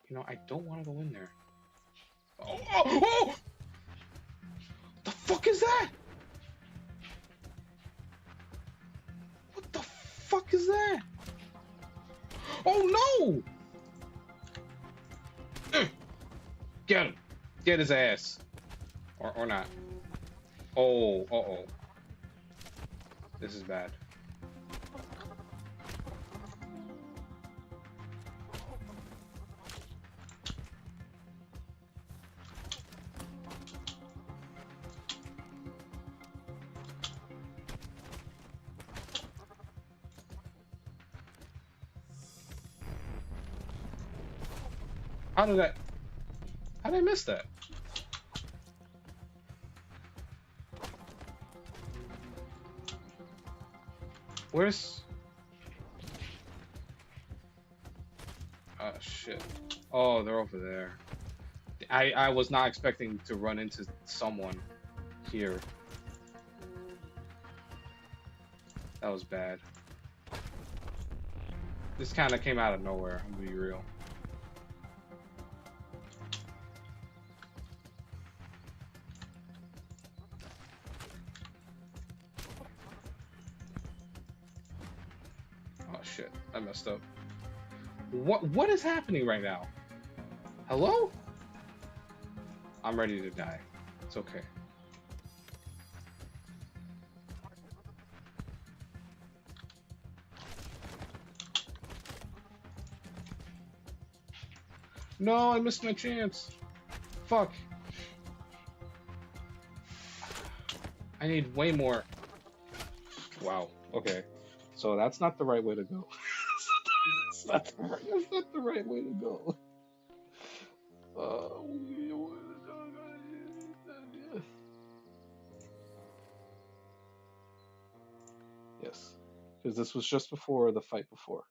You know, I don't want to go in there. Oh! Oh! Oh! The fuck is that? What the fuck is that? Oh no! Get him. Get his ass. Or not. Oh, uh-oh. This is bad. How did I miss that? Where's... Oh, shit. Oh, they're over there. I was not expecting to run into someone here. That was bad. This kind of came out of nowhere. I'm gonna be real. Oh shit! I messed up. What is happening right now? Hello? I'm ready to die. It's okay. No, I missed my chance. Fuck. I need way more. Wow. Okay. So that's not the right way to go. That's not the right way to go. Uh, yes. Because this was just before the fight before.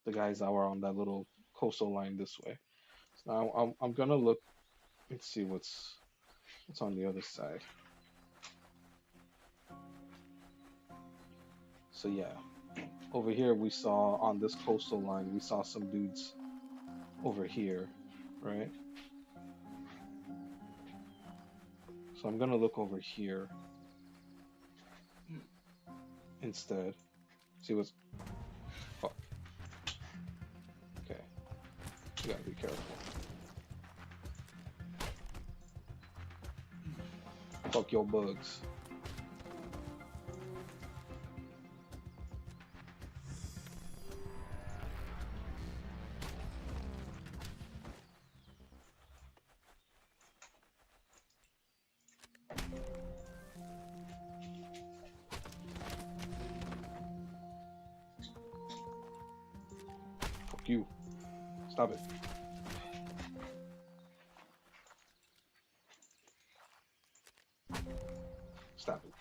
The guys that were on that little coastal line this way. So now I'm gonna look and see what's on the other side. So yeah, over here we saw on this coastal line we saw some dudes over here, right? So I'm gonna look over here instead. See what's fuck. Okay, you gotta be careful. Fuck your bugs. Fuck you. Stop it. Stop it.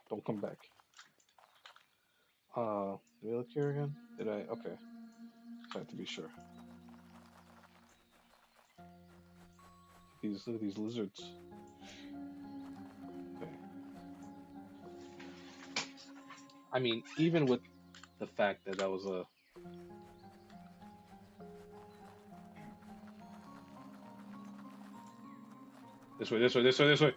Don't come back. Did I look here again? Did I? Okay. I have to be sure. Look at these lizards. Okay. I mean, even with the fact that that was a this way, this way, this way, this way.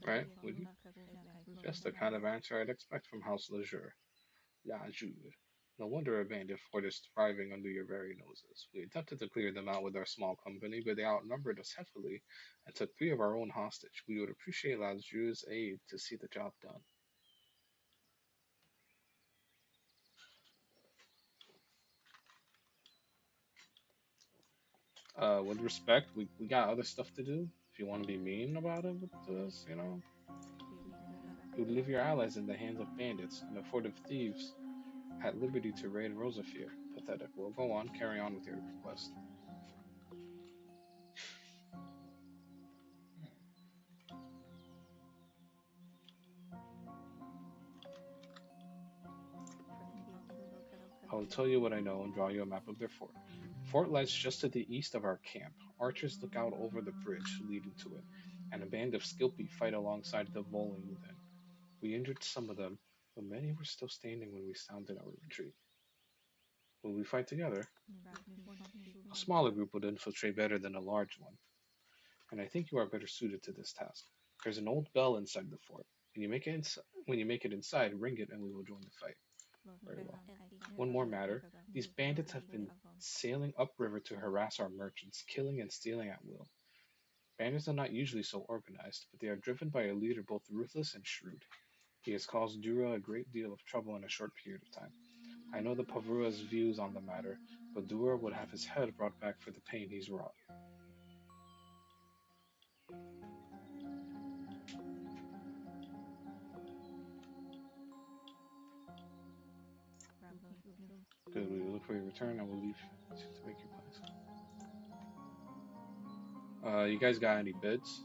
Right? Would you? Just the kind of answer I'd expect from House Leisure. Yeah, Jude. No wonder a bandit fort is thriving under your very noses. We attempted to clear them out with our small company, but they outnumbered us heavily and took three of our own hostage. We would appreciate La Jude's aid to see the job done. With respect, we got other stuff to do. If you want to be mean about it with us, you know, you would leave your allies in the hands of bandits and a fort of thieves at liberty to raid Rosafir. Pathetic. Well, go on, carry on with your request. I will tell you what I know and draw you a map of their fort. The fort lies just to the east of our camp. Archers look out over the bridge leading to it, and a band of Skilpi fight alongside the Voling within. We injured some of them, but many were still standing when we sounded our retreat. Will we fight together? A smaller group would infiltrate better than a large one, and I think you are better suited to this task. There's an old bell inside the fort. When you make it inside, ring it and we will join the fight. Very well. One more matter. These bandits have been sailing upriver to harass our merchants, killing and stealing at will. Bandits are not usually so organized, but they are driven by a leader both ruthless and shrewd. He has caused Dura a great deal of trouble in a short period of time. I know the Pavrua's views on the matter, but Dura would have his head brought back for the pain he's wrought. Good, we look before you return, I will leave to make your plans. You guys got any bids?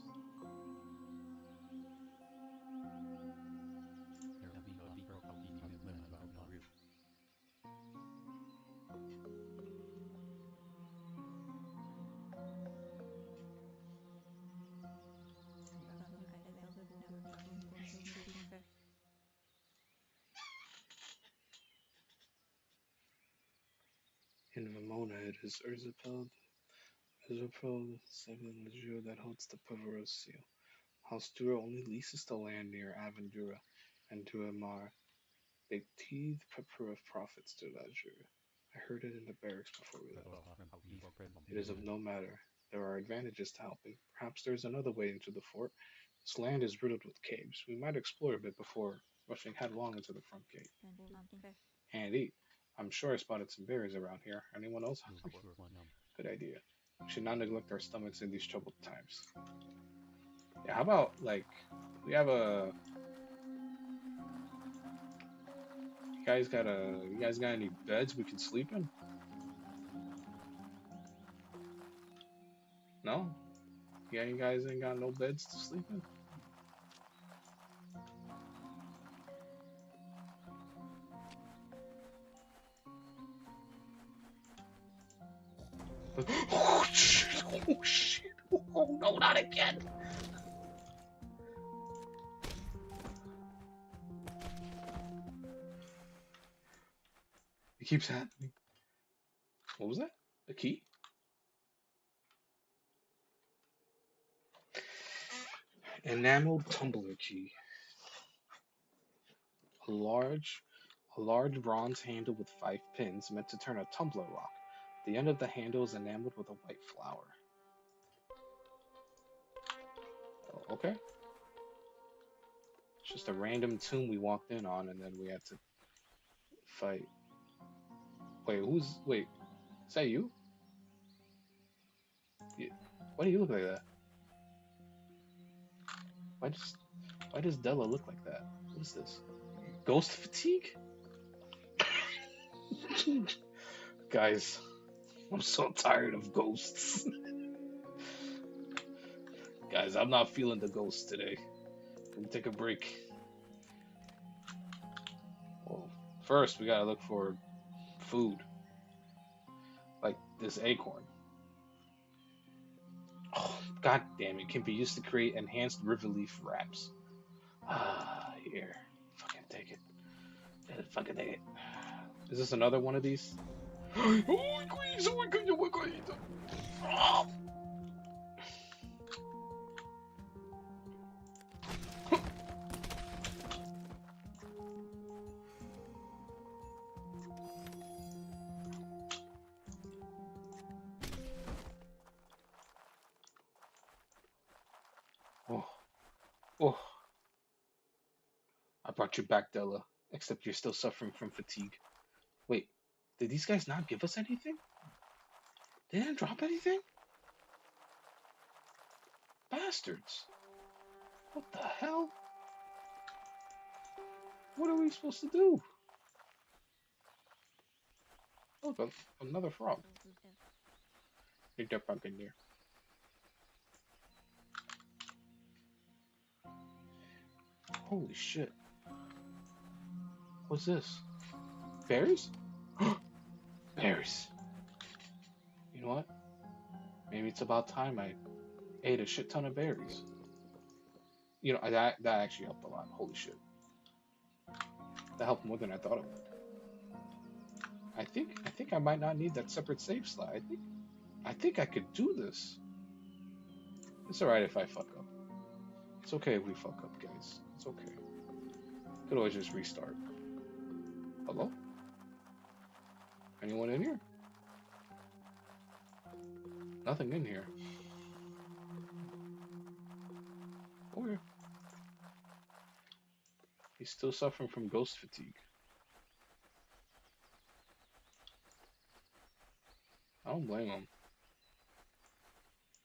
In Vimona, it is Urzapel, the second Legion that holds the Pavros seal. House Dura only leases the land near Avendura and Duamar. They tithe Papura profits to Legion. I heard it in the barracks before we left. It is of no matter. There are advantages to helping. Perhaps there is another way into the fort. This land is riddled with caves. We might explore a bit before rushing headlong into the front gate. Handy. I'm sure I spotted some berries around here. Anyone else? Good idea. We should not neglect our stomachs in these troubled times. Yeah, how about, like, we have a... You guys got any beds we can sleep in? No? Yeah, you guys ain't got no beds to sleep in? Oh shit! Oh shit! Oh no, not again! It keeps happening. What was that? A key? Enameled tumbler key. A large, a large bronze handle with 5 pins meant to turn a tumbler lock. The end of the handle is enameled with a white flower. Oh, okay. It's just a random tomb we walked in on, and then we had to fight. Wait, is that you? Why do you look like that? Why does Della look like that? What is this? Ghost fatigue? Guys, I'm so tired of ghosts. Guys, I'm not feeling the ghosts today. Let me take a break. Well, first we gotta look for food. Like this acorn. Oh, god damn it. Can be used to create enhanced river leaf wraps. Here. Fucking take it. Fucking take it. Is this another one of these? Oh, oh. I brought you back, Della. Except you're still suffering from fatigue. Wait, did these guys not give us anything? They didn't drop anything? Bastards. What the hell? What are we supposed to do? Look, another frog. Take that frog in there. Holy shit. What's this? Berries? Berries. You know what? Maybe it's about time I ate a shit ton of berries. You know, that actually helped a lot. Holy shit. That helped more than I thought it would. I think I might not need that separate save slot. I think I could do this. It's alright if I fuck up. It's okay if we fuck up, guys. It's okay. Could always just restart. Hello? Anyone in here? Nothing in here. Okay. He's still suffering from ghost fatigue. I don't blame him.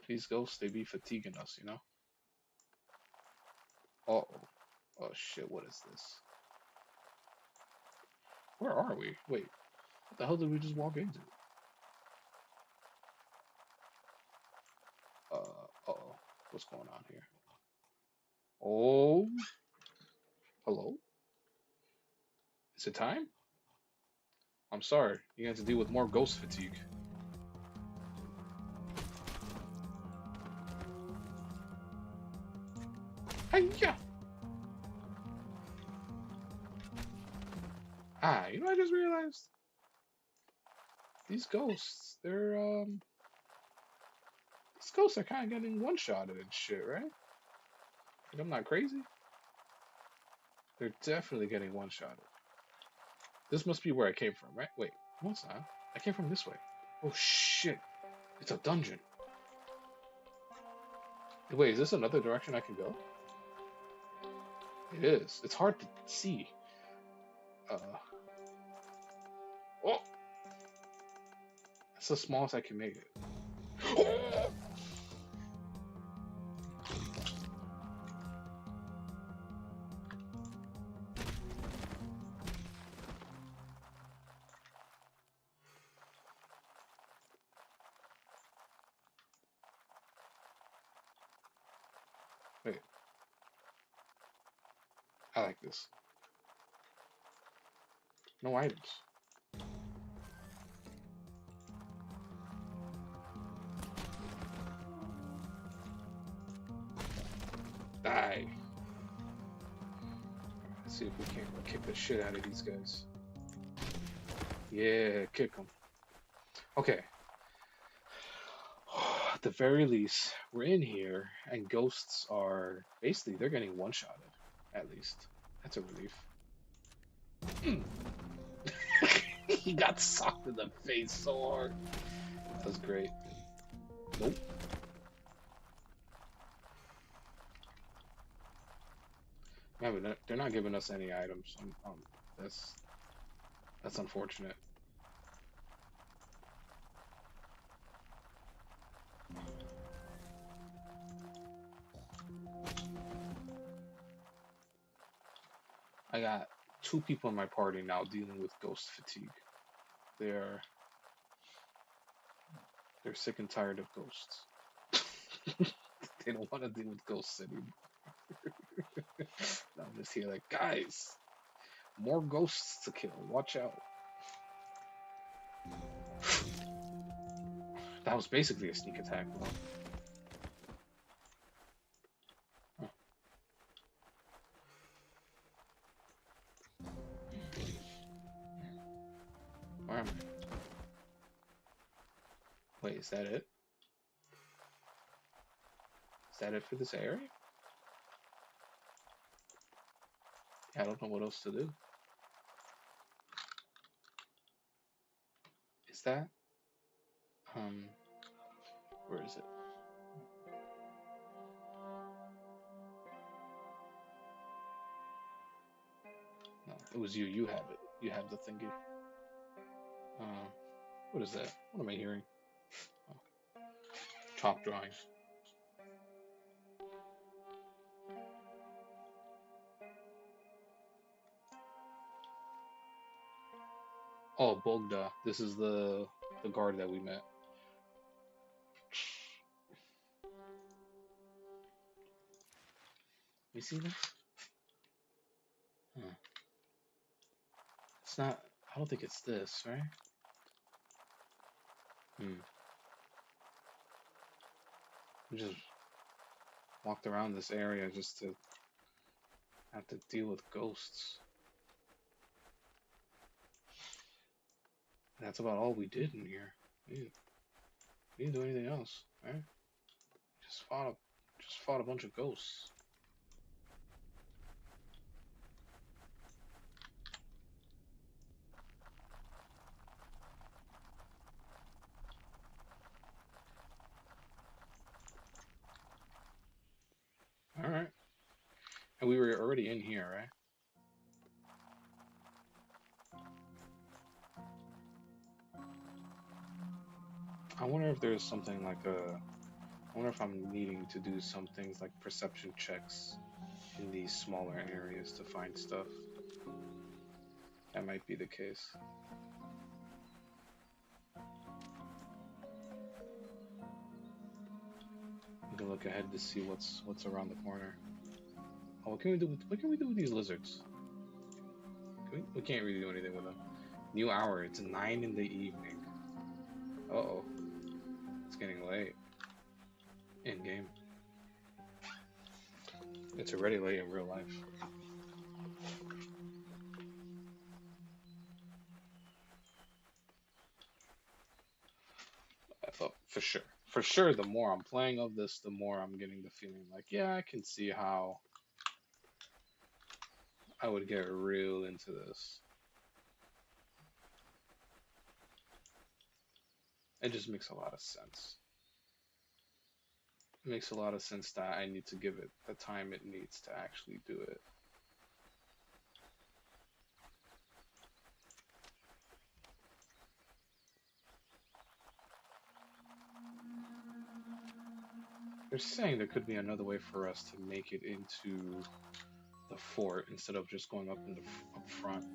These ghosts, they be fatiguing us, you know? Uh-oh. Oh shit, what is this? Where are we? Wait. What the hell did we just walk into? Uh-oh. What's going on here? Oh, hello? Is it time? I'm sorry. You have to deal with more ghost fatigue. Hiya! Ah, you know what I just realized? These ghosts, these ghosts are kind of getting one-shotted and shit, right? Like, I'm not crazy. They're definitely getting one-shotted. This must be where I came from, right? Wait, no it's not. I came from this way. Oh shit, it's a dungeon. Wait, is this another direction I can go? It is. It's hard to see. Uh, oh, that's the smallest I can make it. Wait, I like this. No items. Die. Let's see if we can't kick the shit out of these guys. Yeah, kick them. Okay. At the very least, we're in here, and ghosts are basically they're getting one-shotted. At least that's a relief. He got socked in the face so hard. That was great. Nope. Yeah, but they're not giving us any items. That's unfortunate. I got 2 people in my party now dealing with ghost fatigue. They're sick and tired of ghosts. They don't want to deal with ghosts anymore. I'm just here like, guys, more ghosts to kill. Watch out. That was basically a sneak attack, though. Huh. Where am I? Wait, is that it? Is that it for this area? I don't know what else to do. Is that? Where is it? No, it was you. You have it. You have the thingy. What is that? What am I hearing? Oh, chalk drawings. Oh, Bogda. This is the guard that we met. You see this? Huh. It's not. I don't think it's this, right? We just walked around this area just to have to deal with ghosts. That's about all we did in here. We didn't do anything else, right? Just fought a bunch of ghosts. All right. And we were already in here, right? I wonder if there's something like a. I wonder if I'm needing to do some things like perception checks in these smaller areas to find stuff. That might be the case. to look ahead to see what's around the corner. Oh, what can we do? What can we do with these lizards? We can't really do anything with them. New hour. It's 9 in the evening. Uh-oh. It's getting late. In game. It's already late in real life. I thought for sure, the more I'm playing of this, the more I'm getting the feeling like, yeah, I can see how I would get real into this. It just makes a lot of sense. It makes a lot of sense that I need to give it the time it needs to actually do it. They're saying there could be another way for us to make it into the fort instead of just going up in the up front.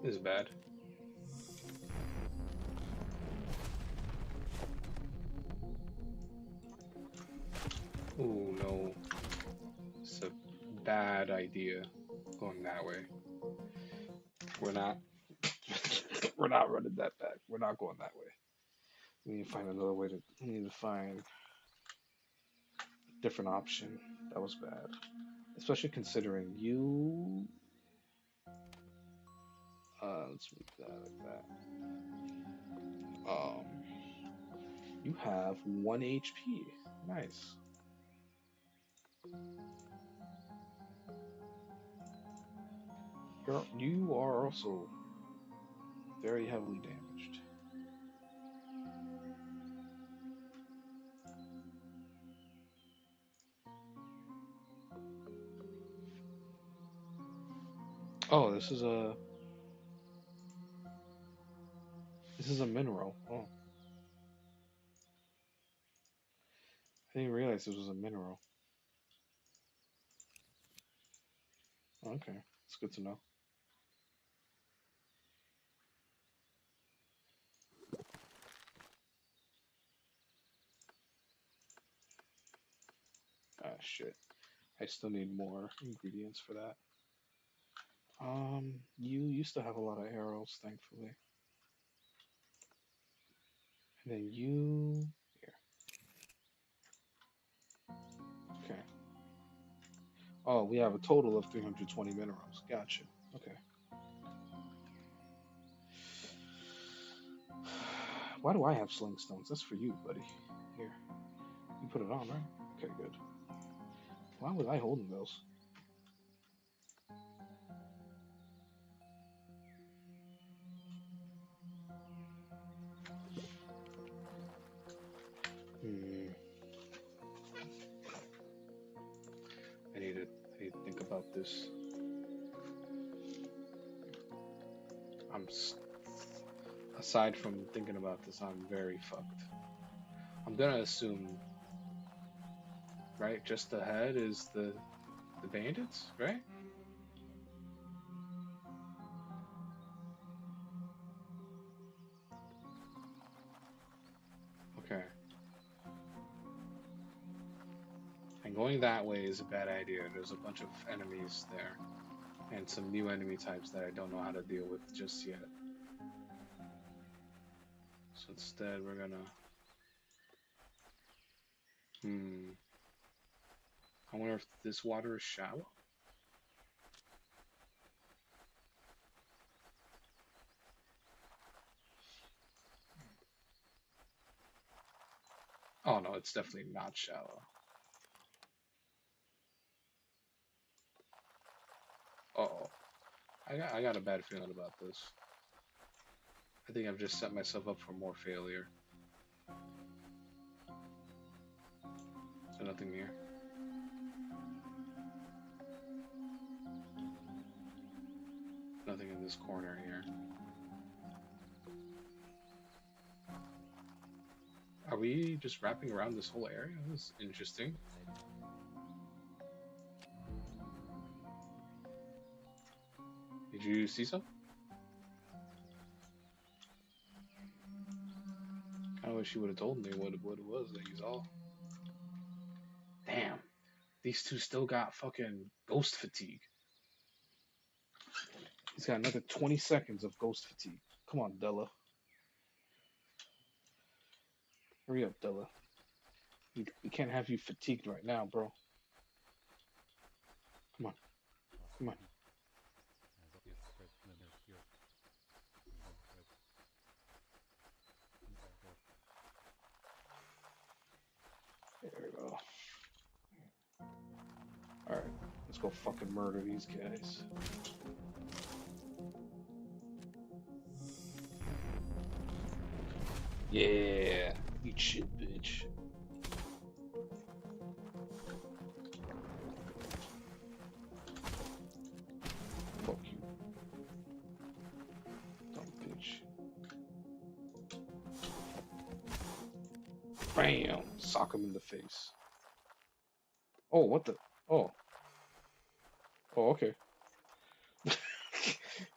This is bad. Oh no. It's a bad idea going that way. We're not we're not running that back. We're not going that way. We need to find another way to we need to find a different option. That was bad. Especially considering you let's move that like that. Um you have 1 HP. Nice. You are also very heavily damaged. Oh, this is a mineral. Oh, I didn't realize this was a mineral. Okay, it's good to know. Ah, shit. I still need more ingredients for that. You used to have a lot of arrows, thankfully. And then you here. Okay. Oh, we have a total of 320 minerals. Gotcha. Okay. Why do I have sling stones? That's for you, buddy. Here. You put it on, right? Okay, good. Why was I holding those? Hmm. I need to think about this. Aside from thinking about this, I'm very fucked. I'm gonna assume, right? Just ahead is the bandits, right? Okay. And going that way is a bad idea. There's a bunch of enemies there, and some new enemy types that I don't know how to deal with just yet. So instead, we're gonna. I wonder if this water is shallow. Oh no, it's definitely not shallow. Uh-oh. I got a bad feeling about this. I think I've just set myself up for more failure. So nothing here. nothing in this corner here. Are we just wrapping around this whole area? This is interesting. Did you see some? I wish you would have told me what it was that you saw. Damn, these two still got fucking ghost fatigue. He's got another 20 seconds of ghost fatigue. Come on, Della. Hurry up, Della. We can't have you fatigued right now, bro. Come on. Come on. There we go. Alright, let's go fucking murder these guys. Yeah, eat shit, bitch. Fuck you. Dumb bitch. Bam! Sock him in the face. Oh, what the? Oh. Oh, okay.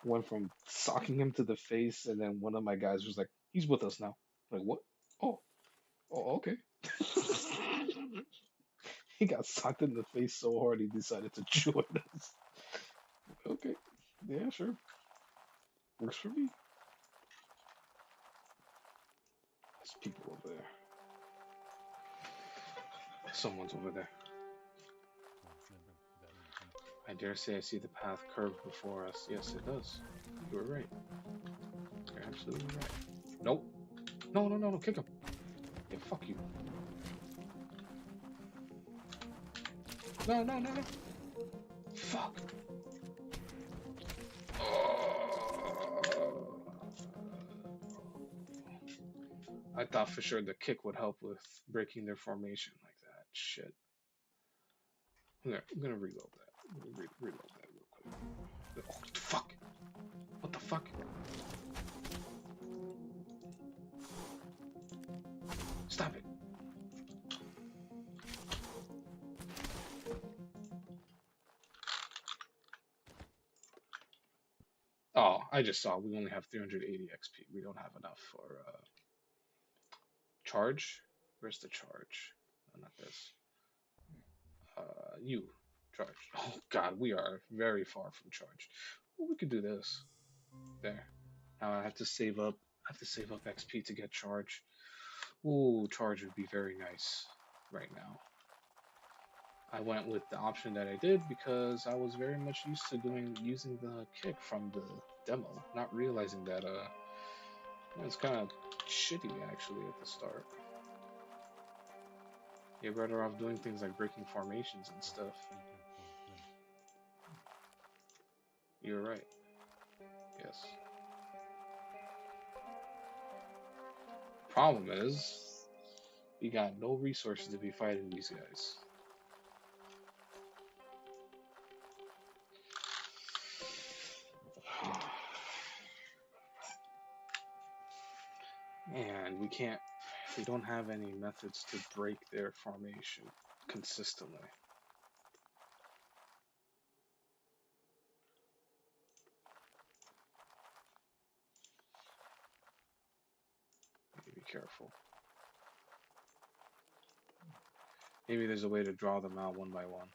Went from socking him to the face, and then one of my guys was like, he's with us now. Like, what? Oh. Oh, okay. He got socked in the face so hard he decided to join us. Okay. Yeah, sure. Works for me. There's people over there. Someone's over there. I dare say I see the path curved before us. Yes, it does. You were right. You're absolutely right. Nope. No, no, no, no, kick him. Yeah, fuck you. No, no, no, no. Fuck. I thought for sure the kick would help with breaking their formation like that. Shit. I'm gonna reload that. Reload that real quick. Oh, fuck. What the fuck? Stop it. Oh, I just saw we only have 380 XP. We don't have enough for charge. Where's the charge? Oh, not this. You charge. Oh god, we are very far from charged. Well, we could do this. There. Now I have to save up. I have to save up XP to get charge. Ooh, charge would be very nice right now. I went with the option that I did because I was very much used to using the kick from the demo, not realizing that it's kind of shitty actually at the start. You're better off doing things like breaking formations and stuff. You're right. Yes. Problem is, we got no resources to be fighting these guys. And we don't have any methods to break their formation consistently. Be careful. Maybe there's a way to draw them out one by one.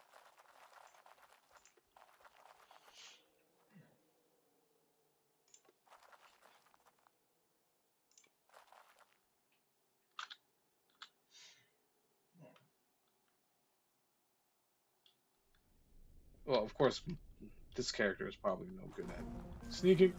Well, of course, this character is probably no good at sneaking.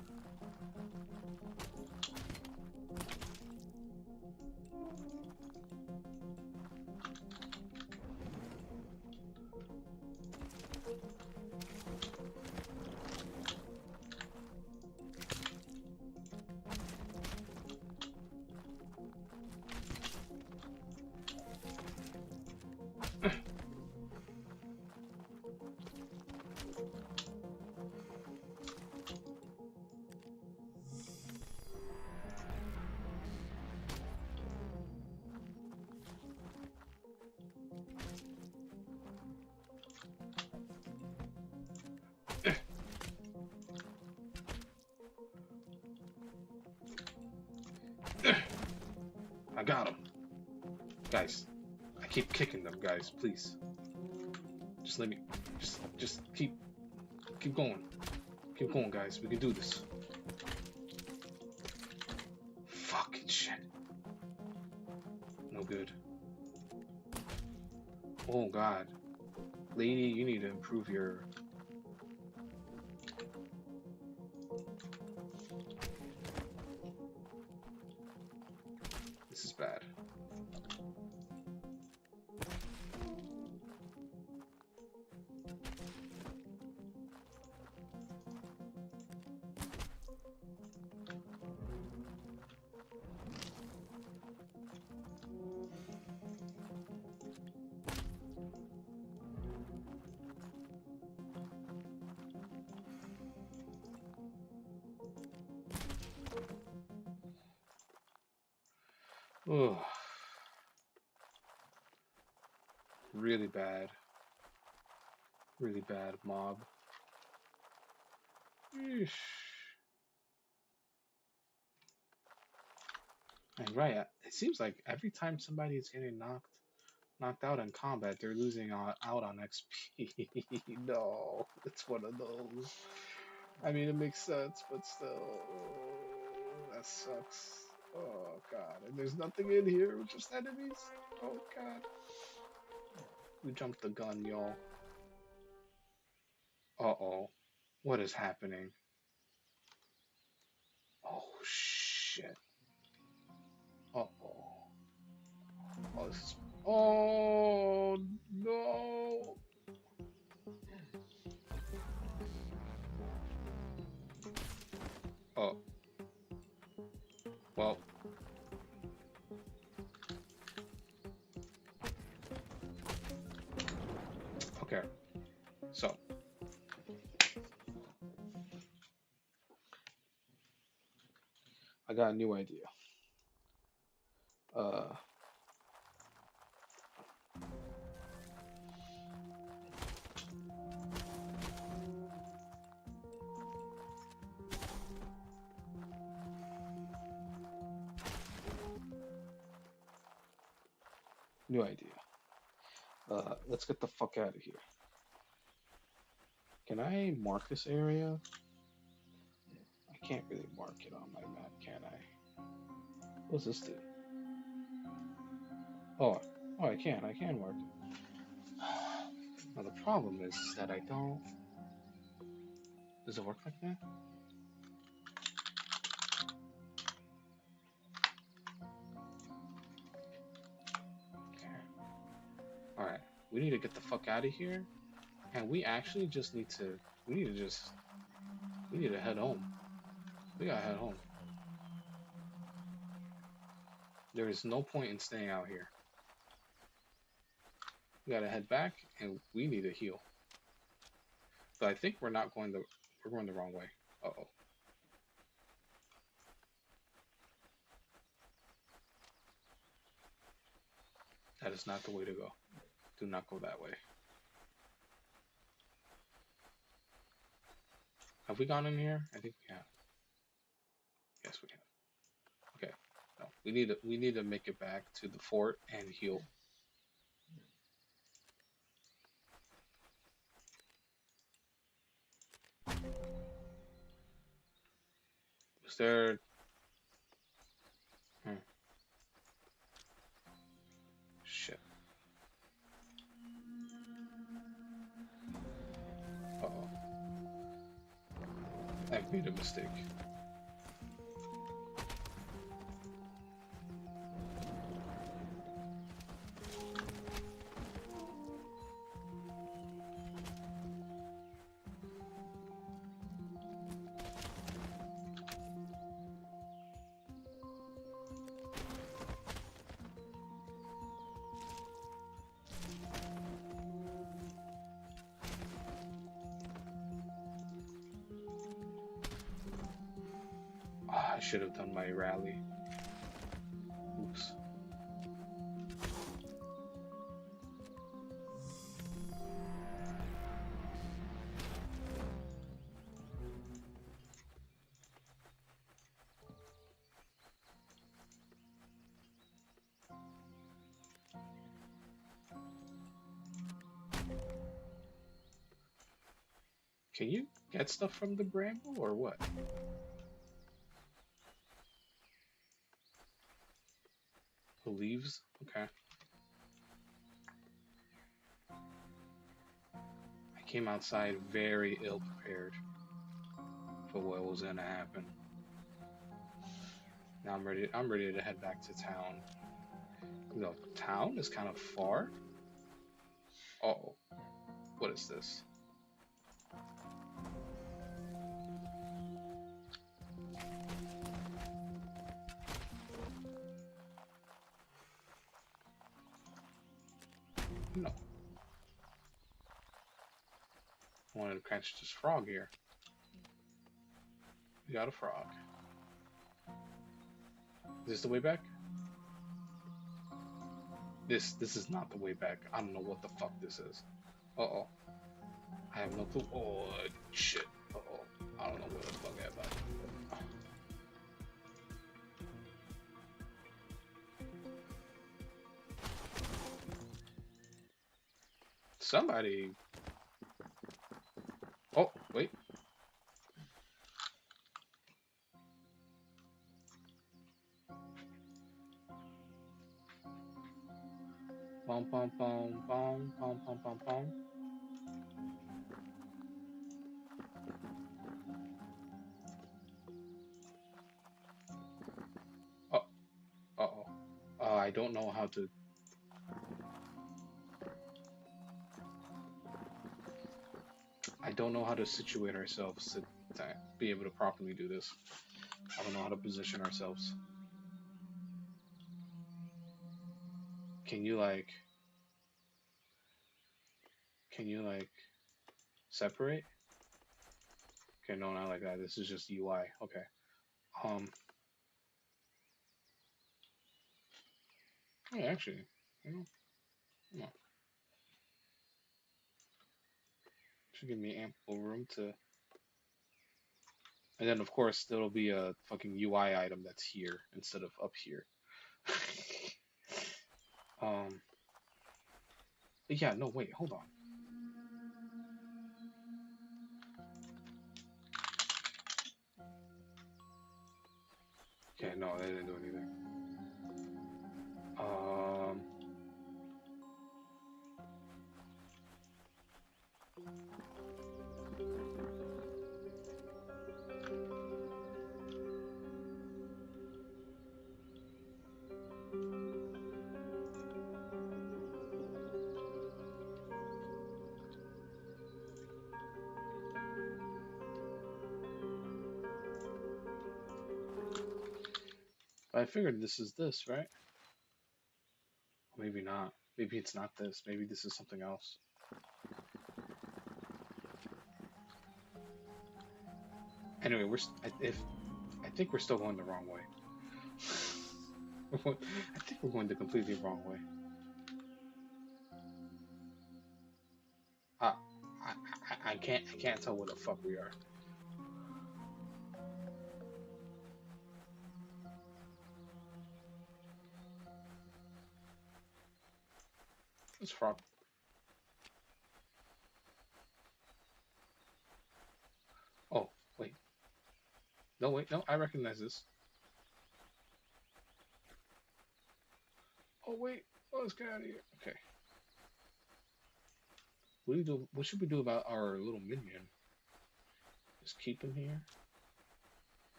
I got him. Guys, I keep kicking them, guys. Please. Just let me. Just keep going. Keep going, guys. We can do this. Fucking shit. No good. Oh God. Lady, you need to improve your... This is bad. Ugh. Really bad. Really bad mob. Eesh. And right, it seems like every time somebody is getting knocked out in combat, they're losing out on XP. No, it's one of those. I mean, it makes sense, but still, that sucks. Oh God, and there's nothing in here, just enemies. Oh God, we jumped the gun, y'all. Uh-oh, what is happening? Oh shit. Uh-oh. Oh, this is... Oh no. Oh, well. Okay, so I got a new idea. Uh, New idea. Let's get the fuck out of here. Can I mark this area? I can't really mark it on my map, can I? What's this do? Oh, I can. I can mark it. Now the problem is that I don't. Does it work like that? Okay. All right. We need to get the fuck out of here, and we actually just need to. We need to just. We need to head home. We gotta head home. There is no point in staying out here. We gotta head back, and we need to heal. But I think we're not going the. We're going the wrong way. Uh-oh. That is not the way to go. Do not go that way. Have we gone in here? I think we have. Yes, we have. Okay. No, we need to make it back to the fort and heal. Was there? Shit. Uh-oh. I've made a mistake. I should have done my rally. Oops. Can you get stuff from the bramble or what? The leaves? Okay. I came outside very ill prepared for what was gonna happen. Now I'm ready to head back to town. The town is kind of far. Oh, what is this? No. I wanted to catch this frog here. We got a frog. Is this the way back? This is not the way back. I don't know what the fuck this is. Uh-oh. I have no clue. Oh, shit. Uh-oh. I don't know what the fuck I have. Somebody. Oh, wait. Bum bum bum bum bum bum bum bum. Oh, uh-oh. I don't know how to. I don't know how to situate ourselves to be able to properly do this. I don't know how to position ourselves. Can you like? Can you like separate? Okay, no, not like that. This is just UI. Okay. Um. Oh, actually, you know, come on. Should give me ample room to. And then of course there'll be a fucking UI item that's here instead of up here. um. But yeah, no, wait, hold on. Okay, no, they didn't do anything. Um. I figured this is this, right? Maybe not. Maybe it's not this. Maybe this is something else. Anyway, I think we're still going the wrong way. I think we're going the completely wrong way. Uh, I can't tell where the fuck we are. It's frog. Oh, wait. No, wait, no, I recognize this. Oh, wait. Oh, let's get out of here. Okay. What do you do? What should we do about our little minion? Just keep him here?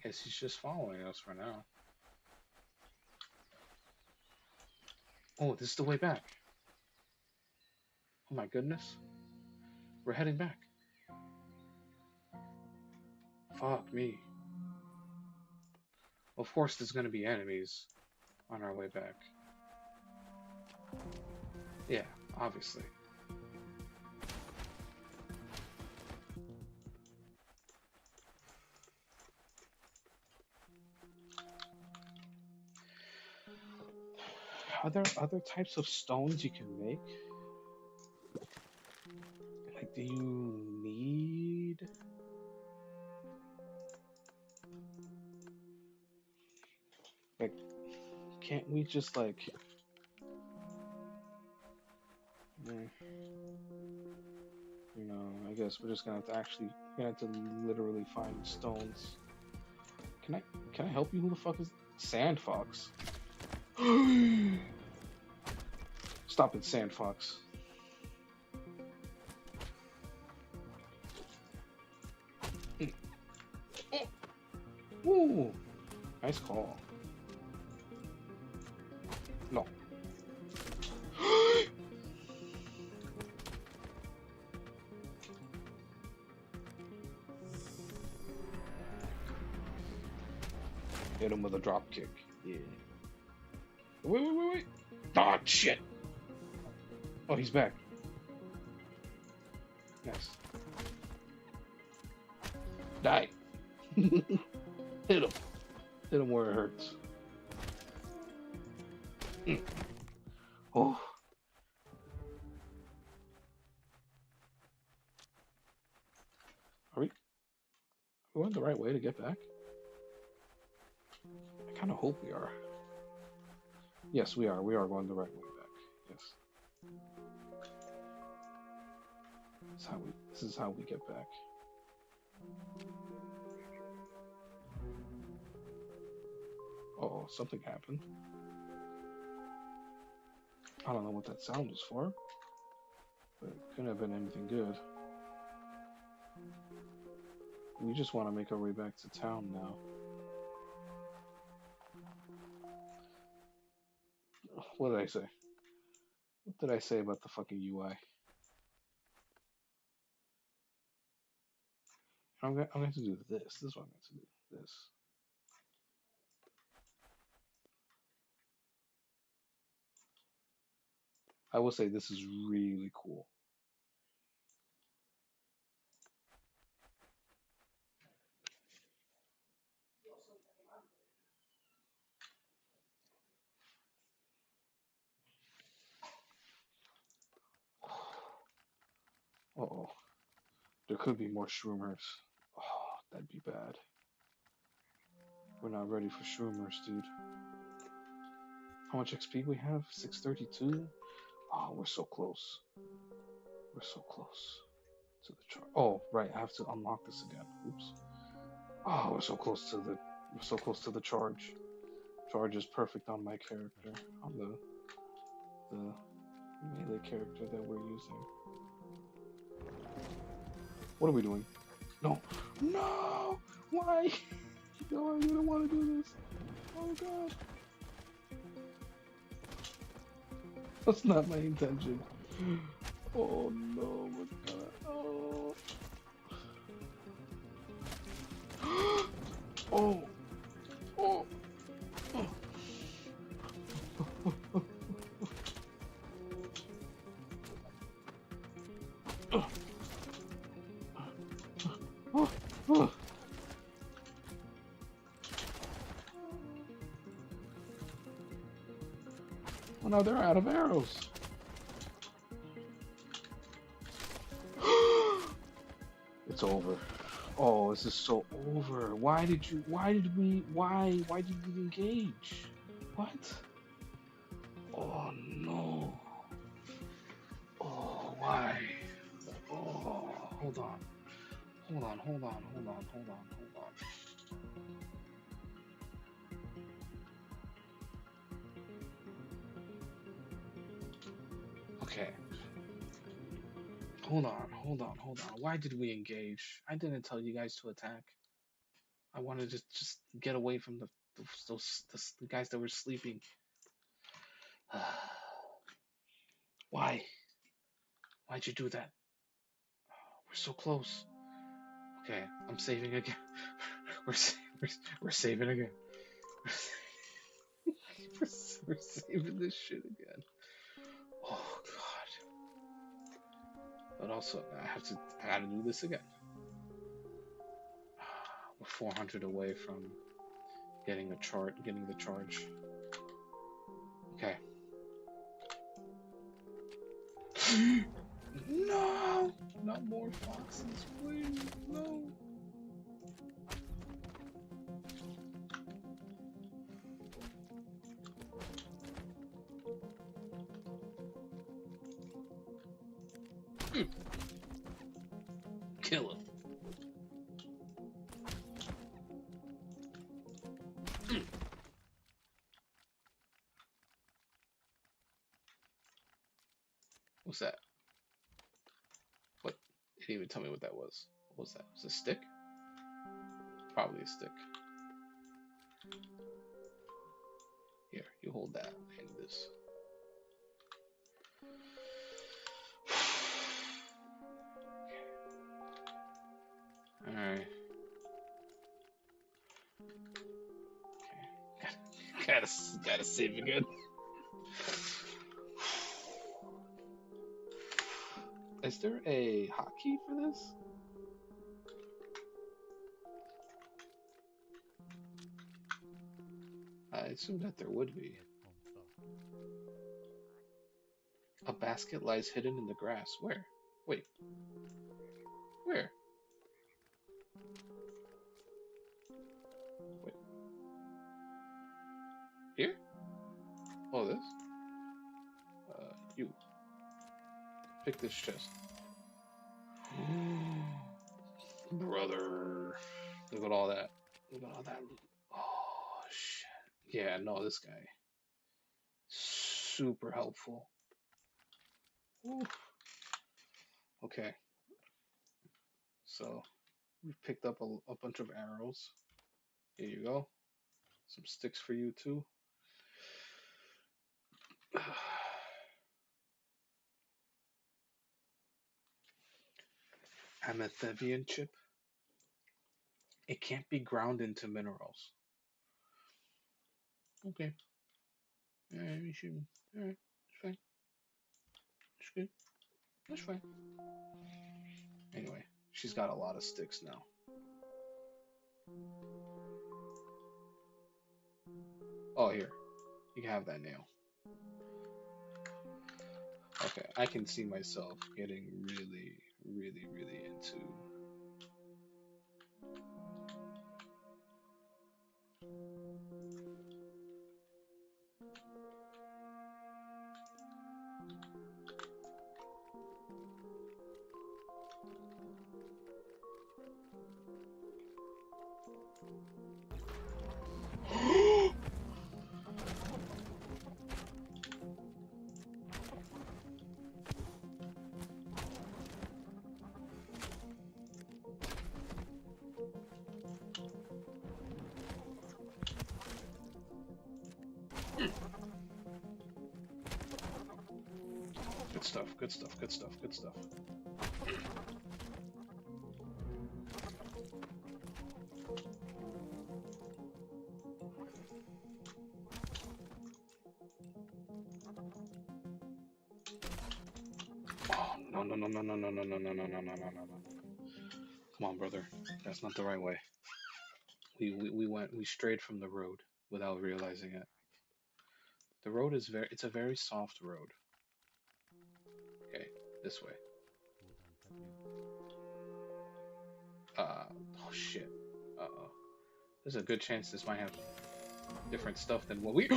Guess he's just following us for now. Oh, this is the way back. Oh my goodness. We're heading back. Fuck me. Of course there's gonna be enemies on our way back. Yeah, obviously. Are there other types of stones you can make? Like, do you need... Like, can't we just, like... You know, guess we're just gonna have to actually, we're gonna have to literally find stones. Can I, can I help you? Who the fuck is Sand Fox? Stop it, Sand Fox. Ooh, nice call. No. Hit him with a drop kick. Yeah. Wait. Ah, shit. Oh, he's back. Nice. Die. Hit him. Hit him where it hurts. Oh. Are we going the right way to get back? I kind of hope we are. Yes, we are. We are going the right way back. Yes. This is how we get back. Oh, something happened. I don't know what that sound was for, but it couldn't have been anything good. We just want to make our way back to town now. What did I say? What did I say about the fucking UI? I'm going to do this. This is what I'm going to do. This. I will say this is really cool. Uh-oh. There could be more shroomers. Oh, that'd be bad. We're not ready for shroomers, dude. How much XP we have? 632? Oh, we're so close. We're so close to the charge. Oh, right, I have to unlock this again. Oops. Oh, we're so close to the charge. Charge is perfect on my character, on the melee character that we're using. What are we doing? No. No! Why? No, I didn't want to do this. Oh god. That's not my intention. Oh no, my god. Oh. Oh. Oh. Oh no, they're out of arrows. It's over. Oh, this is so over. Why did we engage? What? Oh no. Oh, why? Oh, hold on. Okay. Hold on. Why did we engage? I didn't tell you guys to attack. I wanted to just get away from the guys that were sleeping. Why? Why'd you do that? We're so close. Okay, I'm saving again. We're saving again. We're saving this shit again. Oh god. But also, I gotta do this again. We're 400 away from getting the charge. Okay. No! Not more foxes, please. No. What's that? What? It didn't even tell me what that was. What was that? Was it a stick? Probably a stick. Here, you hold that. I need this. Alright. Okay. Gotta save again. Is there a hotkey for this? I assume that there would be. A basket lies hidden in the grass. Where? Wait. Where? Wait. Here? Oh, this? You. Pick this chest. Brother. Look at all that. Look at all that loot. Oh, shit. Yeah, no, this guy. Super helpful. Ooh. Okay. So, we've picked up a bunch of arrows. Here you go. Some sticks for you, too. Amethyvian chip. It can't be ground into minerals. Okay. Alright, we should. Alright, it's fine. It's good. That's fine. Anyway, she's got a lot of sticks now. Oh, here. You can have that nail. Okay, I can see myself getting really, really, really into. Good stuff, good stuff, good stuff, good stuff. Oh, no, no, no, no, no, no, no, no, no, no, no, no, no, no. Come on, brother. That's not the right way. We strayed from the road without realizing it. The road is it's a very soft road. Okay, this way. Oh shit. Uh-oh. There's a good chance this might have different stuff than what we. Okay.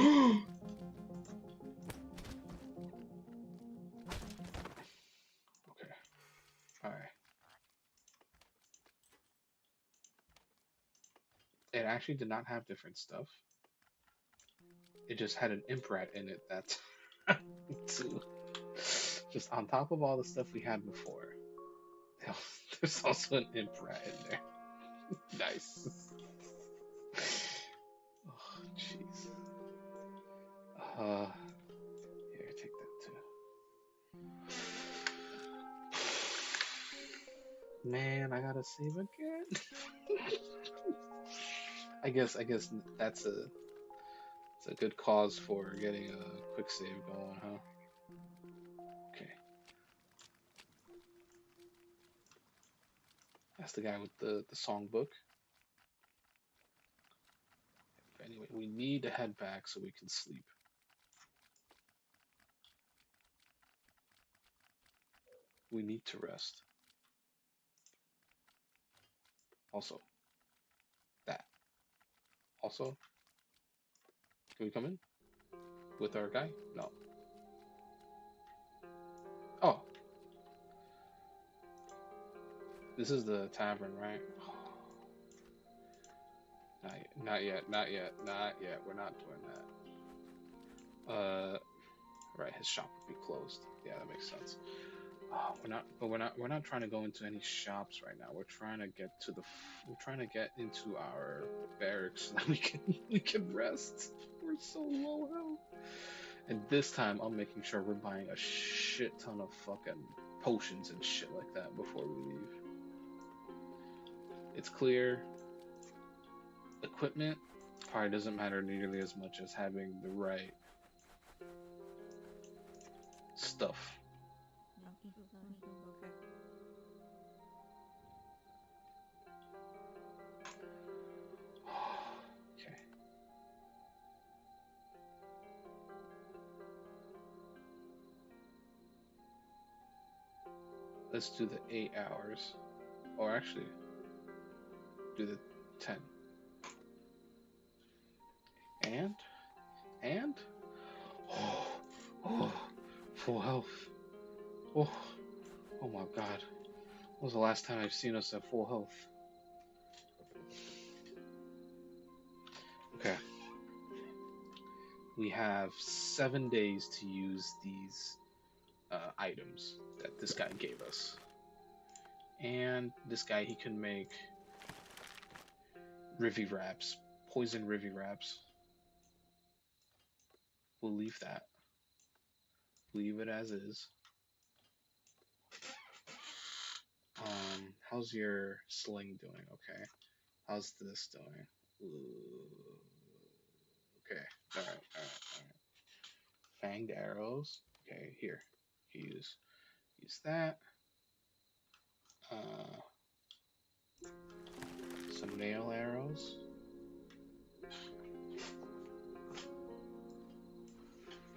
Alright. It actually did not have different stuff. It just had an imp rat in it that's just on top of all the stuff we had before. There's also an imp rat in there. Nice. Oh, jeez. Here, take that too. Man, I gotta save again. I guess that's a good cause for getting a quick save going, huh? Okay. That's the guy with the songbook. Anyway, we need to head back so we can sleep. We need to rest. Also, that. Also, can we come in with our guy? No. Oh. This is the tavern, right? Not yet. We're not doing that. Right, his shop would be closed. Yeah, that makes sense. Oh, we're not trying to go into any shops right now. We're trying to get to we're trying to get into our barracks so that we can rest. We're so low health. And this time I'm making sure we're buying a shit ton of fucking potions and shit like that before we leave. It's clear. Equipment probably doesn't matter nearly as much as having the right stuff. Okay. Okay. Let's do the 8 hours. Or actually, do the 10. And? Oh, oh, full health. Oh, oh my god. When was the last time I've seen us at full health? Okay. We have 7 days to use these items that this guy gave us. And this guy, he can make Rivy wraps, poison Rivy wraps. We'll leave that. Leave it as is. How's your sling doing? Okay. How's this doing? Ooh. Okay. Alright. Fanged arrows. Okay, here. Use that. Some nail arrows.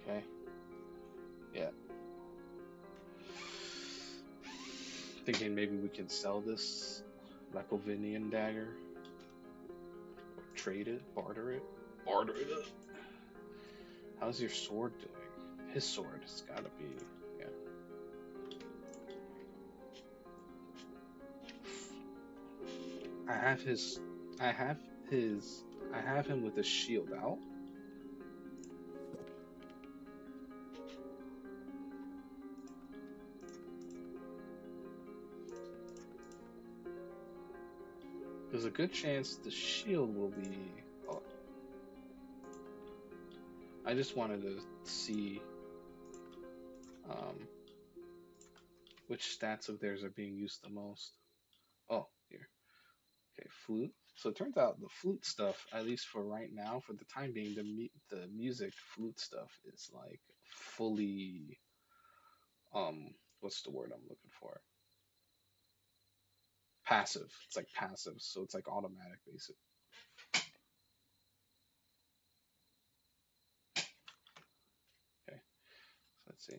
Okay. Yeah. Thinking maybe we can sell this Lakovinian dagger. Or trade it, barter it. Barter it up. How's your sword doing? His sword has gotta be, yeah. I have him with his shield out. There's a good chance the shield will be. Oh. I just wanted to see which stats of theirs are being used the most. Oh, here. Okay, flute. So it turns out the flute stuff, at least for right now, for the time being, the music flute stuff is like fully what's the word I'm looking for? Passive. It's like passive, so it's like automatic basic. Okay, so let's see.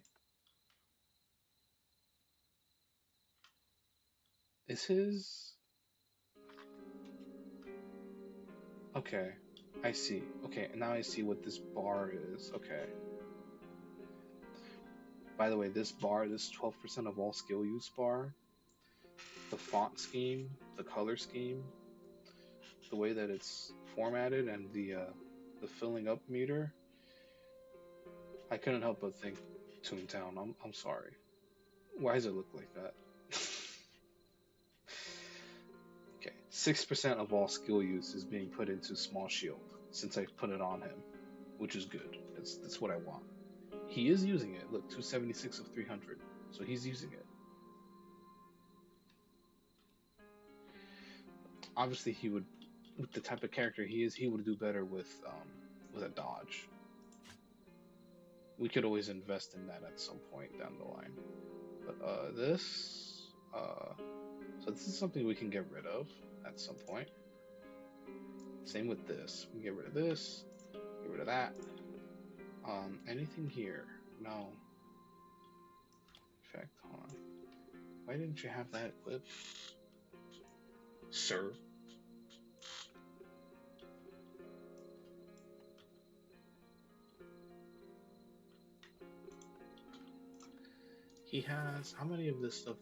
Is his okay? I see. Okay, and now I see what this bar is. Okay. By the way, this bar, this 12% of all skill use bar, the font scheme, the color scheme, the way that it's formatted, and the filling up meter, I couldn't help but think Toontown. I'm sorry. Why does it look like that? Okay, 6% of all skill use is being put into small shield since I put it on him, which is good. That's what I want. He is using it. Look, 276 of 300, so he's using it. Obviously, he would, with the type of character he is, he would do better with a dodge. We could always invest in that at some point down the line. But this, so this is something we can get rid of at some point. Same with this. We can get rid of this, get rid of that. Anything here? No. In fact, hold on. Why didn't you have that equipped, sir? He has how many of this stuff?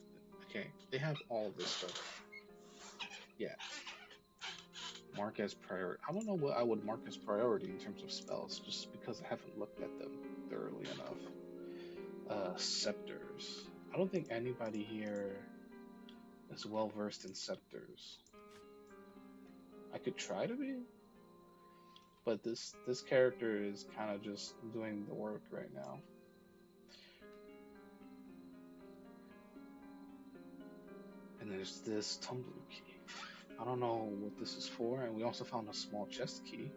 Okay, they have all this stuff. Yeah. Mark as priority. I don't know what I would mark as priority in terms of spells, just because I haven't looked at them thoroughly enough. Scepters. I don't think anybody here is well versed in scepters. I could try to be, but this character is kind of just doing the work right now. And there's this tumbler key. I don't know what this is for, and we also found a small chest key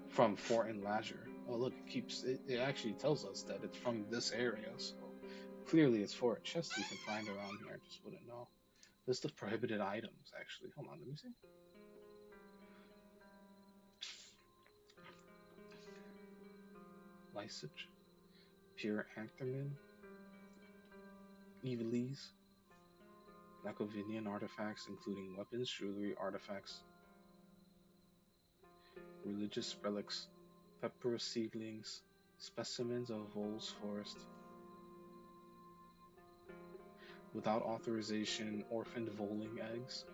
from Fort and Lazure. Oh look, it actually tells us that it's from this area, so clearly it's for a chest you can find around here. I just wouldn't know. List of prohibited items, actually. Hold on, let me see. Lysage, Pure Anthermin, Evilise, Lacovinian artifacts, including weapons, jewelry, artifacts, religious relics, pepper seedlings, specimens of Vol's forest. Without authorization, orphaned voling eggs,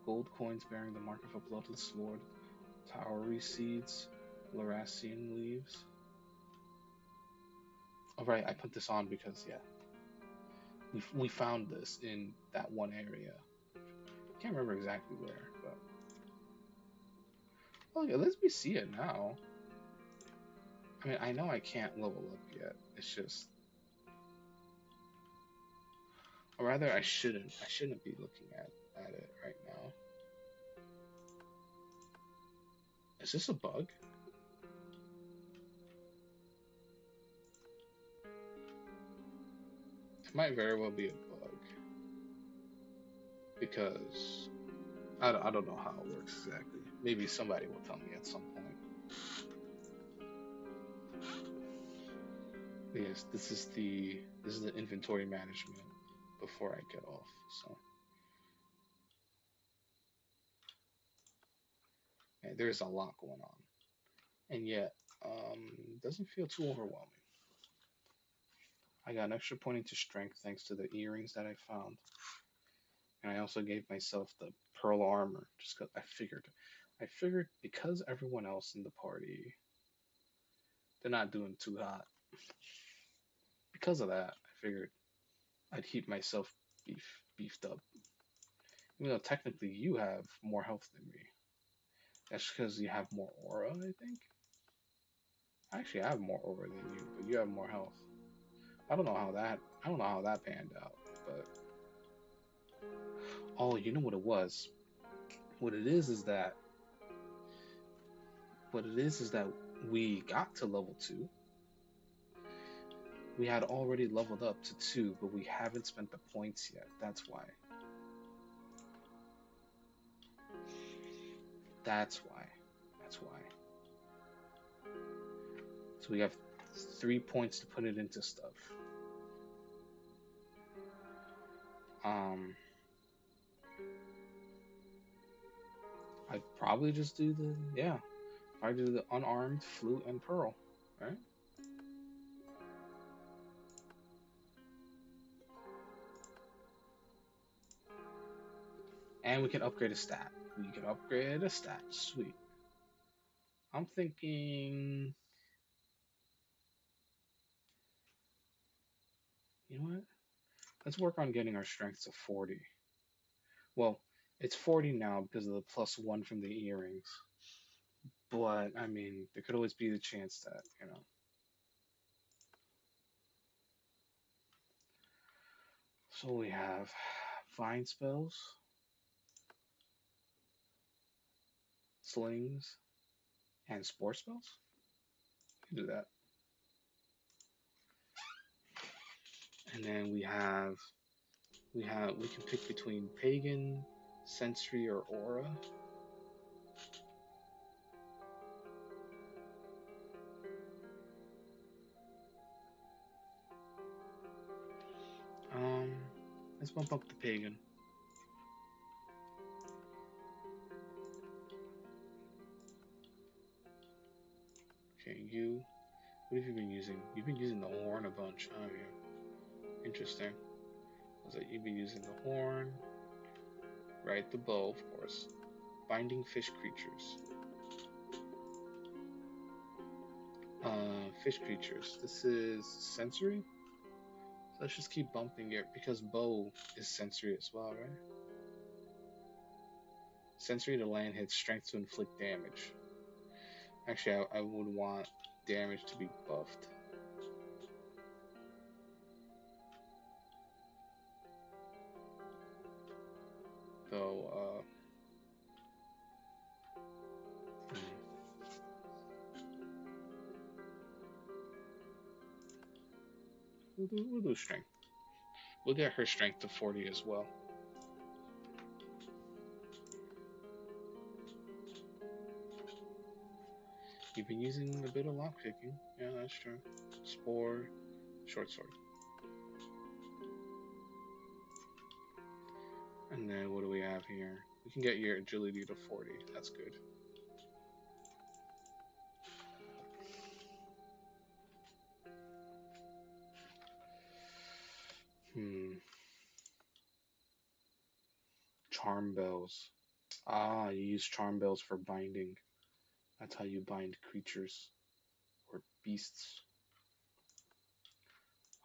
gold coins bearing the mark of a bloodless lord, towery seeds, Laracian leaves. Oh right, I put this on because we found this in that one area. Can't remember exactly where, but oh yeah, let me see it now. I mean, I know I can't level up yet. It's just, or rather, I shouldn't. I shouldn't be looking at it right now. Is this a bug? It might very well be a bug because I don't know how it works exactly. Maybe somebody will tell me at some point. But yes, this is the inventory management before I get off. So yeah, there's a lot going on, and yet doesn't feel too overwhelming. I got an extra point into strength thanks to the earrings that I found. And I also gave myself the pearl armor just because I figured because everyone else in the party, they're not doing too hot. Because of that, I figured I'd keep myself beefed up. Even though technically you have more health than me. That's because you have more aura, I think. Actually, I have more aura than you, but you have more health. I don't know how that panned out, but oh, you know what it was? What it is that we got to level 2. We had already leveled up to 2, but we haven't spent the points yet. That's why. That's why. So we have 3 points to put it into stuff. I'd probably just do the unarmed flute and pearl, right? And we can upgrade a stat. Sweet. I'm thinking, you know what? Let's work on getting our strength to 40. Well, it's 40 now because of the +1 from the earrings. But, I mean, there could always be the chance that, So we have vine spells, slings, and spore spells. We can do that. And then we can pick between pagan, sensory, or aura. Let's bump up the pagan. Okay, what have you been using? You've been using the horn a bunch, haven't you? Interesting. Was that you've been using the horn, right? The bow, of course. Binding fish creatures. Fish creatures. This is sensory. So let's just keep bumping it because bow is sensory as well, right? Sensory to land hits, strength to inflict damage. Actually, I would want damage to be buffed. Though, we'll do strength. We'll get her strength to 40 as well. You've been using a bit of lockpicking. Yeah, that's true. Spore, short sword. And then what do we have here? We can get your agility to 40. That's good. Charm bells. Ah, you use charm bells for binding. That's how you bind creatures or beasts.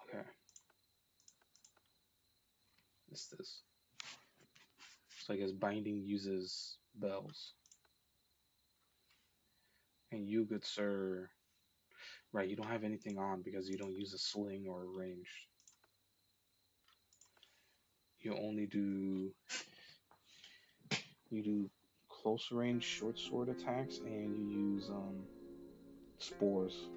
Okay. What's this? So I guess binding uses bells. And you, good sir. Right, you don't have anything on because you don't use a sling or a range. You only do close range short sword attacks and you use spores.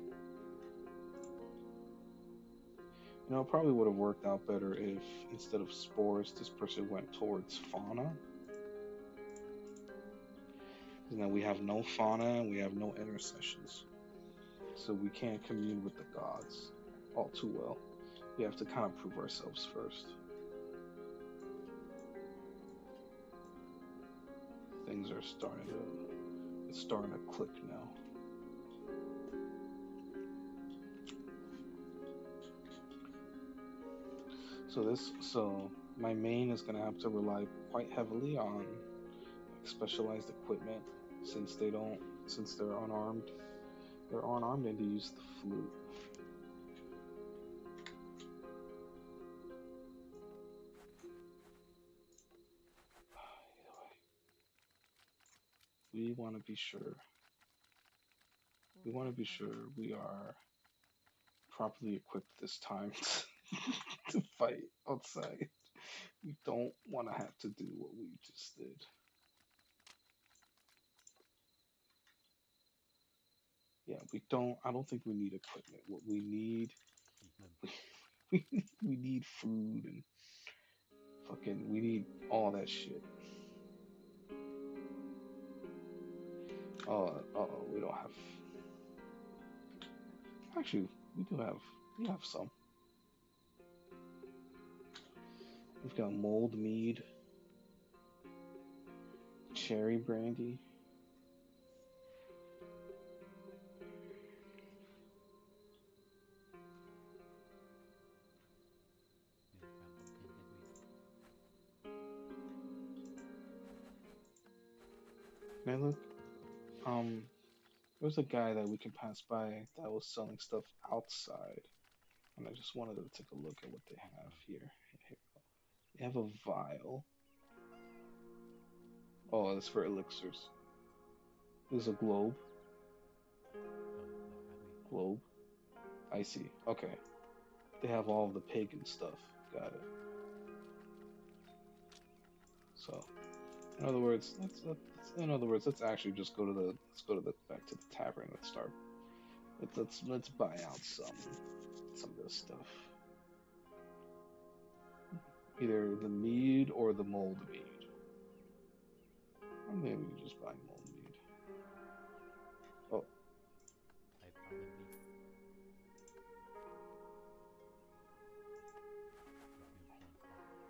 You know, it probably would have worked out better if instead of spores, this person went towards fauna. Because now we have no fauna and we have no intercessions. So we can't commune with the gods all too well. We have to kind of prove ourselves first. Things are starting to click now. So my main is gonna have to rely quite heavily on specialized equipment since they're unarmed. They're unarmed and they use the flute. We want to be sure. We want to be sure we are properly equipped this time to fight outside. We don't want to have to do what we just did. Yeah, we don't. I don't think we need equipment. What we need, we need food and we need all that shit. We don't have. Actually, we have some. We've got mold mead, cherry brandy. Can I look? There's a guy that we can pass by that was selling stuff outside, and I just wanted to take a look at what they have here. Here we go. They have a vial. Oh, that's for elixirs. There's a globe. Globe. I see. Okay. They have all of the pagan stuff. Got it. So, in other words, let's actually just go to the back to the tavern. Let's start. Let's buy out some of this stuff. Either the mead or the mold mead. Or maybe we just buy mold mead. Oh.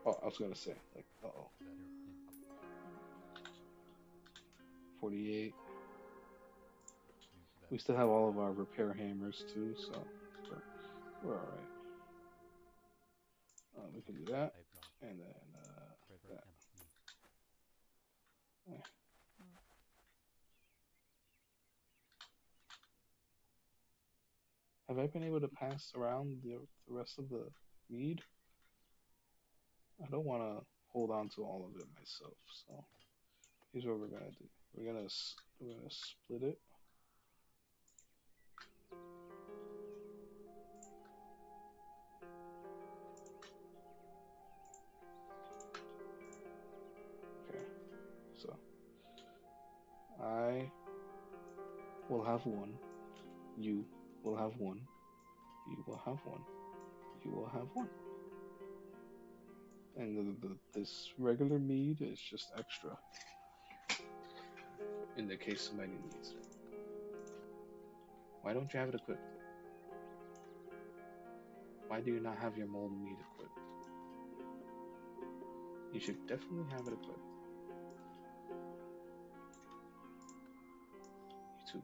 Oh, I was gonna say, like, 48. We still have all of our repair hammers too, so we're all right. We can do that, and then that. Have I been able to pass around the rest of the mead? I don't want to hold on to all of it myself. So here's what we're gonna do. We're gonna split it. Okay. So I will have one. You will have one. You will have one. You will have one. And this regular mead is just extra in the case somebody needs it. Why don't you have it equipped? Why do you not have your mold mead equipped? You should definitely have it equipped. You too.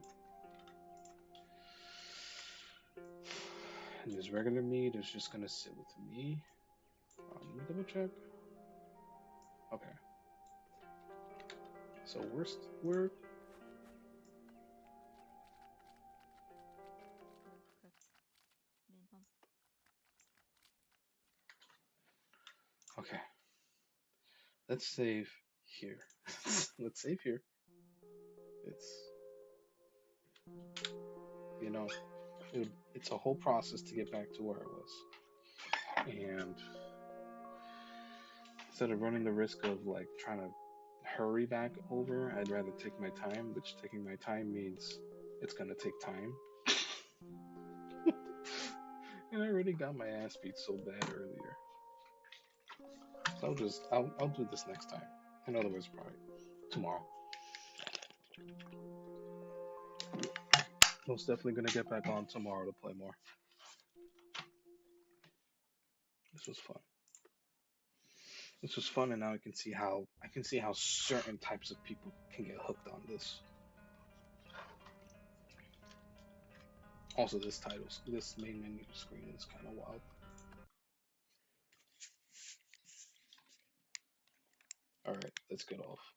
And this regular mead is just gonna sit with me. Let me double check. Okay. So we're okay. Let's save here. Let's save here. It's you know it's a whole process to get back to where I was, and instead of running the risk of like trying to hurry back over, I'd rather take my time. Which taking my time means it's gonna take time. And I already got my ass beat so bad earlier. So I'll do this next time. In other words, probably tomorrow. Most definitely gonna get back on tomorrow to play more. This was fun. This was fun, and now I can see how certain types of people can get hooked on this. Also, this main menu screen is kind of wild. All right, let's get off.